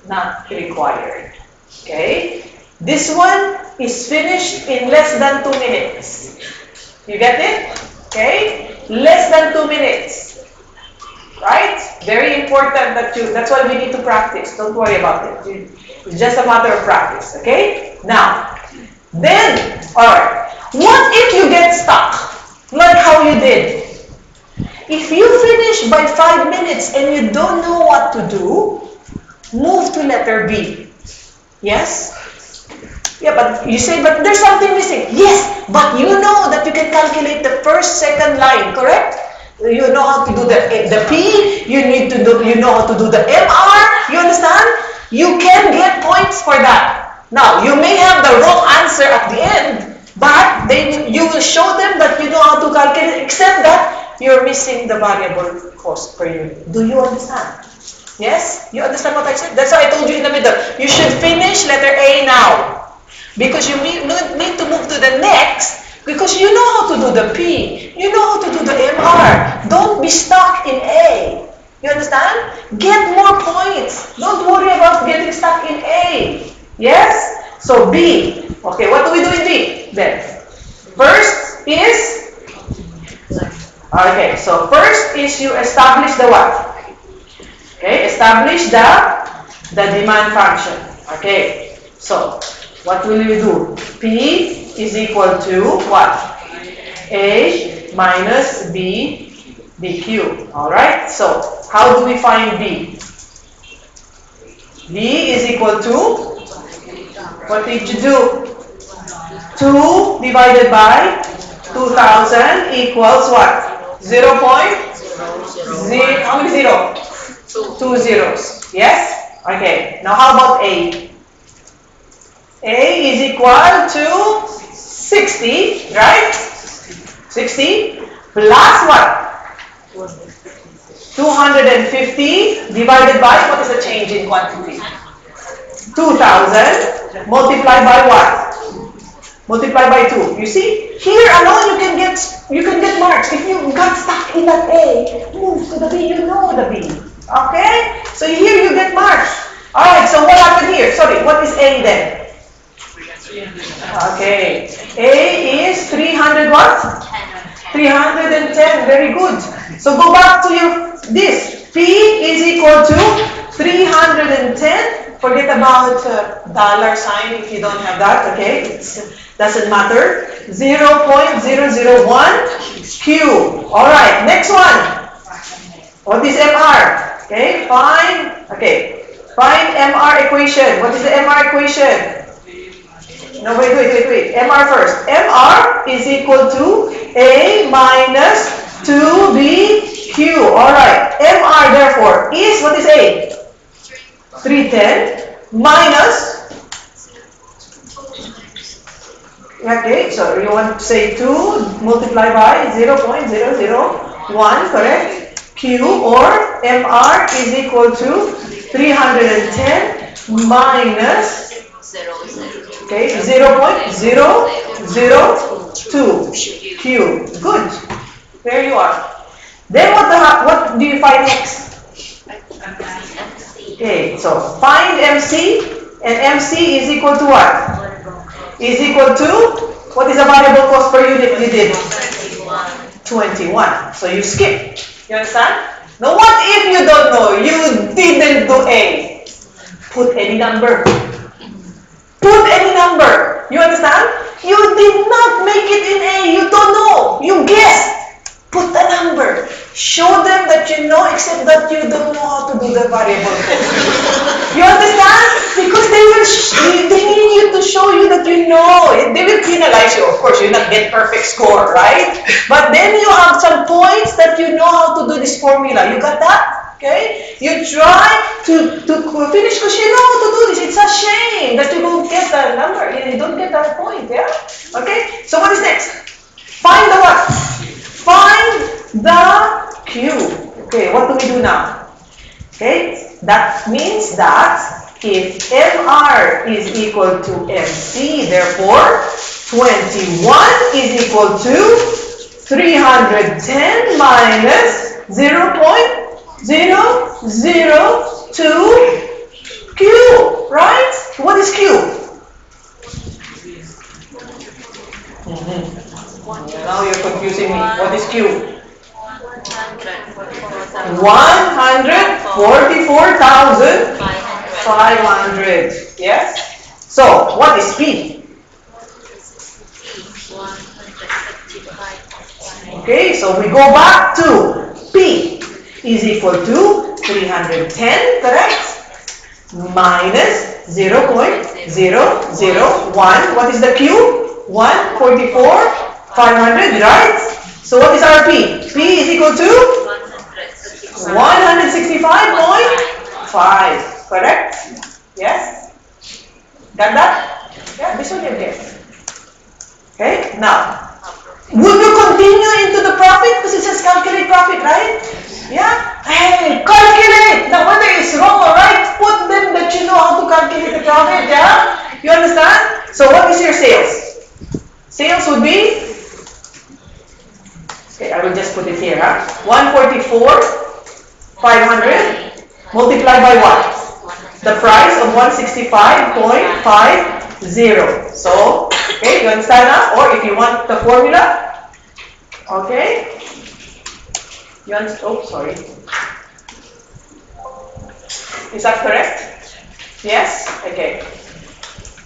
Not required. Okay, this one is finished in less than 2 minutes. You get it? Okay, less than 2 minutes. Right? Very important that's why we need to practice. Don't worry about it. It's just a matter of practice. Okay? Now, then, alright. What if you get stuck? Like how you did. If you finish by 5 minutes and you don't know what to do, move to letter B. Yes? Yeah, but you say, but there's something missing. Yes, but you know that you can calculate the first, second line, correct? You know how to do the P, you know how to do the MR, you understand? You can get points for that. Now, you may have the wrong answer at the end, but then you will show them that you know how to calculate, except that you're missing the variable cost per unit. Do you understand? Yes? You understand what I said? That's why I told you in the middle. You should finish letter A now. Because you need to move to the next, because you know how to do the P. You know how to do the MR. Don't be stuck in A. You understand? Get more points. Don't worry about getting stuck in A. Yes? So B. Okay, what do we do in B then? First is... Okay, so first is you establish the what? Okay, establish the demand function. Okay, so what will you do? P is equal to what? A minus B BQ. Alright, so how do we find B? B is equal to, what did you do? 2 divided by 2,000 equals what? 0. How many zero? 2 zeros. Yes? Okay. Now how about A? A is equal to 60, right? 60 plus what? 250 divided by, what is the change in quantity? 2,000 multiplied by what? Multiplied by 2. You see? Here alone you can get marks. If you got stuck in that A, move to the B, you know the B. Okay? So here you get marks. Alright, so what happened here? Sorry, what is A then? Okay. A is 300 what? 310. Very good. So go back to this. P is equal to 310. Forget about dollar sign if you don't have that. Okay. It doesn't matter. 0.001 Q. Alright. Next one. What is MR? Okay. Find MR equation. What is the MR equation? No, wait. MR first. MR is equal to A minus 2BQ. Alright. MR therefore is, what is A? 310 minus, okay, so you want to say 2 multiplied by 0.001, correct? Q or MR is equal to 310 minus, okay, 0.002 Q. Good. There you are. Then what do you find next? Okay, so find MC, and MC is equal to what? Is equal to, what is the variable cost per unit you did? 21. So you skip. You understand? Now what if you don't know? You didn't do A. Put any number. Put any number. You understand? You did not make it in A. You don't know. You guessed. Put a number. Show them that you know, except that you don't know how to do the variable test. You understand? Because they need you to show you that you know. They will penalize you. Of course, you will not get perfect score, right? But then you have some points that you know how to do this formula. You got that? Okay? You try to finish because you know how to do this. It's a shame that you don't get the number. You don't get that point, yeah? Okay? So what is next? Find the what? Find the Q. Okay, what do we do now? Okay, that means that if MR is equal to MC, therefore 21 is equal to 310 minus 0.002 Q, right? What is Q? Now you're confusing me. What is Q? 144,500. Yes? So, what is P? Okay, so we go back to P is equal to 310, correct? Minus 0.001. What is the Q? 144,500, right? So what is our P? P is equal to 165.5, correct? Yes? Got that? Yeah, this one you get. Okay, now, would you continue into the profit? Because it says calculate profit, right? Yeah? Hey, calculate! Now whether it's wrong or right, put them that you know how to calculate the profit, yeah? You understand? So what is your sales? Sales would be, okay, I will just put it here, 144,500 multiplied by what? The price of 165.50. So, okay, you understand now? Or if you want the formula, okay, you understand? Oh, sorry. Is that correct? Yes? Okay.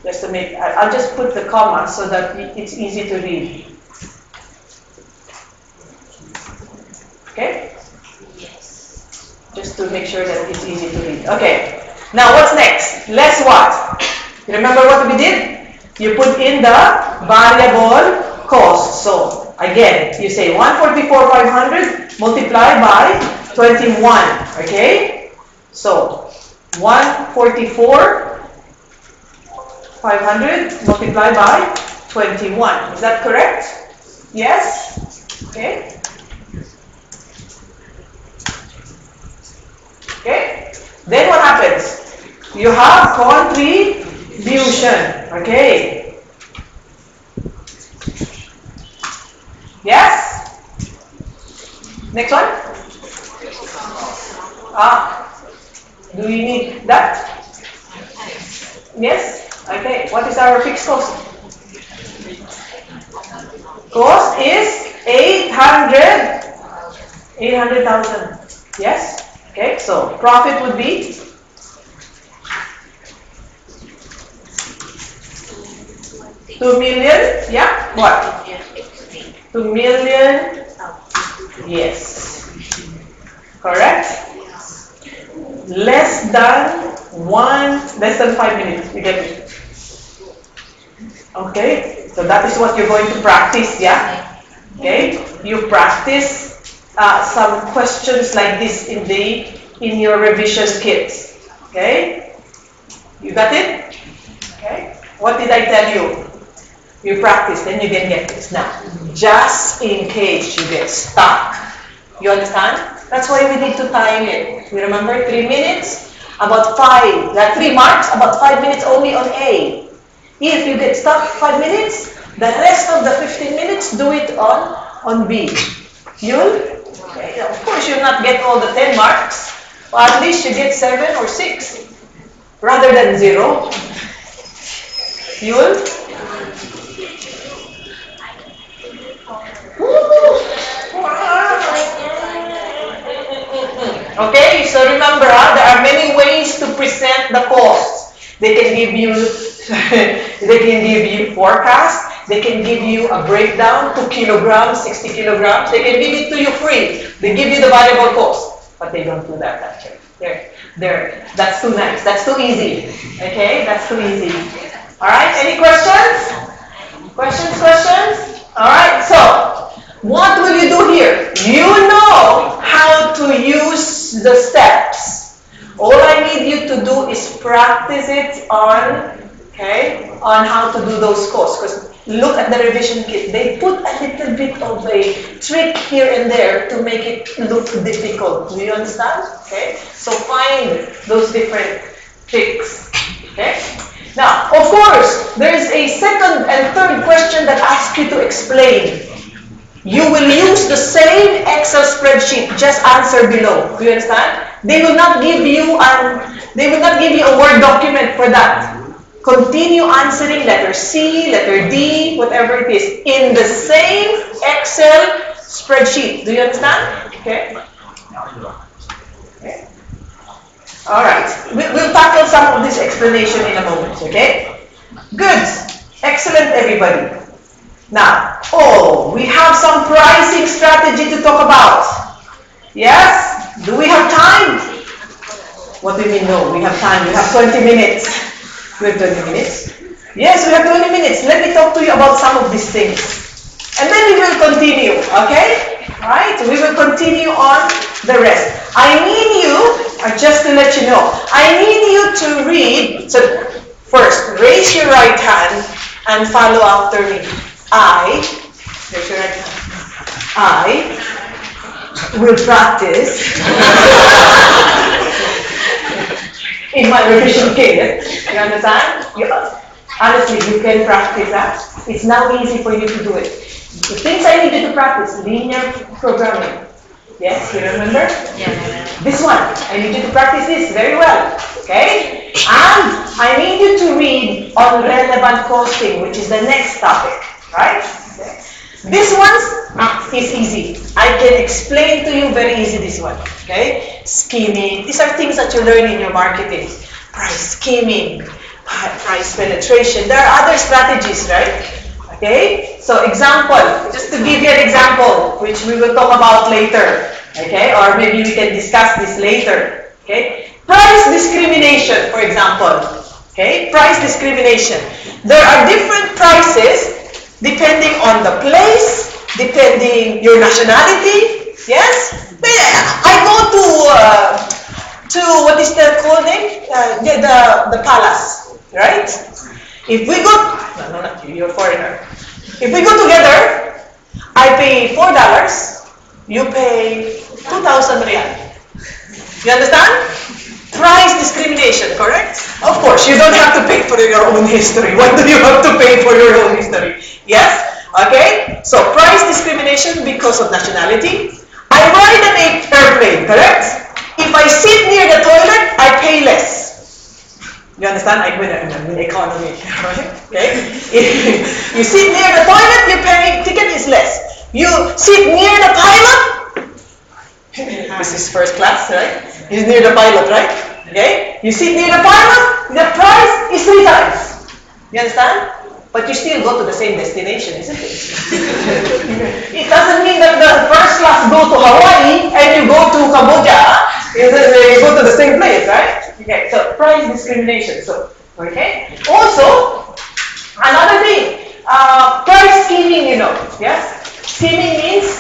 Just to make, I'll just put the comma so that it's easy to read. Okay? Yes. Just to make sure that it's easy to read. Okay. Now what's next? Less what? You remember what we did? You put in the variable cost. So again, you say 144,500 multiplied by 21. Okay? So 144,500 multiplied by 21. Is that correct? Yes? Okay. Okay. Then what happens? You have contribution. Okay. Yes? Next one? Do you need that? Yes? Okay. What is our fixed cost? Cost is 800,000. Yes? Okay. So profit would be 2 million. Yeah? What? 2 million. Yes. Correct? Less than 5 minutes. You get it? Okay. So that is what you're going to practice, yeah? Okay. You practice some questions like this in your revision kits. Okay. You got it? Okay. What did I tell you? You practice, then you can get this. Now, just in case you get stuck, you understand? That's why we need to time it. We remember 3 minutes, about 5. There are 3 marks, about 5 minutes only on A. If you get stuck 5 minutes, the rest of the 15 minutes, do it on B. Okay, of course, you'll not get all the 10 marks, but at least you get 7 or 6 rather than 0. Okay, so remember, there are many ways to present the costs. They can give you They can give you forecast. They can give you a breakdown, 2 kilograms, 60 kilograms. They can give it to you free. They give you the variable cost. But they don't do that actually. That's too nice. That's too easy. Okay? That's too easy. Alright, any questions? Questions? Alright, so what will you do here? You know how to use the steps. All I need you to do is practice it on how to do those courses. Because look at the revision kit. They put a little bit of a trick here and there to make it look difficult. Do you understand? Okay? So find those different tricks. Okay? Now, of course, there is a second and third question that asks you to explain. You will use the same Excel spreadsheet, just answer below. Do you understand? They will not give you a Word document for that. Continue answering letter C, letter D, whatever it is, in the same Excel spreadsheet. Do you understand? Okay. All right. We'll tackle some of this explanation in a moment. Okay. Good. Excellent, everybody. Now, we have some pricing strategy to talk about. Yes? Do we have time? What do you mean no? We have time. We have 20 minutes. We have 20 minutes? Yes, we have 20 minutes. Let me talk to you about some of these things. And then we will continue, okay? Alright? We will continue on the rest. I need you, just to let you know, I need you to read. So, first, raise your right hand and follow after me. Raise your right hand. I will practice in my revision kit. You understand? Honestly, you can practice that. It's now easy for you to do it. The things I need you to practice, linear programming. Yes, you remember? Yeah. This one, I need you to practice this very well. Okay? And I need you to read on relevant costing, which is the next topic. Right? Okay. This one is easy. I can explain to you very easy this one. Okay? Scheming. These are things that you learn in your marketing. Price scheming, price penetration. There are other strategies, right? Okay? So example, just to give you an example, which we will talk about later. Okay? Or maybe we can discuss this later. Okay? Price discrimination, for example. Okay? Price discrimination. There are different prices depending on the place, depending your nationality. Yes? I go to what is the called name? The palace, right? If we go, no, not you, you're a foreigner. If we go together, I pay $4, you pay 2,000 real. You understand? Price discrimination, correct? Of course, you don't have to pay for your own history. Why do you have to pay for your own history? Yes? Okay? So, price discrimination because of nationality. I ride an airplane, correct? If I sit near the toilet, I pay less. You understand? I'm in economy, right? Okay? If you sit near the toilet, your ticket is less. You sit near the pilot, this is first class, right? He's near the pilot, right? Okay? You sit near the pilot, the price is 3 times. You understand? But you still go to the same destination, isn't it? It doesn't mean that the first class go to Hawaii and you go to Cambodia. You go to the same place, right? Okay, so price discrimination. So, okay. Also, another thing, price scheming, you know. Yes? Scheming means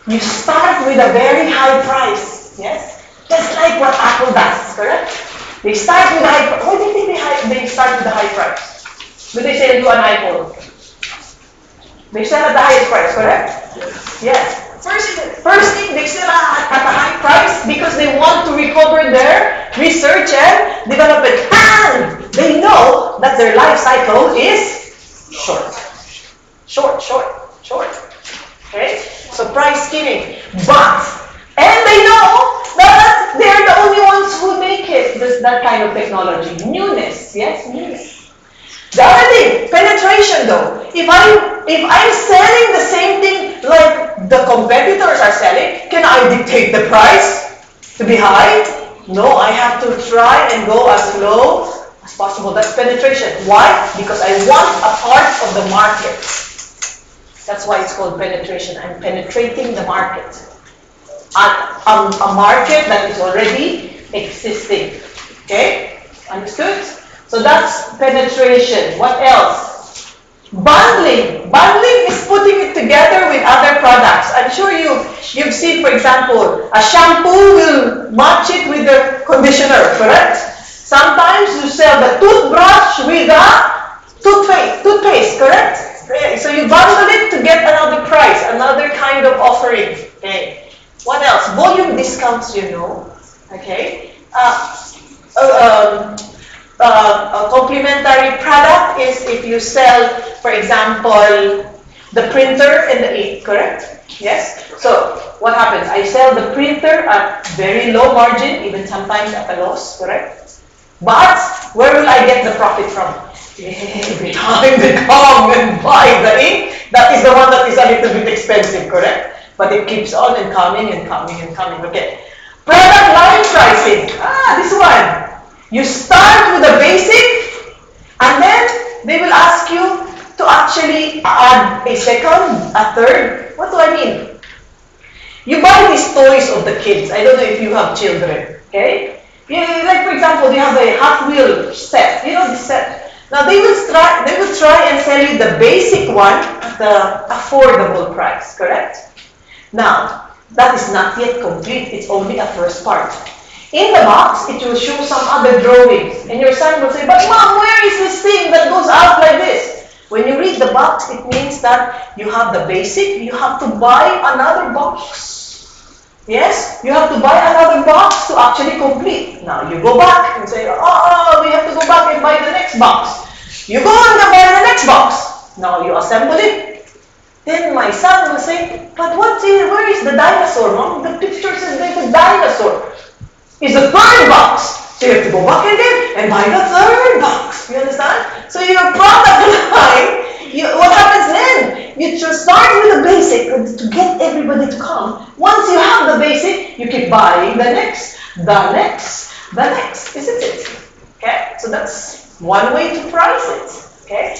you start with a very high price. Yes? Just like what Apple does, correct? They start with a high price. Why do you think they start with a high price? When they sell you an iPhone, they sell at the highest price, correct? Yes. First thing, they sell at a high price because they want to recover their research and development. And they know that their life cycle is short. Okay? So price scheming. And they know that they're the only ones who make it, that kind of technology. Newness, yes? Newness. The other thing, penetration though. If I'm selling the same thing like the competitors are selling, can I dictate the price to be high? No, I have to try and go as low as possible. That's penetration. Why? Because I want a part of the market. That's why it's called penetration. I'm penetrating the market. A market that is already existing. Okay? Understood? So that's penetration. What else? Bundling. Bundling is putting it together with other products. I'm sure you've seen, for example, a shampoo will match it with the conditioner, correct? Sometimes you sell the toothbrush with a toothpaste, correct? Okay, so you bundle it to get another price, another kind of offering. Okay. What else? Volume discounts, Okay. A complementary product is if you sell, for example, the printer and the ink, correct? Yes? So, what happens? I sell the printer at very low margin, even sometimes at a loss, correct? But, where will I get the profit from? Every time they come and buy the ink, that is the one that is a little bit expensive, correct? But it keeps on and coming and coming and coming, okay? Product line pricing. This one. You start with the basic, and then they will ask you to actually add a second, a third. What do I mean? You buy these toys of the kids. I don't know if you have children, okay? Like for example, they have a Hot Wheel set. You know this set. Now they will try and sell you the basic one at the affordable price, correct? Now, that is not yet complete. It's only a first part. In the box, it will show some other drawings. And your son will say, but mom, where is this thing that goes out like this? When you read the box, it means that you have the basic, you have to buy another box. Yes? You have to buy another box to actually complete. Now, you go back and say, we have to go back and buy the next box. You go and buy the next box. Now, you assemble it. Then my son will say, but where is the dinosaur, mom? The picture says there's a dinosaur. It's the third box. So you have to go back again and buy the third box. You understand? So your product line, what happens then? You just start with the basic to get everybody to come. Once you have the basic, you keep buying the next, isn't it? Okay? So that's one way to price it. Okay?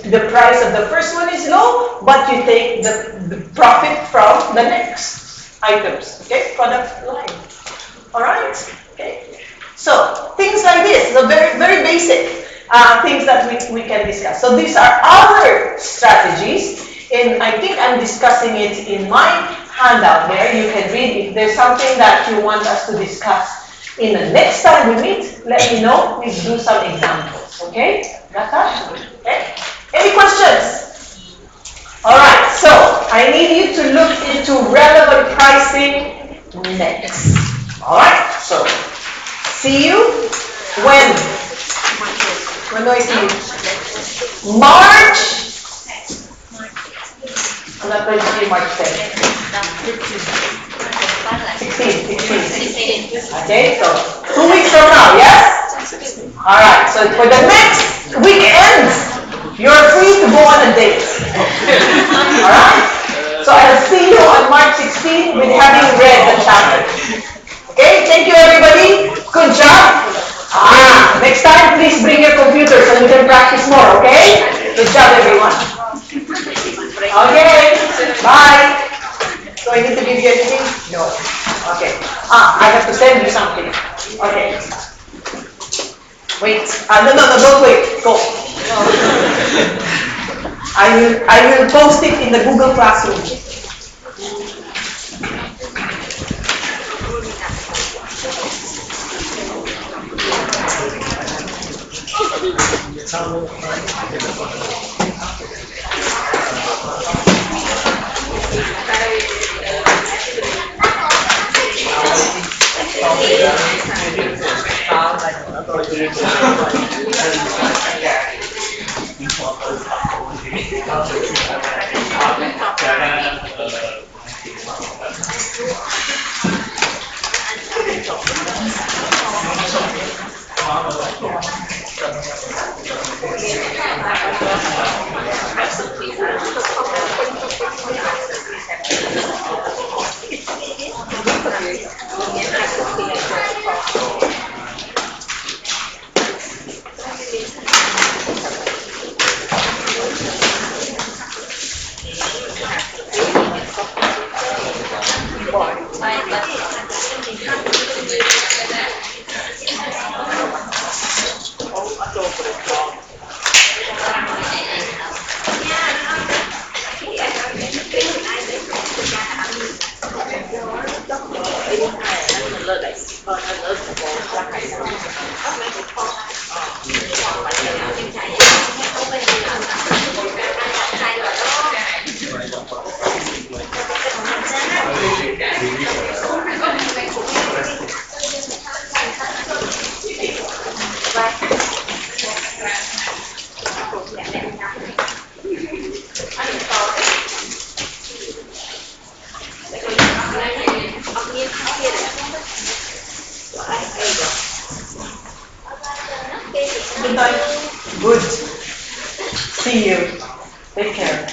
The price of the first one is low, but you take the profit from the next items. Okay? Product line. Alright? Okay. So, things like this, the very, very basic things that we can discuss. So, these are other strategies, and I think I'm discussing it in my handout there. You can read. If there's something that you want us to discuss in the next time we meet, let me know. Please do some examples. Okay? Natasha? Okay? Any questions? Alright, so I need you to look into relevant pricing next. Alright, so see you when? When do I see you? March. I'm not going to see you March 10th. 16. Okay, so 2 weeks from now, yes? Alright, so for the next weekend, you're free to go on a date. Alright? So I'll see you on March 16 with having read the chapter. Okay, thank you everybody. Good job. Next time, please bring your computer so we can practice more, okay? Good job, everyone. Okay, bye. Do I need to give you anything? No. Okay. I have to send you something. Okay. Wait. No, don't wait. Go. I will post it in the Google Classroom. Good night. Good. See you. Take care.